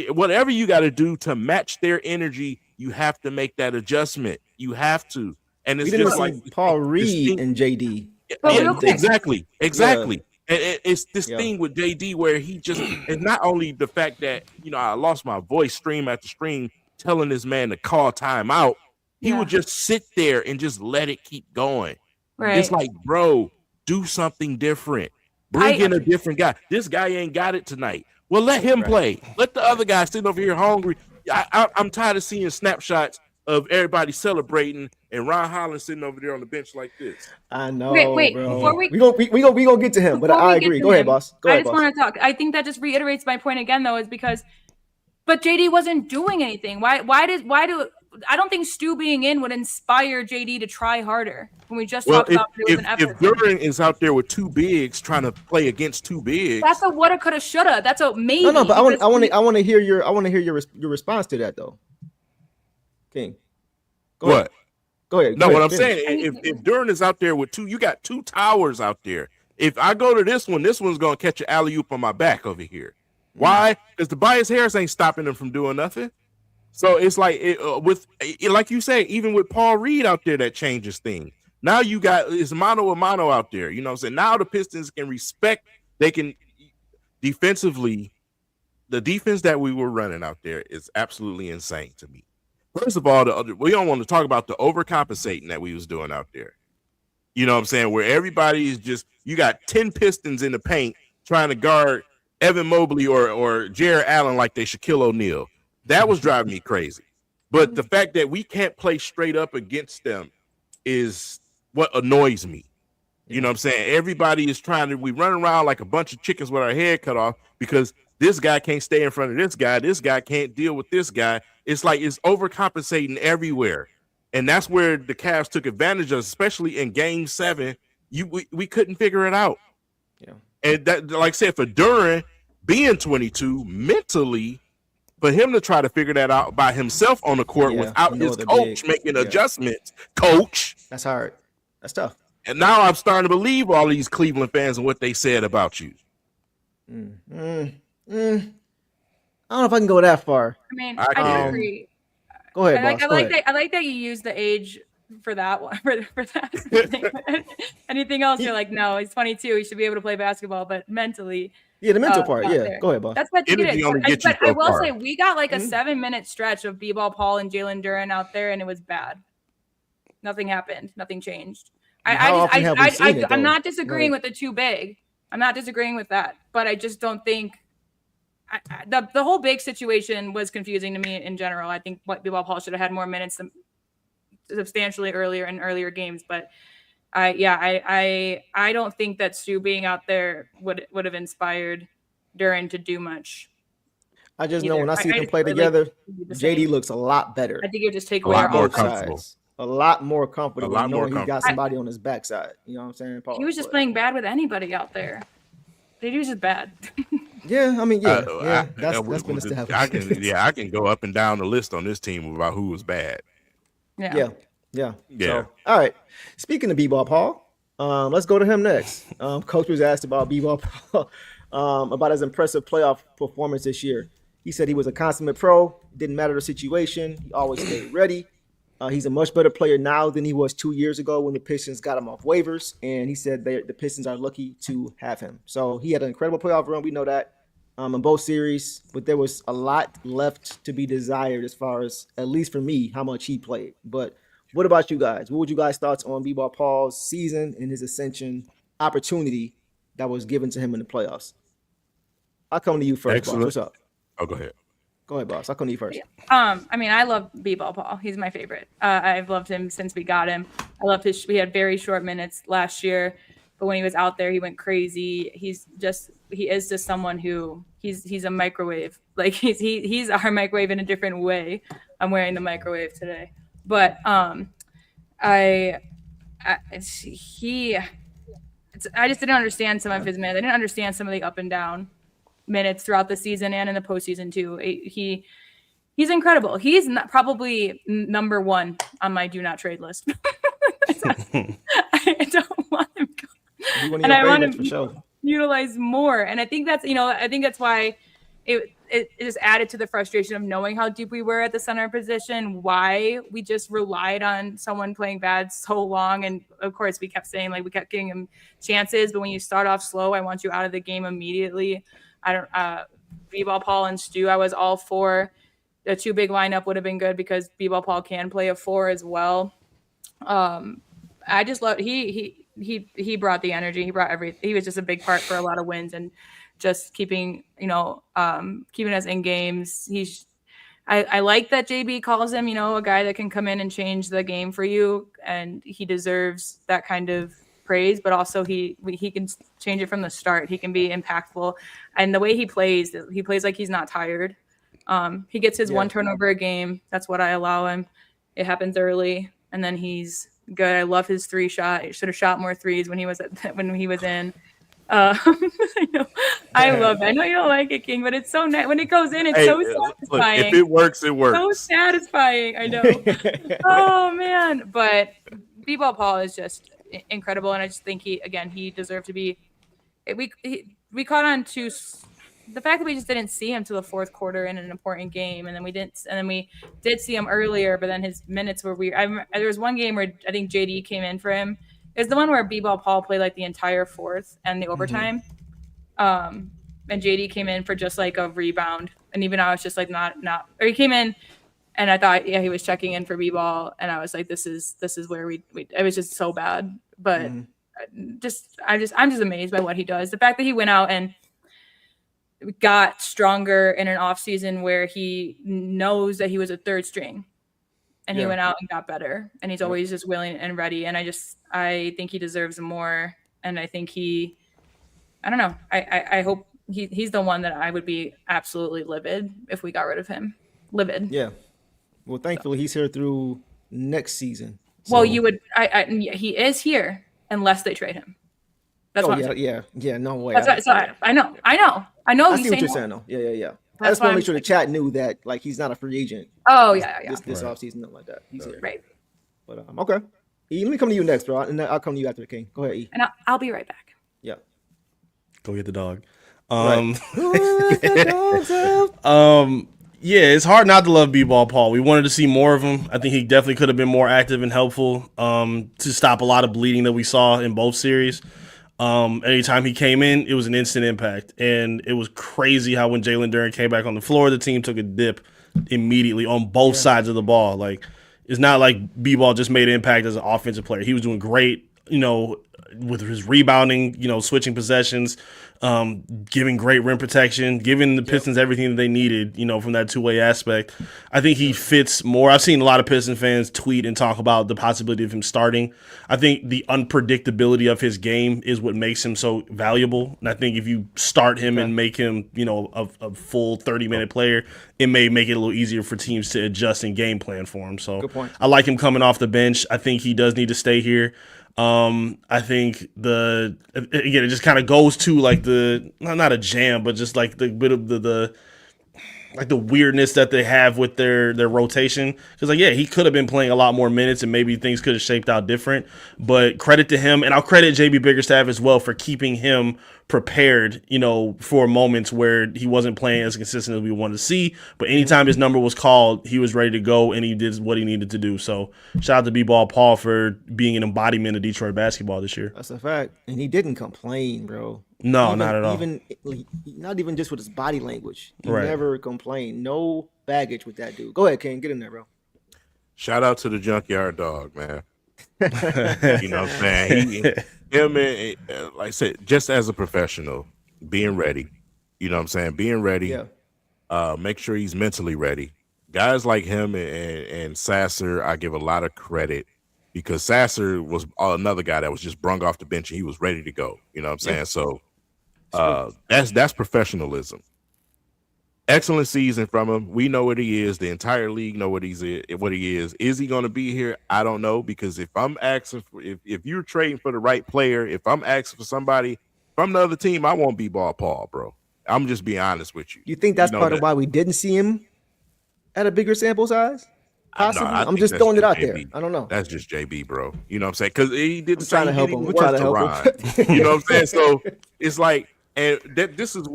whatever you got to do to match their energy, you have to make that adjustment. You have to. And it's just like Paul Reed and JD. Yeah, exactly. Yeah. And it's this thing with JD where he just, and not only the fact that, I lost my voice stream after stream telling this man to call timeout, he would just sit there and just let it keep going. Right. It's like, bro, do something different. Bring in a different guy. This guy ain't got it tonight. Well, let him play. Let the other guy sit over here hungry. I'm tired of seeing snapshots of everybody celebrating and Ron Holland sitting over there on the bench like this. I know. Wait. Bro. Before we gonna get to him, but I agree. Go ahead, boss. I just want to talk. I think that just reiterates my point again, though, is because, but JD wasn't doing anything. Why do I don't think Stu being in would inspire JD to try harder when we just talked about it was an effort. If Duren is out there with 2 bigs trying to play against 2 bigs, that's a woulda, coulda, shoulda. That's a maybe. No, but I want to hear your response to that though. King, go ahead. What I'm saying, if Duren is out there with 2, you got 2 towers out there. If I go to this one's gonna catch an alley-oop on my back over here. Why? Because Tobias Harris ain't stopping him from doing nothing. So it's like like you say, even with Paul Reed out there, that changes things. Now you got it's mano a mano out there. You know what I'm saying? Now the Pistons can respect. They can defensively. The defense that we were running out there is absolutely insane to me. First of all, we don't want to talk about the overcompensating that we was doing out there. You know what I'm saying? Where everybody is just, you got 10 Pistons in the paint trying to guard Evan Mobley or Jared Allen like they Shaquille O'Neal. That was driving me crazy. But the fact that we can't play straight up against them is what annoys me. You know what I'm saying? Everybody is we run around like a bunch of chickens with our head cut off because this guy can't stay in front of this guy can't deal with this guy. It's like it's overcompensating everywhere. And that's where the Cavs took advantage of, especially in game 7. We couldn't figure it out. Yeah. And that, like I said, for Duren being 22, mentally, for him to try to figure that out by himself on the court without his coach making adjustments, coach. That's hard. That's tough. And now I'm starting to believe all these Cleveland fans and what they said about you. I don't know if I can go that far. I mean, I do agree. Go ahead, boss. I like that you use the age for that one. For that. Anything else, you're like, no, he's 22. He should be able to play basketball, but mentally. Yeah, the mental part. Yeah, there. Go ahead, boss. That's what you get. But I will say, we got like a 7-minute stretch of B-Ball Paul and Jalen Duren out there, and it was bad. Nothing happened. Nothing changed. I'm not disagreeing with the 2 big. I'm not disagreeing with that, but I just don't think the whole big situation was confusing to me in general. I think B-Ball Paul should have had more minutes substantially earlier games, but I don't think that Stu being out there would have inspired Duren to do much. I just know when I see them play together, JD looks a lot better. I think you just take away our both sides. A lot more comfortable knowing he got somebody on his backside. You know what I'm saying? Paul, he was just playing bad with anybody out there. He was just bad. Yeah, I mean, that's been established. I can go up and down the list on this team about who was bad. Yeah. So, all right. Speaking of B-Ball Paul, let's go to him next. Coach was asked about B-Ball Paul, about his impressive playoff performance this year. He said he was a consummate pro. Didn't matter the situation. He always stayed ready. He's a much better player now than he was 2 years ago when the Pistons got him off waivers. And he said the Pistons are lucky to have him. So he had an incredible playoff run. We know that in both series. But there was a lot left to be desired as far as, at least for me, how much he played. But what about you guys? What would you guys' thoughts on B-Ball Paul's season and his ascension opportunity that was given to him in the playoffs? I'll come to you first, boss. What's up? Oh, go ahead. Go ahead, boss. I'll come to you first. I mean, I love B-Ball Paul. He's my favorite. I've loved him since we got him. I love we had very short minutes last year but when he was out there, he went crazy. He is just someone who he's a microwave. Like he's our microwave in a different way. I'm wearing the microwave today, but I just didn't understand some of his minutes. I didn't understand some of the up and down minutes throughout the season and in the postseason too. He's incredible. He's probably number one on my do not trade list. I don't want him gone. And I want him for sure. Utilize more. And I think that's why it just added to the frustration of knowing how deep we were at the center position, why we just relied on someone playing bad so long. And of course we kept saying, like, we kept giving him chances, but when you start off slow, I want you out of the game immediately. B-Ball Paul and Stu, I was all for. The 2 big lineup would have been good because B-Ball Paul can play a 4 as well. I just love he brought the energy. He brought everything. He was just a big part for a lot of wins and just keeping us in games. I like that JB calls him, a guy that can come in and change the game for you, and he deserves that kind of praise, but also he can change it from the start. He can be impactful, and the way he plays like he's not tired. He gets his 1 turnover a game. That's what I allow him. It happens early, and then he's good. I love his 3 shot. He should have shot more threes when he was in. I love it. I know you don't like it, King, but it's so nice when it goes in. It's so satisfying. Look, if it works, it works. So satisfying. I know. Oh man, but B-Ball Paul is just incredible, and I just think he deserved to be. We caught on to the fact that we just didn't see him till the 4th quarter in an important game, and then we did see him earlier, but then his minutes were weird. There was one game where I think JD came in for him. It's the one where B-Ball Paul played like the entire 4th and the overtime. And JD came in for just like a rebound, and even I was just like not. Or he came in, and I thought he was checking in for B-Ball, and I was like, this is where we. It was just so bad, but I'm just amazed by what he does. The fact that he went out and got stronger in an off season where he knows that he was a 3rd string, and he went out and got better, and he's always just willing and ready. And I think he deserves more. And I think I don't know. I hope he's the one that I would be absolutely livid if we got rid of him. Livid. Yeah. Well, thankfully he's here through next season. So. Well, he is here unless they trade him. That's what I'm saying. Yeah. No way. I know. I see what you're saying though. Yeah. I just want to make sure the chat knew that, like, he's not a free agent. Oh yeah. This offseason, nothing like that. He's here. Right. But okay. E, let me come to you next, bro, and then I'll come to you after the King. Go ahead, E. And I'll be right back. Yeah. Go get the dog. Right. Yeah, it's hard not to love B-Ball Paul. We wanted to see more of him. I think he definitely could have been more active and helpful to stop a lot of bleeding that we saw in both series. Anytime he came in, it was an instant impact. And it was crazy how when Jalen Duren came back on the floor, the team took a dip immediately on both sides of the ball. Like, it's not like B-Ball just made an impact as an offensive player. He was doing great, with his rebounding, switching possessions, giving great rim protection, giving the Pistons everything that they needed, from that 2-way aspect. I think he fits more. I've seen a lot of Piston fans tweet and talk about the possibility of him starting. I think the unpredictability of his game is what makes him so valuable. And I think if you start him and make him, a full 30-minute player, it may make it a little easier for teams to adjust and game plan for him. So I like him coming off the bench. I think he does need to stay here. I think it just kind of goes to like not a jam, but just like the bit of the weirdness that they have with their rotation. Because he could have been playing a lot more minutes and maybe things could have shaped out different. But credit to him, and I'll credit JB Biggerstaff as well for keeping him prepared, for moments where he wasn't playing as consistent as we wanted to see. But anytime his number was called, he was ready to go and he did what he needed to do. So shout out to B-Ball Paul for being an embodiment of Detroit basketball this year. That's a fact. And he didn't complain, bro. No, not at all. Not even just with his body language. He never complained. No baggage with that dude. Go ahead, King. Get in there, bro. Shout out to the junkyard dog, man. You know what I'm saying? Him and, like I said, just as a professional, being ready. You know what I'm saying? Being ready. Yeah. Make sure he's mentally ready. Guys like him and Sasser, I give a lot of credit because Sasser was another guy that was just brung off the bench and he was ready to go. You know what I'm saying? So that's professionalism. Excellent season from him. We know what he is. The entire league know what he is. Is he going to be here? I don't know, because if I'm asking for, if you're trading for the right player, if I'm asking for somebody from the other team, I won't be ball Paul, bro. I'm just being honest with you. You think that's part of why we didn't see him at a bigger sample size? Possibly. No, I'm just throwing it out there. I don't know. That's just JB, bro. You know what I'm saying? Because he did the trying same to help thing. him. We're trying to help him. You know what I'm saying? So it's like, and this is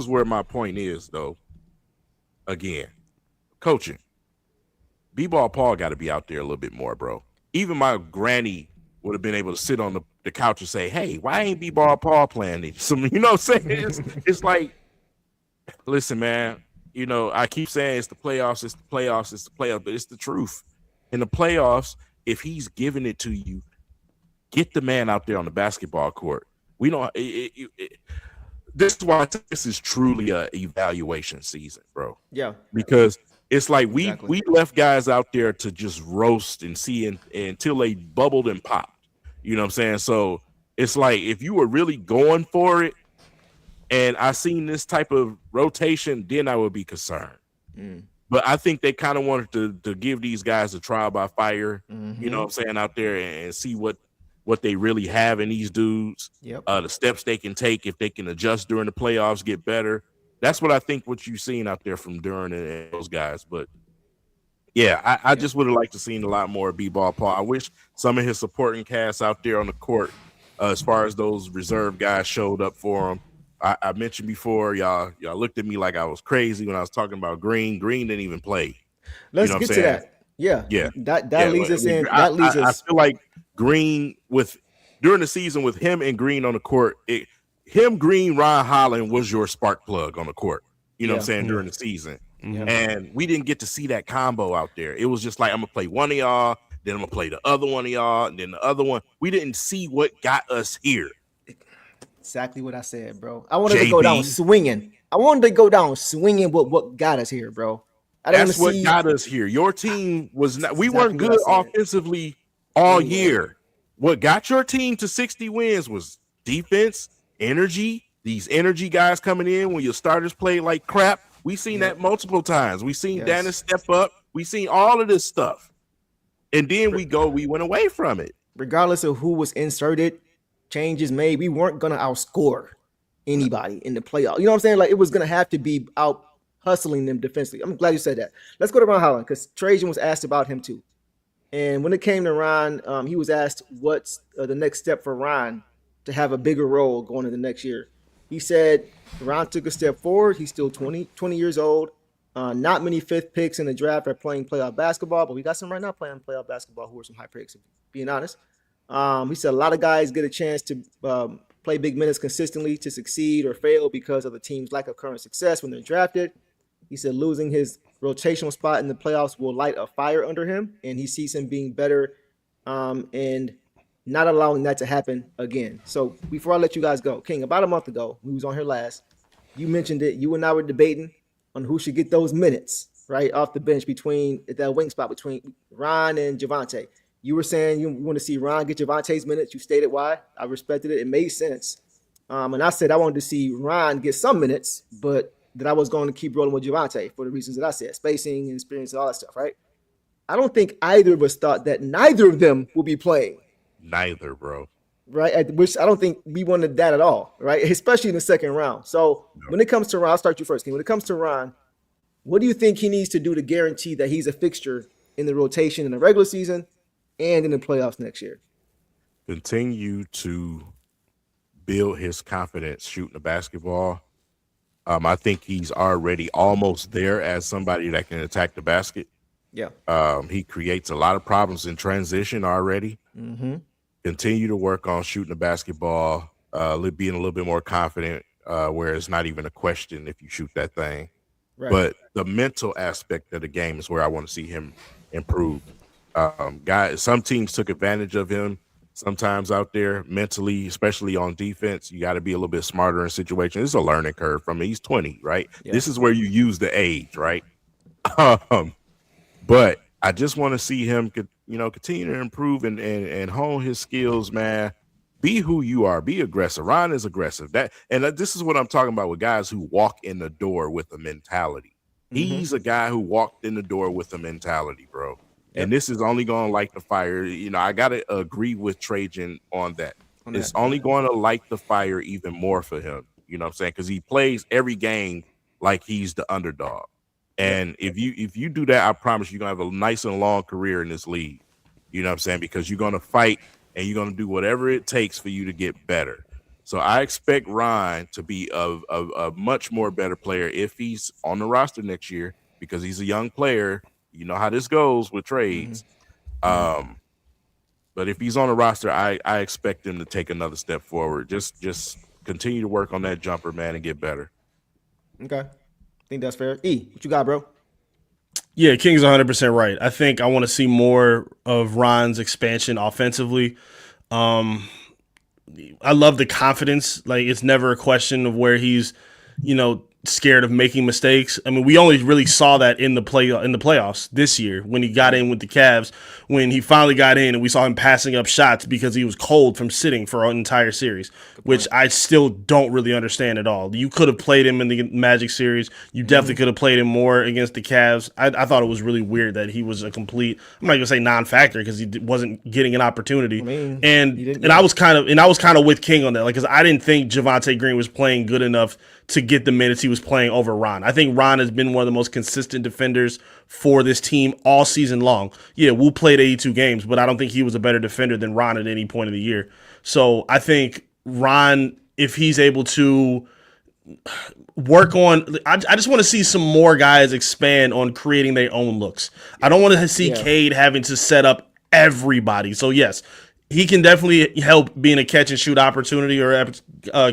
where my point is, though. Again, coaching. B-ball Paul got to be out there a little bit more, bro. Even my granny would have been able to sit on the couch and say, "Hey, why ain't B-ball Paul playing these?" You know what I'm saying? It's like, listen, man. You know, I keep saying it's the playoffs, but it's the truth. In the playoffs, if he's giving it to you, get the man out there on the basketball court. We don't. This is why this is truly a evaluation season, bro. Yeah, because it's like we left guys out there to just roast and see until they bubbled and popped. You know what I'm saying? So it's like, if you were really going for it, and I seen this type of rotation, then I would be concerned. But I think they kind of wanted to give these guys a trial by fire. You know what I'm saying, out there, and see what they really have in these dudes. Yep. The steps they can take, if they can adjust during the playoffs, get better. That's what I think what you've seen out there from Duran and those guys. But yeah, I just would have liked to seen a lot more B-ball Paul. I wish some of his supporting cast out there on the court, as far as those reserve guys, showed up for him. I mentioned before, y'all looked at me like I was crazy when I was talking about Green. Green didn't even play. Let's get to that. Yeah. That leads us in. That leads us. I feel like Green, during the season with him and Green on the court, Green, Ron Holland was your spark plug on the court. You know what I'm saying, during the season. And we didn't get to see that combo out there. It was just like, I'm gonna play one of y'all, then I'm gonna play the other one of y'all, and then the other one. We didn't see what got us here. Exactly what I said, bro. I wanted to go down swinging. What got us here, bro. That's what got us here. Your team was not. We weren't good offensively all year. What got your team to 60 wins was defense, energy. These energy guys coming in when your starters play like crap. We seen that multiple times. We seen Dennis step up. We seen all of this stuff, and then we went away from it. Regardless of who was inserted, changes made, we weren't gonna outscore anybody in the playoff. You know what I'm saying? Like, it was gonna have to be out hustling them defensively. I'm glad you said that. Let's go to Ron Holland, because Trajan was asked about him too. And when it came to Ron, he was asked what's the next step for Ron to have a bigger role going into the next year. He said Ron took a step forward. He's still 20 years old. Not many fifth picks in the draft are playing playoff basketball, but we got some right now playing playoff basketball who are some high picks, being honest. He said a lot of guys get a chance to play big minutes consistently to succeed or fail because of the team's lack of current success when they're drafted. He said losing his rotational spot in the playoffs will light a fire under him, and he sees him being better and not allowing that to happen again. So before I let you guys go, King, about a month ago, we was on here last, you mentioned it. You and I were debating on who should get those minutes, right, off the bench between that wing spot between Ron and Javonte. You were saying you want to see Ron get Javonte's minutes. You stated why. I respected it. It made sense. And I said I wanted to see Ron get some minutes, but that I was going to keep rolling with Javonte for the reasons that I said, spacing and experience and all that stuff, right? I don't think either of us thought that neither of them will be playing. Neither, bro. Right? Which I don't think we wanted that at all, right? Especially in the second round. So when it comes to Ron, I'll start you first, King. When it comes to Ron, what do you think he needs to do to guarantee that he's a fixture in the rotation in the regular season and in the playoffs next year? Continue to build his confidence shooting the basketball. I think he's already almost there as somebody that can attack the basket. Yeah. He creates a lot of problems in transition already. Mm-hmm. Continue to work on shooting the basketball, being a little bit more confident, where it's not even a question if you shoot that thing. Right. But the mental aspect of the game is where I want to see him improve. Some teams took advantage of him sometimes out there mentally, especially on defense. You got to be a little bit smarter in situations. It's a learning curve from him. He's 20, right? Yeah. This is where you use the age, right? But I just want to see him, continue to improve and hone his skills, man. Be who you are. Be aggressive. Ron is aggressive. This is what I'm talking about with guys who walk in the door with a mentality. He's a guy who walked in the door with a mentality, bro. Yep. And this is only going to light the fire. I got to agree with Trajan on that. It's only going to light the fire even more for him. You know what I'm saying? Because he plays every game like he's the underdog. And if you do that, I promise you're going to have a nice and long career in this league. You know what I'm saying? Because you're going to fight and you're going to do whatever it takes for you to get better. So I expect Ron to be a much more better player if he's on the roster next year, because he's a young player. You know how this goes with trades. But if he's on the roster, I expect him to take another step forward. Just continue to work on that jumper, man, and get better. Okay. I think that's fair. E, what you got, bro? Yeah, King's 100% right. I think I want to see more of Ron's expansion offensively. I love the confidence. Like, it's never a question of where he's, scared of making mistakes. I mean, we only really saw that in the playoffs this year when he got in with the Cavs, when he finally got in and we saw him passing up shots because he was cold from sitting for an entire series, which I still don't really understand at all. You could have played him in the Magic series. You definitely could have played him more against the Cavs. I thought it was really weird that he was a complete, I'm not going to say non-factor because he wasn't getting an opportunity. I was kind of with King on that, like, because I didn't think Javonte Green was playing good enough to get the minutes he was playing over Ron. I think Ron has been one of the most consistent defenders for this team all season long. Yeah, Wu played 82 games, but I don't think he was a better defender than Ron at any point of the year. So I think Ron, if he's able to work on, I just want to see some more guys expand on creating their own looks. I don't want to see Cade having to set up everybody. So yes, he can definitely help being a catch and shoot opportunity or catch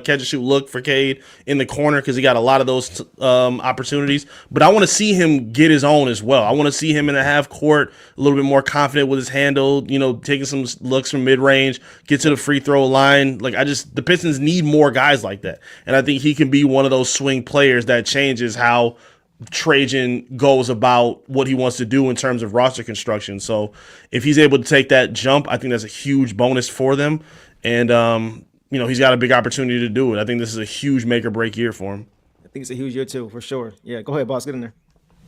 and shoot look for Cade in the corner, because he got a lot of those opportunities. But I want to see him get his own as well. I want to see him in the half court a little bit more confident with his handle, taking some looks from mid range, get to the free throw line. Like, the Pistons need more guys like that. And I think he can be one of those swing players that changes how Trajan goes about what he wants to do in terms of roster construction. So if he's able to take that jump, I think that's a huge bonus for them. And, he's got a big opportunity to do it. I think this is a huge make or break year for him. I think it's a huge year too, for sure. Yeah, go ahead, boss. Get in there.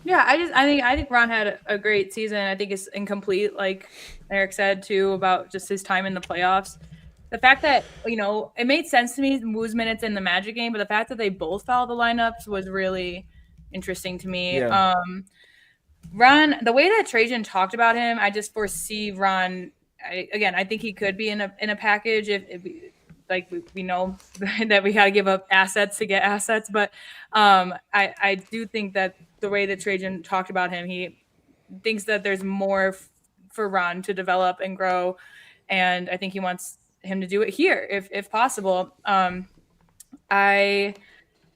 Yeah, I think Ron had a great season. I think it's incomplete, like Eric said too, about just his time in the playoffs. The fact that, it made sense to me, Wu's minutes in the Magic game, but the fact that they both fouled the lineups was really interesting to me. Yeah. Ron, the way that Trajan talked about him, I just foresee Ron. I think he could be in a package if we know that we got to give up assets to get assets, but I do think that the way that Trajan talked about him, he thinks that there's more for Ron to develop and grow, and I think he wants him to do it here if possible. I'm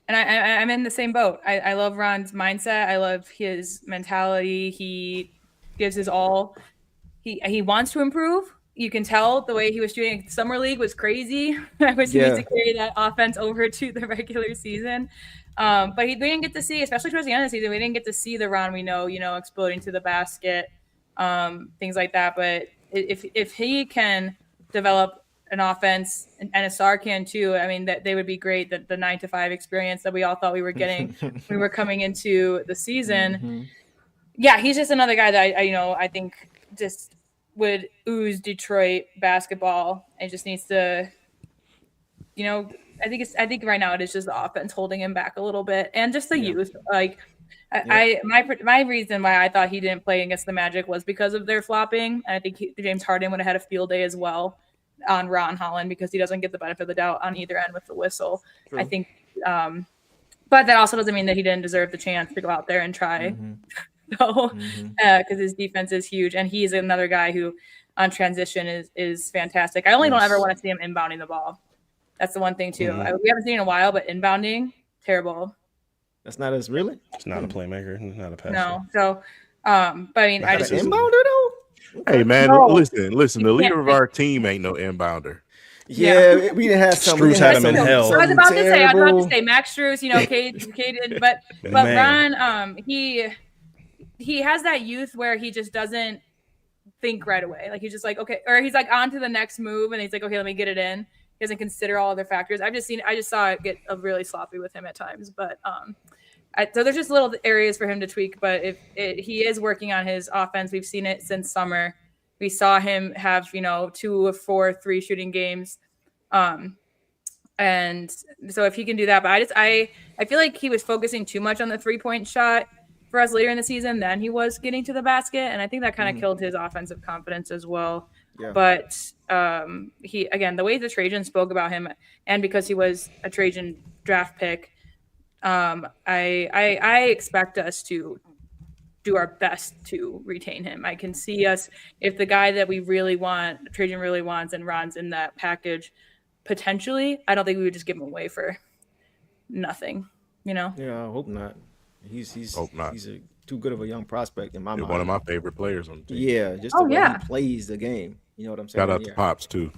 in the same boat. I love Ron's mindset. I love his mentality. He gives his all. He wants to improve. You can tell the way he was shooting. Summer League was crazy. I wish he was to carry that offense over to the regular season. But we didn't get to see, especially towards the end of the season, we didn't get to see the Ron we know, exploding to the basket, things like that. But if he can develop an offense, and a star can too. I mean, that they would be great. The 9-to-5 experience that we all thought we were getting when we were coming into the season. Yeah, he's just another guy that I think just would ooze Detroit basketball and just needs to, I think right now it is just the offense holding him back a little bit, and just the youth. Like, my reason why I thought he didn't play against the Magic was because of their flopping. And I think James Harden would have had a field day as well on Ron Holland, because he doesn't get the benefit of the doubt on either end with the whistle. True. I think, but that also doesn't mean that he didn't deserve the chance to go out there and try. Because his defense is huge, and he's another guy who on transition is fantastic. I only don't ever want to see him inbounding the ball. That's the one thing too. We haven't seen it in a while, but inbounding, terrible. That's not as really. It's not a playmaker. It's not a passer. No. So, but I mean, I just inbounder though. Hey man, listen. The leader of our team ain't no inbounder. Yeah, we didn't have some. Strus had him in hell. I was about to say Max Strus, Cade, but Ron, he has that youth where he just doesn't think right away. Like he's just like, okay, or he's like on to the next move and he's like, okay, let me get it in. He doesn't consider all other factors. I just saw it get really sloppy with him at times, but so there's just little areas for him to tweak. But he is working on his offense. We've seen it since summer. We saw him have 2 of 4 3 shooting games, and so if he can do that, but I feel like he was focusing too much on the 3-point shot for us later in the season than he was getting to the basket, and I think that kind of killed his offensive confidence as well. Yeah. But he, again, the way the Trajan spoke about him, and because he was a Trajan draft pick, I expect us to do our best to retain him. I can see us, if the guy that we really want, Trajan really wants, and Ron's in that package, potentially, I don't think we would just give him away for nothing, Yeah, I hope not. He's too good of a young prospect in my mind. One of my favorite players on the team. Yeah, just the way he plays the game. You know what I'm saying? Shout out to Pops too.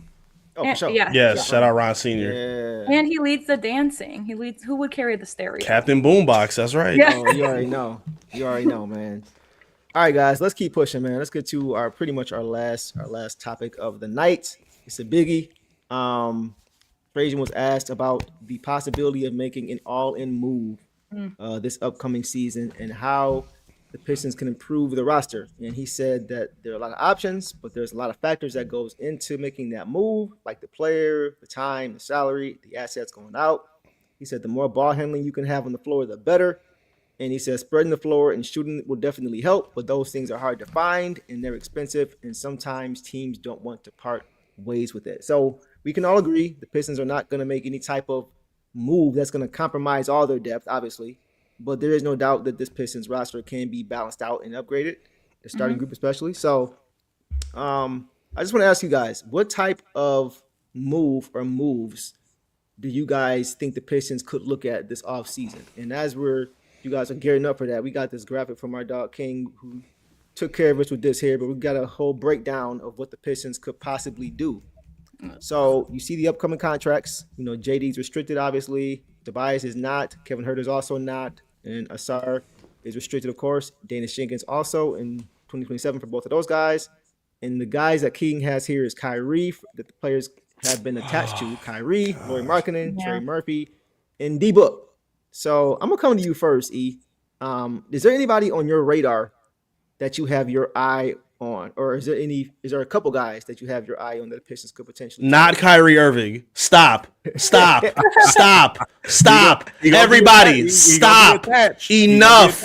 Oh, for sure. Yes, shout out Ron Sr. Yeah. And he leads the dancing. Who would carry the stereo? Captain Boombox, that's right. Yeah. Oh, you already know. You already know, man. All right, guys, let's keep pushing, man. Let's get to our last topic of the night. It's a biggie. Trajan was asked about the possibility of making an all-in move this upcoming season and how the Pistons can improve the roster. And he said that there are a lot of options, but there's a lot of factors that goes into making that move, like the player, the time, the salary, the assets going out. He said the more ball handling you can have on the floor, the better. And he says spreading the floor and shooting will definitely help, but those things are hard to find and they're expensive, and sometimes teams don't want to part ways with it. So we can all agree the Pistons are not going to make any type of move that's going to compromise all their depth, obviously. But there is no doubt that this Pistons roster can be balanced out and upgraded, the starting group especially. So I just want to ask you guys, what type of move or moves do you guys think the Pistons could look at this offseason? And as you guys are gearing up for that, we got this graphic from our dog King, who took care of us with this here, but we got a whole breakdown of what the Pistons could possibly do. So you see the upcoming contracts. JD's restricted, obviously. Tobias is not. Kevin Huerter's also not. And Asar is restricted, of course. Dana Jenkins also in 2027 for both of those guys. And the guys that King has here is Kyrie, that the players have been attached to. Kyrie, Lauri Markkanen, Trey Murphy, and D-Book. So I'm going to come to you first, E. Is there anybody on your radar that you have your eye on? Or is there a couple guys that you have your eye on that the Pistons could potentially Not Kyrie Irving. Stop. Everybody, stop. Enough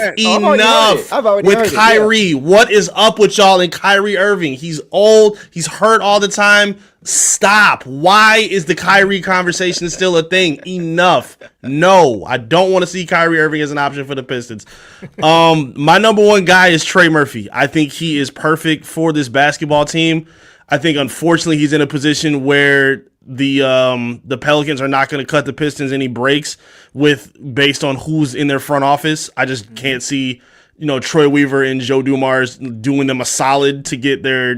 with Kyrie. What is up with y'all and Kyrie Irving? He's old. He's hurt all the time. Stop. Why is the Kyrie conversation still a thing? Enough. No, I don't want to see Kyrie Irving as an option for the Pistons. My number one guy is Trey Murphy. I think he is perfect for this basketball team. I think, unfortunately, he's in a position where the Pelicans are not going to cut the Pistons any breaks based on who's in their front office. I just can't see, Troy Weaver and Joe Dumars doing them a solid to get their,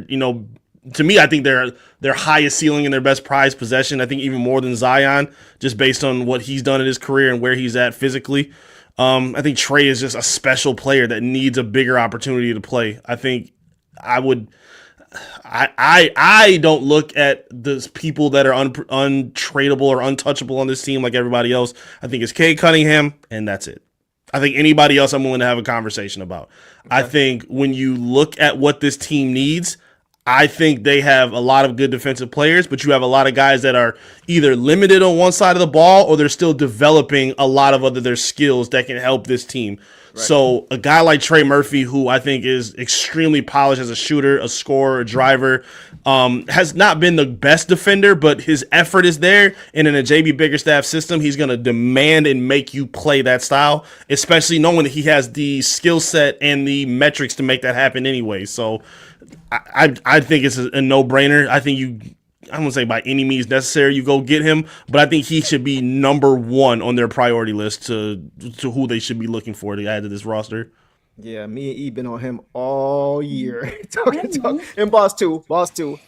to me, I think they're their highest ceiling and their best prized possession. I think even more than Zion, just based on what he's done in his career and where he's at physically. I think Trey is just a special player that needs a bigger opportunity to play. I think I don't look at the people that are untradeable or untouchable on this team like everybody else. I think it's Cade Cunningham, and that's it. I think anybody else I'm willing to have a conversation about. Okay. I think when you look at what this team needs, I think they have a lot of good defensive players, but you have a lot of guys that are either limited on one side of the ball or they're still developing a lot of their skills that can help this team. Right. So a guy like Trey Murphy, who I think is extremely polished as a shooter, a scorer, a driver, has not been the best defender, but his effort is there. And in a JB Bickerstaff system, he's going to demand and make you play that style, especially knowing that he has the skill set and the metrics to make that happen anyway. So I think it's a no-brainer. I think I won't say by any means necessary you go get him, but I think he should be number one on their priority list to who they should be looking for to add to this roster. Yeah, me and E been on him all year. And Boss too.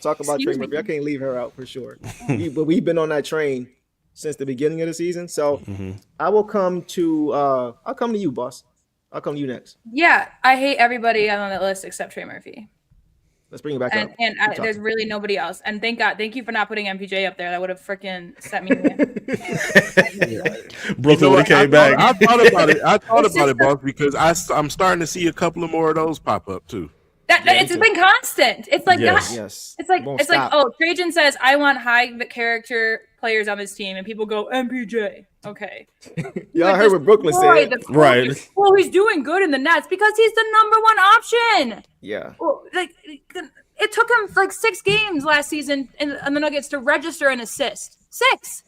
Talk about Trey Murphy. I can't leave her out for sure. But we've been on that train since the beginning of the season. So I will come to I'll come to you, Boss. I'll come to you next. Yeah, I hate everybody on the list except Trey Murphy. Let's bring it back up. And there's really nobody else. And thank you for not putting MPJ up there. That would have freaking set me. Brooklyn would have came back. I thought about it. I thought about it, boss, because I'm starting to see a couple of more of those pop up too. It's been constant. It's like yes. It's like Trajan says, I want high character players on this team, and people go MPJ. Okay. Y'all heard what Brooklyn said, right? Well, he's doing good in the Nets because he's the number one option. Yeah. Well, it took him like 6 games last season in the Nuggets to register an assist. 6.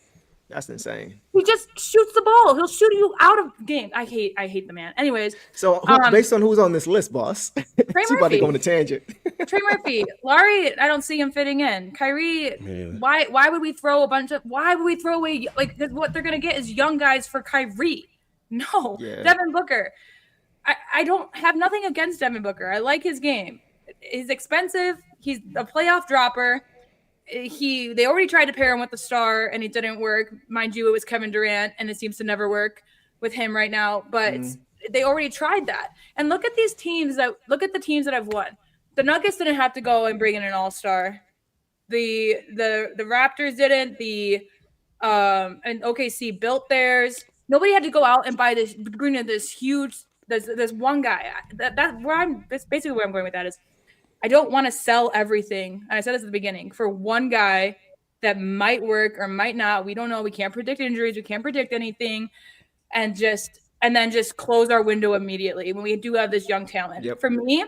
That's insane. He just shoots the ball. He'll shoot you out of game. I hate the man. Anyways, so based on who's on this list, boss, Trey Murphy. about to go on a tangent. Trey Murphy, Laurie, I don't see him fitting in. Kyrie, why would we throw away what they're gonna get is young guys for Kyrie? No, Devin Booker. I don't have nothing against Devin Booker. I like his game. He's expensive. He's a playoff dropper. They already tried to pair him with the star and it didn't work. Mind you, it was Kevin Durant and it seems to never work with him right now, but they already tried that. And look at the teams that have won. The Nuggets didn't have to go and bring in an all-star. The Raptors didn't. And OKC built theirs. Nobody had to go out and bring in this huge this one guy. That's basically where I'm going with that is I don't want to sell everything. And I said this at the beginning for one guy that might work or might not. We don't know. We can't predict injuries. We can't predict anything. And then just close our window immediately when we do have this young talent. Yep. For me,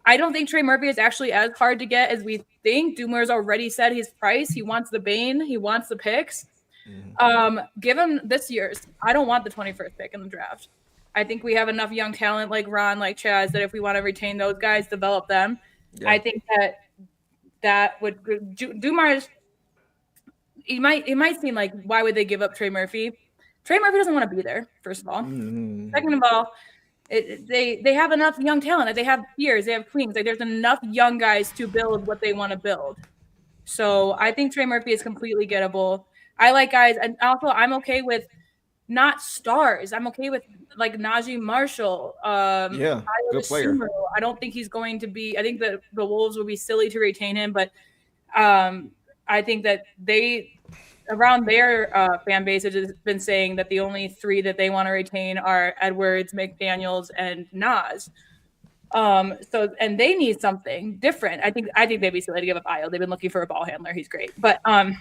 I don't think Trey Murphy is actually as hard to get as we think. Doomer's already said his price. He wants the Bane. He wants the picks. Give him this year's. I don't want the 21st pick in the draft. I think we have enough young talent like Ron, like Chaz, that if we want to retain those guys, develop them. Yeah. I think that would Dumars. It might seem like why would they give up Trey Murphy? Trey Murphy doesn't want to be there. First of all, second of all, they have enough young talent. They have peers. They have queens. There's enough young guys to build what they want to build. So I think Trey Murphy is completely gettable. I like guys, and also I'm okay with not stars. I'm okay with like Najee Marshall. Good player. I don't think he's going to be. I think that the Wolves will be silly to retain him, but I think that they around their fan base has been saying that the only 3 that they want to retain are Edwards, McDaniels, and Nas. And they need something different. I think they'd be silly to give up Io. They've been looking for a ball handler. He's great, but I'm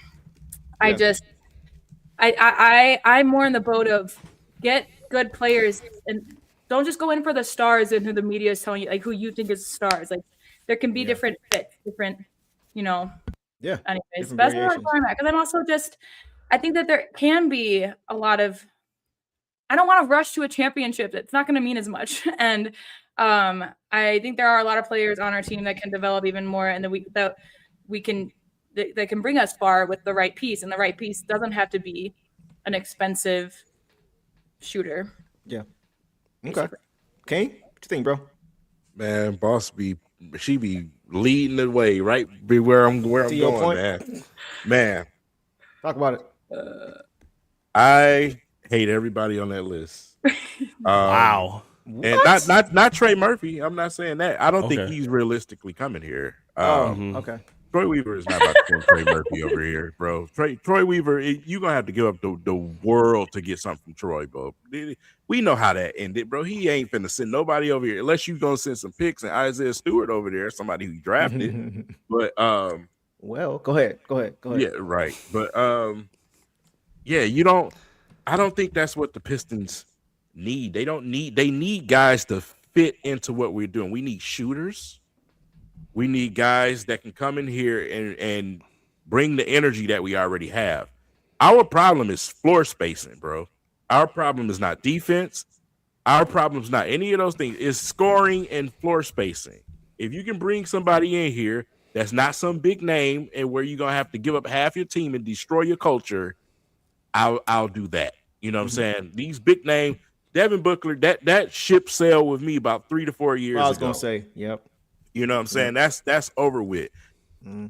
more in the boat of get good players and don't just go in for the stars and who the media is telling you, like who you think is stars. Like there can be different fits, different, Yeah. Anyways, that's where I'm going at. Because I'm also I think that there can be a lot of. I don't want to rush to a championship. It's not going to mean as much, and I think there are a lot of players on our team that can develop even more, and that can bring us far with the right piece. And the right piece doesn't have to be an expensive shooter. Yeah. Okay. Kane, what you think, bro? Man, boss she be leading the way, right? Be where I'm going, man. Talk about it. I hate everybody on that list. Wow. And not Trey Murphy. I'm not saying that. I don't think he's realistically coming here. Okay. Troy Weaver is not about to send Trey Murphy over here, bro. Troy Weaver, you're going to have to give up the world to get something from Troy, bro. We know how that ended, bro. He ain't finna send nobody over here unless you're going to send some picks and Isaiah Stewart over there, somebody who drafted. But, well, go ahead. Yeah, right. But, I don't think that's what the Pistons need. They need guys to fit into what we're doing. We need shooters. We need guys that can come in here and bring the energy that we already have. Our problem is floor spacing, bro. Our problem is not defense. Our problem is not any of those things. It's scoring and floor spacing. If you can bring somebody in here that's not some big name and where you're going to have to give up half your team and destroy your culture, I'll do that. You know what I'm saying? These big name, Devin Booker, that ship sailed with me about 3 to 4 years ago. I was going to say, yep. You know what I'm saying? That's over with. For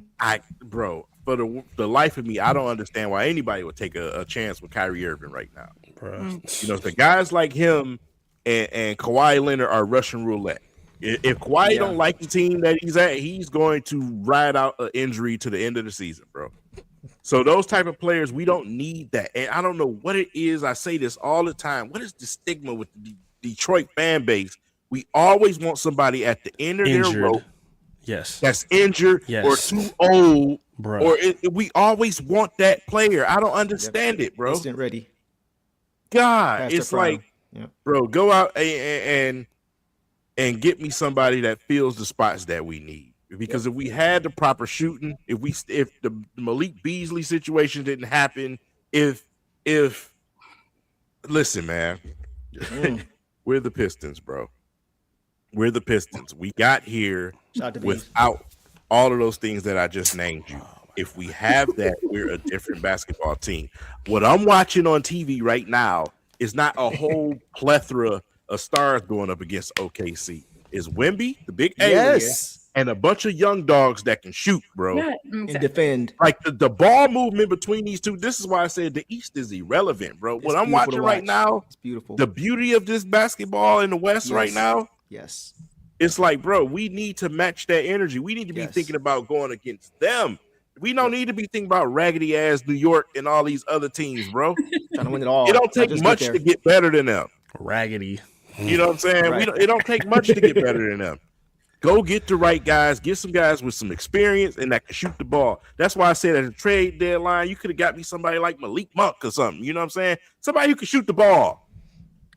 the life of me, I don't understand why anybody would take a chance with Kyrie Irving right now. The guys like him and Kawhi Leonard are Russian roulette. If Kawhi don't like the team that he's at, he's going to ride out an injury to the end of the season, bro. So those type of players, we don't need that. And I don't know what it is. I say this all the time. What is the stigma with the Detroit fan base? We always want somebody at the end of their rope. Yes. That's injured or too old. Bro. Or we always want that player. I don't understand it, bro. Instant ready. God, it's like, bro, go out and get me somebody that fills the spots that we need. Because if we had the proper shooting, if the Malik Beasley situation didn't happen, if listen, man, we're the Pistons, bro. We're the Pistons. We got here without all of those things that I just named you. If we have that, we're a different basketball team. What I'm watching on TV right now is not a whole plethora of stars going up against OKC. It's Wemby, the big alien, and a bunch of young dogs that can shoot, bro. And defend. Like the ball movement between these two. This is why I said the East is irrelevant, bro. What I'm watching right now, it's beautiful. The beauty of this basketball in the West right now. Yes. It's like, bro, we need to match that energy. We need to be thinking about going against them. We don't need to be thinking about raggedy ass New York and all these other teams, bro. Trying to win it all. It don't take much to get better than them. Raggedy. You know what I'm saying? Right. It don't take much to get better than them. Go get the right guys. Get some guys with some experience and that can shoot the ball. That's why I said at the trade deadline, you could have got me somebody like Malik Monk or something. You know what I'm saying? Somebody who can shoot the ball.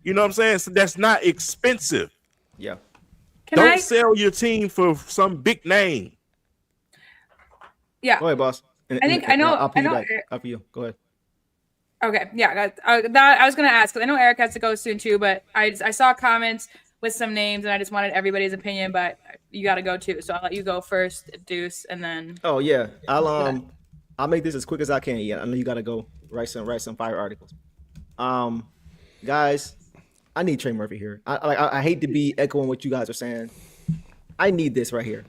You know what I'm saying? So that's not expensive. Yeah. Don't sell your team for some big name. Yeah. Go ahead, boss. I know. After you. Go ahead. Okay. Yeah. I was going to ask, because I know Eric has to go soon too, but I saw comments with some names and I just wanted everybody's opinion, but you got to go too. So I'll let you go first, Deuce, and then. Oh, yeah. I'll make this as quick as I can. Yeah. I know you got to go write some fire articles. Guys, I need Trey Murphy here. I hate to be echoing what you guys are saying. I need this right here.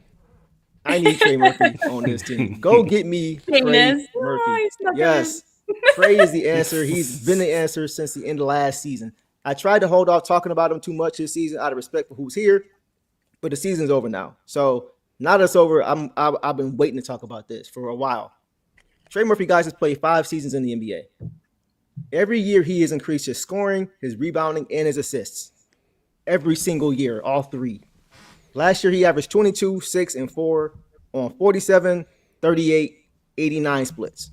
I need Trey Murphy on this team. Go get me Trey Murphy. Yes. Trey is the answer. He's been the answer since the end of last season. I tried to hold off talking about him too much this season out of respect for who's here, but the season's over now. So now that's over, I've been waiting to talk about this for a while. Trey Murphy, guys, has played 5 seasons in the NBA. Every year he has increased his scoring, his rebounding, and his assists. Every single year, all 3. Last year, he averaged 22, 6, and 4 on 47, 38, 89 splits.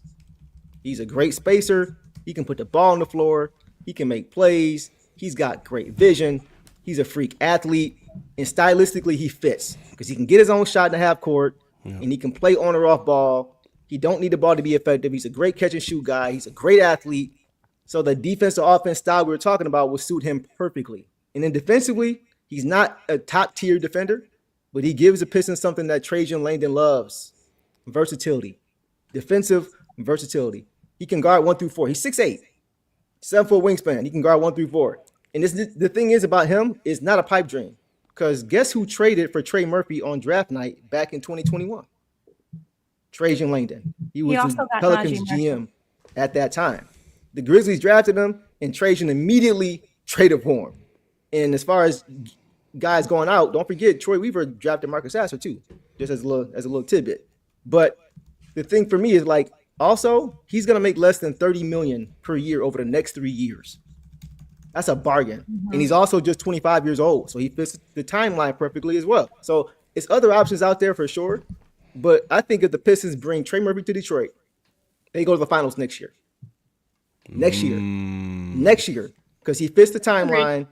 He's a great spacer. He can put the ball on the floor. He can make plays. He's got great vision. He's a freak athlete. And stylistically, he fits because he can get his own shot in the half court, and he can play on or off ball. He don't need the ball to be effective. He's a great catch and shoot guy. He's a great athlete. So the defense to offense style we were talking about will suit him perfectly. And then defensively, he's not a top-tier defender, but he gives the Pistons something that Trajan Langdon loves: versatility, defensive versatility. He can guard 1 through 4. He's 6'8", 7-foot wingspan. He can guard 1 through 4. And the thing is about him is not a pipe dream, because guess who traded for Trey Murphy on draft night back in 2021? Trajan Langdon. He was the Pelicans GM at that time. The Grizzlies drafted him, and Trajan immediately traded for him. And as far as guys going out, don't forget Troy Weaver drafted Marcus Sasser too, just as a little tidbit. But the thing for me is, like, also he's gonna make less than $30 million per year over the next 3 years. That's a bargain. And he's also just 25 years old, so he fits the timeline perfectly as well. So it's other options out there for sure. But I think if the Pistons bring Trey Murphy to Detroit, they go to the finals next year. Next year, because he fits the timeline.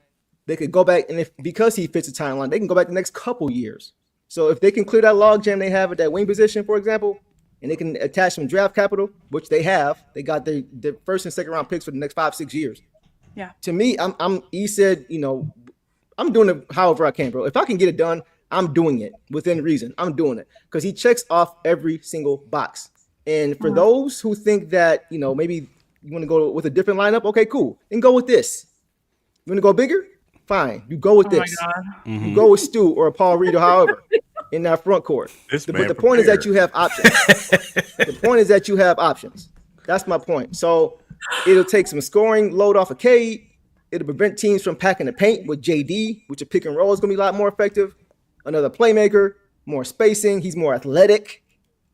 They could go back, and because he fits the timeline, they can go back the next couple years. So if they can clear that logjam they have at that wing position, for example, and they can attach some draft capital, which they have, they got their first and second round picks for the next 5-6 years. Yeah. To me, he said, I'm doing it however I can, bro. If I can get it done, I'm doing it within reason. I'm doing it because he checks off every single box. And for those who think that, maybe you want to go with a different lineup, okay, cool. Then go with this. You want to go bigger? Fine. You go with this. You go with Stu or Paul Reed or however in that front court. But the point is that you have options. That's my point. So it'll take some scoring load off of Cade. It'll prevent teams from packing the paint with JD, which a pick and roll is going to be a lot more effective. another playmaker, more spacing. He's more athletic.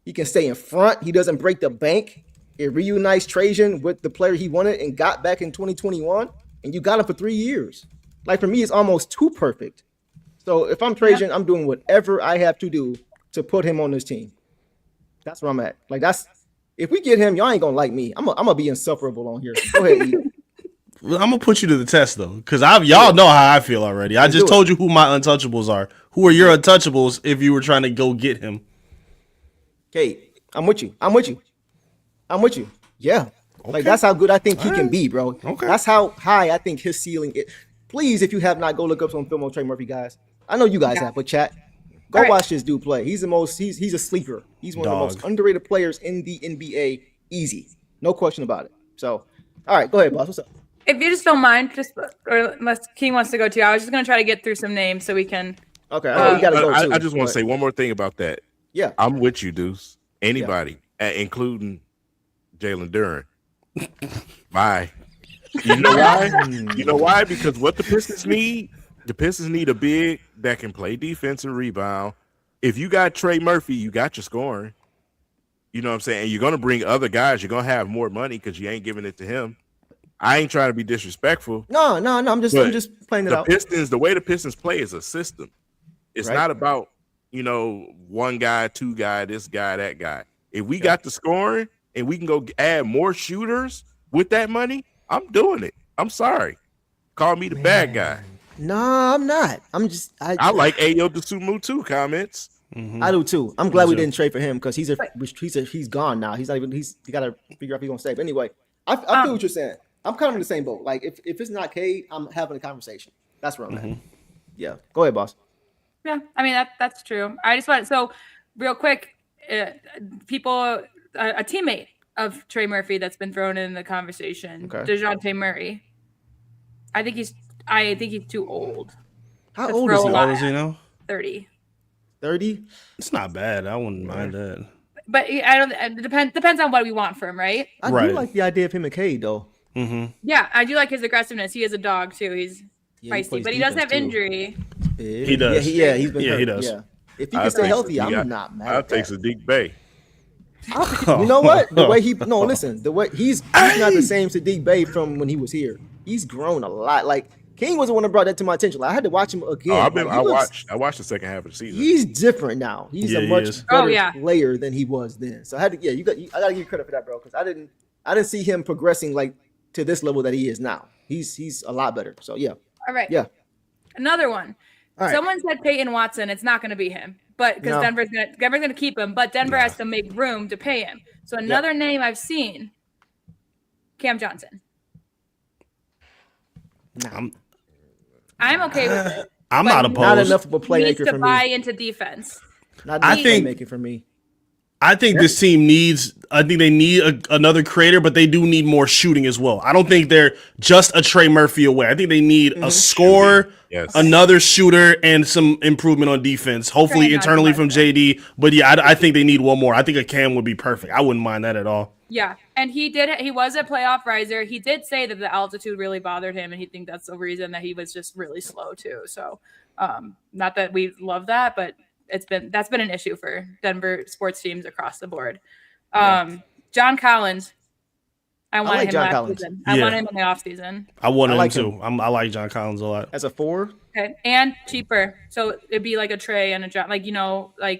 He can stay in front. He doesn't break the bank. It reunites Trajan with the player he wanted and got back in 2021, and you got him for 3 years. Like, for me, it's almost too perfect. So if I'm Trajan, I'm doing whatever I have to do to put him on this team. That's where I'm at. Like, if we get him, y'all ain't gonna like me. I'm gonna be insufferable on here. Go ahead, E. I'm gonna put you to the test though, because y'all know how I feel already. I just told you who my untouchables are. Who are your untouchables if you were trying to go get him? Okay, I'm with you. Yeah. Okay. Like, that's how good I think he can be, bro. Okay. That's how high I think his ceiling is. Please, if you have not, go look up some film on Trey Murphy, guys. I know you guys have, but chat, go watch this dude play. He's a sleeper. He's one of the most underrated players in the NBA. Easy. No question about it. So, all right, go ahead, boss. What's up? If you just don't mind, or unless King wants to go too, I was just going to try to get through some names so we can. Okay, I know you got to go too. I just want to say one more thing about that. Yeah. I'm with you, Deuce. Anybody, including Jalen Duren. Bye. You know why? Because what the Pistons need a big that can play defense and rebound. If you got Trey Murphy, you got your scoring. You know what I'm saying? And you're going to bring other guys. You're going to have more money because you ain't giving it to him. I ain't trying to be disrespectful. No. I'm just playing it out. The way the Pistons play is a system. It's not about, one guy, two guy, this guy, that guy. If we got the scoring and we can go add more shooters with that money, I'm doing it. I'm sorry. Call me the bad guy. No, I'm not. I like Ayo Dosunmu too. Comments. Mm-hmm. I do too. I'm glad we didn't trade for him because he's gone now. He's not even. He got to figure out if he's gonna stay. But anyway, I feel what you're saying. I'm kind of in the same boat. Like if it's not Cade, I'm having a conversation. That's where I'm at. Yeah, go ahead, boss. Yeah, I mean that's true. I just want real quick, people, a teammate of Trey Murphy that's been thrown in the conversation, DeJounte Murray. I think he's too old. How old is he? How old is he now? 30. 30? It's not bad. I wouldn't mind that. But I don't. It depends on what we want from him, right? I do like the idea of him and Cade, though. Mm-hmm. Yeah, I do like his aggressiveness. He is a dog too. He's feisty, but he does have injury. He does. He's been hurt. He does. Yeah. If he can stay healthy, I'm not mad. I'll take Sadiq Bey. You know what? The way he's not the same Sadiq Bey from when he was here. He's grown a lot. Like, King was the one that brought that to my attention. Like, I had to watch him again. I watched the second half of the season. He's different now. He's a much better player than he was then. So I had to. I gotta give you credit for that, bro, because I didn't see him progressing like to this level that he is now. He's a lot better. So yeah. All right. Yeah. Another one. All right. Someone said Peyton Watson. It's not going to be him, but because Denver's gonna keep him, but Denver has to make room to pay him. So another name I've seen, Cam Johnson. I'm okay with it. I'm not opposed. Not enough of a playmaker for me. Needs to buy into defense. Not enough playmaking for me. I think this team needs. I think they need another creator, but they do need more shooting as well. I don't think they're just a Trey Murphy away. I think they need a scorer, another shooter, and some improvement on defense. Hopefully internally from JD. But yeah, I think they need one more. I think a Cam would be perfect. I wouldn't mind that at all. Yeah, and he was a playoff riser. He did say that the altitude really bothered him, and he think that's the reason that he was just really slow too. So, not that we love that, but that's been an issue for Denver sports teams across the board. John Collins, I wanted him last season. I wanted him in the offseason. I wanted him too. I like John Collins a lot. As a 4? Okay, and cheaper. So it'd be like a Trey and a John, you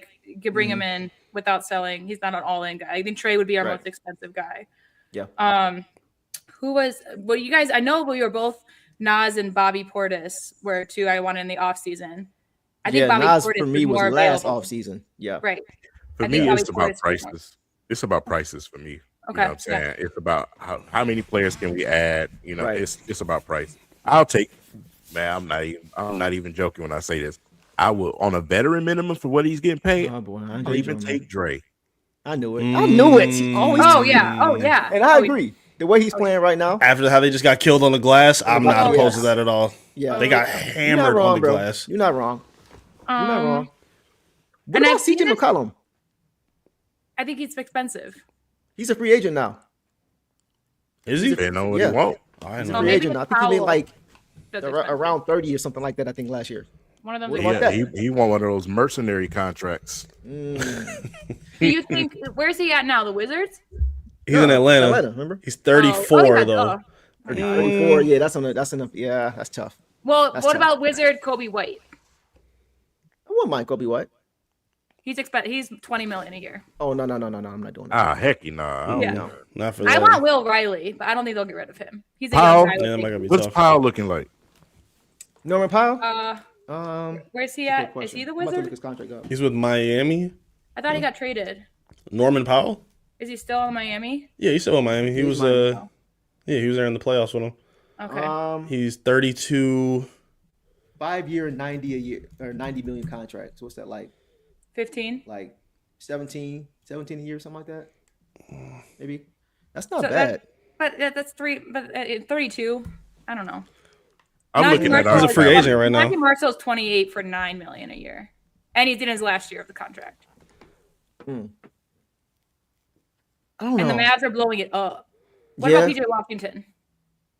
could bring him in without selling. He's not an all-in guy. I think Trey would be our most expensive guy. Yeah. Who was? Well, you guys. I know we were both Nas and Bobby Portis were two I wanted in the offseason. I think Bobby Nas Portis for me was last offseason. Yeah. Right. For me, it's about prices. It's about prices for me. Okay. You know what I'm saying? It's about how many players can we add? It's about price. I'll take. Man, I'm not even joking when I say this. I will, on a veteran minimum for what he's getting paid. Oh boy, I'll even take Dre. I knew it. I knew it. Oh yeah. And I agree. The way he's playing right now. After how they just got killed on the glass, I'm not opposed to that at all. Yeah. They got hammered on the glass. You're not wrong. You're not wrong. What about CJ McCollum? I think he's expensive. He's a free agent now. Is he? They know what he wants. He's a free agent now. I think he made like around 30 or something like that, I think, last year. One of them. What about that? He want one of those mercenary contracts. Do you think where's he at now? The Wizards? He's in Atlanta. Remember? He's 34 though. 34. Yeah, that's enough. Yeah, that's tough. Well, That's what tough. about Wizard Kobe White? I wouldn't mind Kobe White. He's $20 million a year. Oh no, I'm not doing that. Heck, nah. Yeah. Not for I that. want Will Riley, but I don't think they'll get rid of him. He's a Powell? young guy. Yeah, that might be What's tough. Powell looking like? Norman Powell? Where's he Good at? question. Is he the I'm about to look Wizard? his contract up. He's with Miami. I thought he got traded. Norman Powell? Is he still in Miami? Yeah, he's still in Miami. He was Miami. he was there in the playoffs with him. Okay. He's 32. 5-year, 90 a year or 90 million contract. So what's that like? 15. Like 17 a year, something like that. Maybe. That's not So bad. that's 32. I don't know. I'm looking at He's a free agent right now. Matthew Marcel's 28 for $9 million a year, and he's in his last year of the contract. I don't And know. the Mavs are blowing it up. What Yeah. about PJ Washington?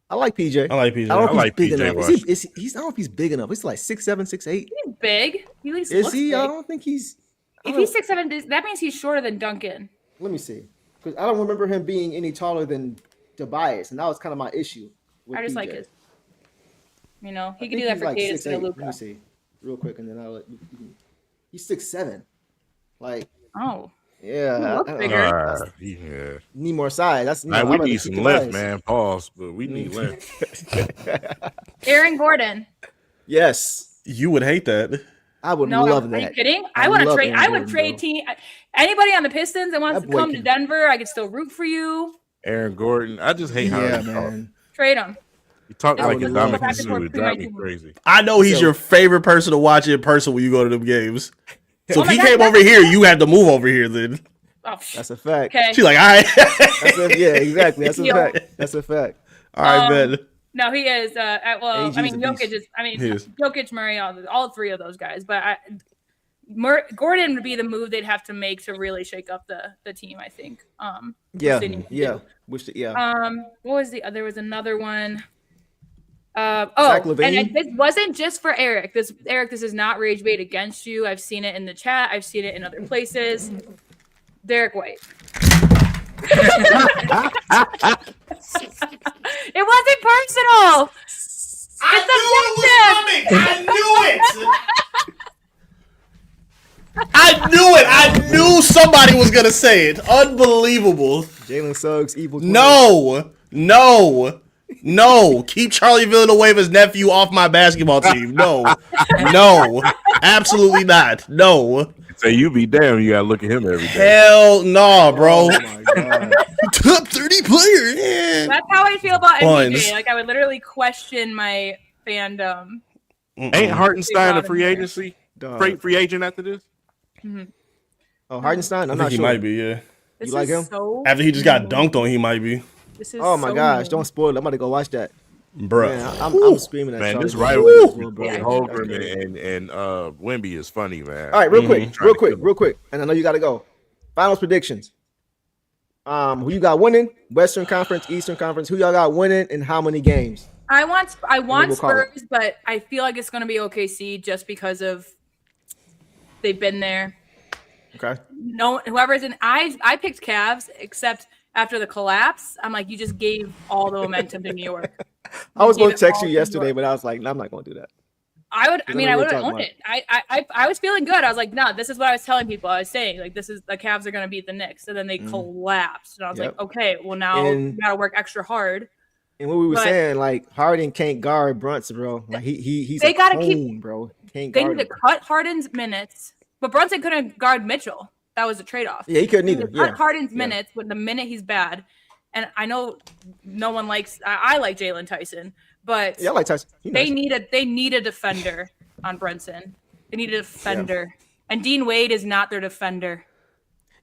I like PJ. I like PJ. I don't know if I he's like big PJ enough. Washington. I don't know if he's big enough. He's like 6'7", 6'8". He's big. He at least Is looks he? big. I don't think he's. If he's 6'7", that means he's shorter than Duncan. Let me see, because I don't remember him being any taller than Tobias, and that was kind of my issue. With I just PJ. like his. You know, he I can think do that he's for like Cadence 6'8". and Let me Luka. see, real quick, and then I'll let you. He's 6'7". Like, Oh, yeah, he looks I- bigger. Yeah. need more size. That's Man, I'd we rather need keep some Tobias. length, man. Pause, but we need length. Aaron Gordon. Yes, You would hate that. I would No, love are that. you kidding? I I want to love trade. Aaron I would Gordon, trade bro. team. Anybody on the Pistons that wants That to boy come to can- Denver, I could still root for you. Aaron Gordon. I just hate how Yeah, he talk. man. Trade him. He talk I like would a love Dominic that. Sue. It drive me crazy. I know he's So- your favorite person to watch in person when you go to them games. So Oh if my he God, came over here, you had to move over here then. Oh, That's a fact. okay. She's like, all right. Yeah, exactly. That's a Deal. fact. That's a fact. All right, man. No, he is. Well, AG's I mean, a Jokic beast. is. I mean, He is. Jokic, Murray, all three of those guys. But Gordon would be the move they'd have to make to really shake up the team. I think. Yeah, which they need to yeah. do. Yeah. What was there was another one. Zach And LaVine? this wasn't just for Eric. This is not rage bait against you. I've seen it in the chat. I've seen it in other places. Derek White. It wasn't personal. I knew it. I knew somebody was going to say it. Unbelievable. Jalen Suggs, evil. twin. No. Keep Charlie Villanueva's nephew off my basketball team. No. Absolutely not. No. Say you be damn, you gotta look at him every day. Hell no, bro. Oh my god. Top 30 player. Yeah. That's how I feel about Buns. MPJ. Like I would literally question my fandom. Ain't Hartenstein a free Big agency? Dog. Free agent after this? Oh, Hardenstein? I I'm think not he sure. might be, yeah. This like is him? So After he just got dunked on, he might be. This is Oh my so gosh! mean. Don't spoil it. I'm about to go watch that. Bruh. Man, I'm screaming at Man, Charlie this Villanueva rivalry as well, bro. between Holmgren and Wemby is funny, man. All right, real quick, Trying to kill real quick, and I know you got to go. Finals predictions. Who you got winning? Western Conference, Eastern Conference. Who y'all got winning, and how many games? I want we'll call it. Spurs, but I feel like it's going to be OKC just because of they've been there. Okay. No, whoever's in, I picked Cavs, except after the collapse, I'm like, you just gave all the momentum to New York. I was going to Gave it text all you to New yesterday, York. but I was like, no, I'm not going to do that. I would. I mean, I we were would have talking owned it. I was feeling good. I was like, no, this is what I was telling people. I was saying like, this is the Cavs are going to beat the Knicks, and then they collapsed, and I was Yep. like, okay, well now And- we got to work extra hard. And what we were But- saying, like Harden can't guard Brunson, bro. Like he's They a gotta cone, keep- bro. Can't They guard need to him. cut Harden's minutes, but Brunson couldn't guard Mitchell. That was a trade-off. Yeah, he couldn't They either. need to cut Yeah. Harden's Yeah. minutes when the minute he's bad. And I know no one likes. I like Jalen Tyson, but Yeah, I like Tyson. He they nice. need a defender on Brunson. They need a defender, and Dean Wade is not their defender.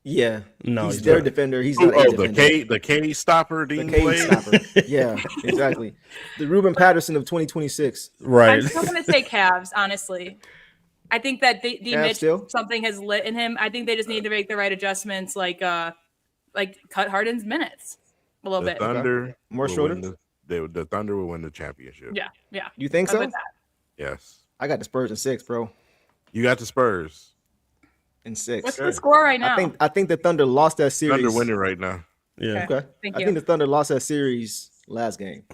Yeah. No, he's he's their not. defender. He's not a Oh, defender. the K stopper, The Dean K Wade. stopper. Yeah, exactly. The Ruben Patterson of 2026. Right. I'm still gonna say Cavs. Honestly, I think that D Cavs Mitch still? something has lit in him. I think they just need to make the right adjustments, like cut Harden's minutes a little The bit. More Thunder. will Schroeder? win the Thunder will win the championship. Yeah. You think I'm so? with that. Yes. I got the Spurs in 6, bro. You got the Spurs in 6. What's the score right now? I think the Thunder lost that series. Thunder winning right now. Yeah. Okay. Thank I you. think the Thunder lost that series last game.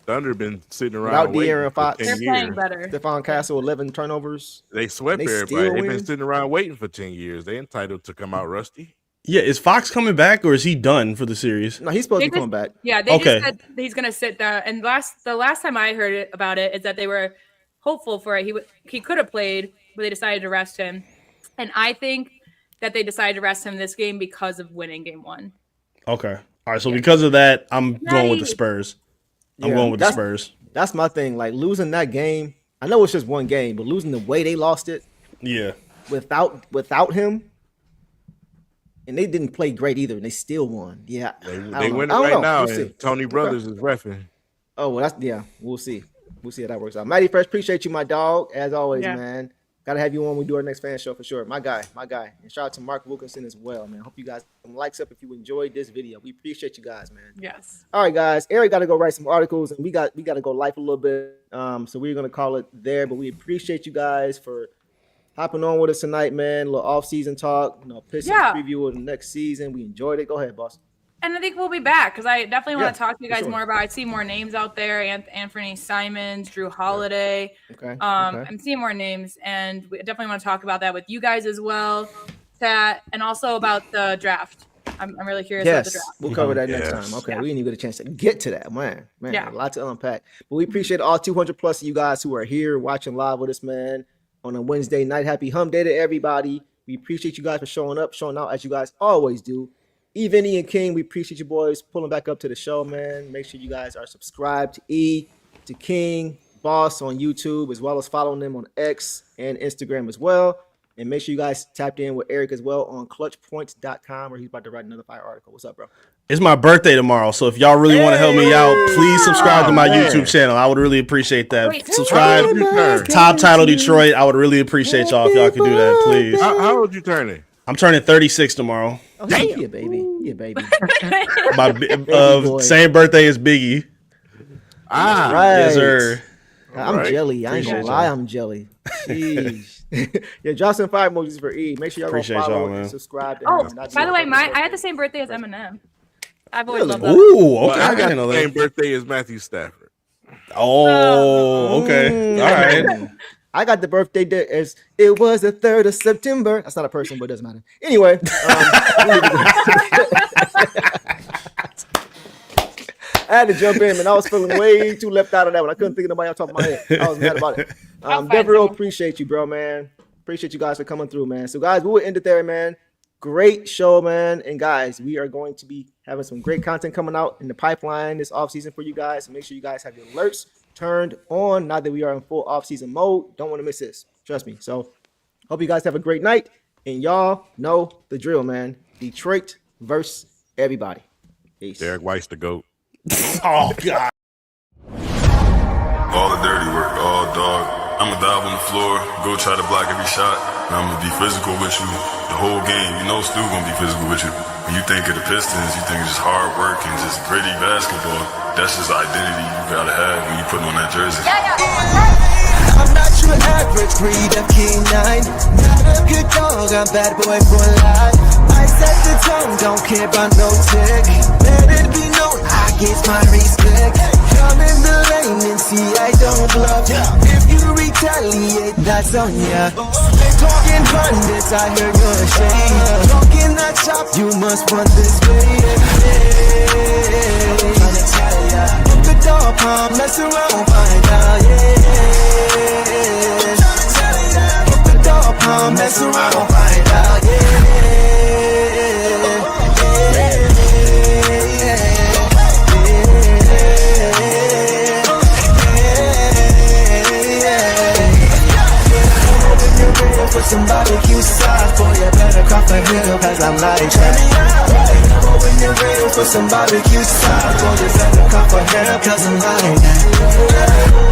Thunder been sitting Without around waiting De'Aaron for Fox. 10 They're playing years. better. Stephon Castle, 11 turnovers. They swept They still everybody. They've win? been sitting around waiting for 10 years. They entitled to come out rusty. Yeah, is Fox coming back or is he done for the series? No, he's supposed They to be coming back. Yeah, they Okay. just said he's gonna sit there. And the last time I heard about it is that they were hopeful for it. He could have played, but they decided to rest him. And I think that they decided to rest him this game because of winning game 1. Okay. All right, so because of that, I'm going with the Spurs. I'm Yeah, going with the Spurs. That's my thing. Like losing that game. I know it's just one game, but losing the way they lost it Yeah. without him. And they didn't play great either, and they still won. Yeah, They win it right now, and Tony Brothers is reffing. Oh, well, we'll see. We'll see how that works out. Matty Fresh, appreciate you, my dog, as always, man. Gotta have you on when we do our next fan show for sure. My guy. And shout out to Mark Wilkinson as well, man. Hope you guys some likes up if you enjoyed this video. We appreciate you guys, man. Yes. All right, guys. Eric got to go write some articles, and we got to go live a little bit. So we're gonna call it there. But we appreciate you guys for hopping on with us tonight, man. A little off-season talk, Pistons preview of the next season. We enjoyed it. Go ahead, boss. And I think we'll be back because I definitely want to talk to you guys sure. more about. I see more names out there: Anthony Simons, Drew Holiday. Okay. I'm seeing more names, and we definitely want to talk about that with you guys as well, and also about the draft. I'm really curious about the draft. We'll cover that next time. Okay, we didn't even get a chance to get to that, man. Yeah. A lot to unpack. But we appreciate all 200 plus of you guys who are here watching live with us, man, on a Wednesday night. Happy Hump Day to everybody. We appreciate you guys for showing up, showing out as you guys always do. Vinny and King, we appreciate you boys pulling back up to the show, man. Make sure you guys are subscribed to E, to King, Boss on YouTube, as well as following them on X and Instagram as well. And make sure you guys tapped in with Eric as well on clutchpoints.com, where he's about to write another fire article. What's up, bro? It's my birthday tomorrow, so if y'all really want to help me out, please subscribe to my YouTube channel. I would really apprite that. Subscribe, Top Title Detroit. I would really appreciate y'all if y'all could do that, please. How old you turning? I'm turning 36 tomorrow. Oh, yeah, baby. Yeah, baby. My same birthday as Biggie. Ah, right. Yes, sir. I'm jelly. I ain't gonna lie, I'm jelly. Jeez. Yeah, drop some fire emojis for E. Make sure y'all go follow and subscribe to him. By the way, I had the same birthday as Eminem. I've always loved that. Ooh, okay. I got the same birthday as Matthew Stafford. Oh, okay. All right. I got the birthday date as it was the 3rd of September. That's not a person, but it doesn't matter. Anyway. I had to jump in, and I was feeling way too left out of that one. I couldn't think of nobody on top of my head. I was mad about it. Devereaux, appreciate you, bro, man. Appreciate you guys for coming through, man. So, guys, we will end it there, man. Great show, man. And, guys, we are going to be having some great content coming out in the pipeline this offseason for you guys. So make sure you guys have your alerts turned on now that we are in full offseason mode. Don't want to miss this. Trust me. So, hope you guys have a great night. And y'all know the drill, man. Detroit versus everybody. Peace. Derek White's the GOAT. Oh, God. All the dirty work, all dog. I'ma dive on the floor, go try to block every shot, and I'ma be physical with you the whole game. You know Stu gonna be physical with you. When you think of the Pistons, you think it's just hard work and just gritty basketball. That's just the identity you gotta have when you put on that jersey. I'm not your average breed of canine. Not a good dog, I'm bad boy for life. I set the tone, don't care about no tick. Let it be known, I get my respect. Come in the lane and see I don't bluff. If you retaliate, that's on ya. They talking pundits, I hear you're ashamed. Talking that chop, you must run this way every day. Tryna tell ya, look at dog palm, mess around, find out, yeah. Look at dog palm, mess around, find out, yeah. For some barbecue sauce, boy, you better cough a hill, cause I'm like that. When you're real for some barbecue sauce, boy, you better cough a hill, cause I'm like that.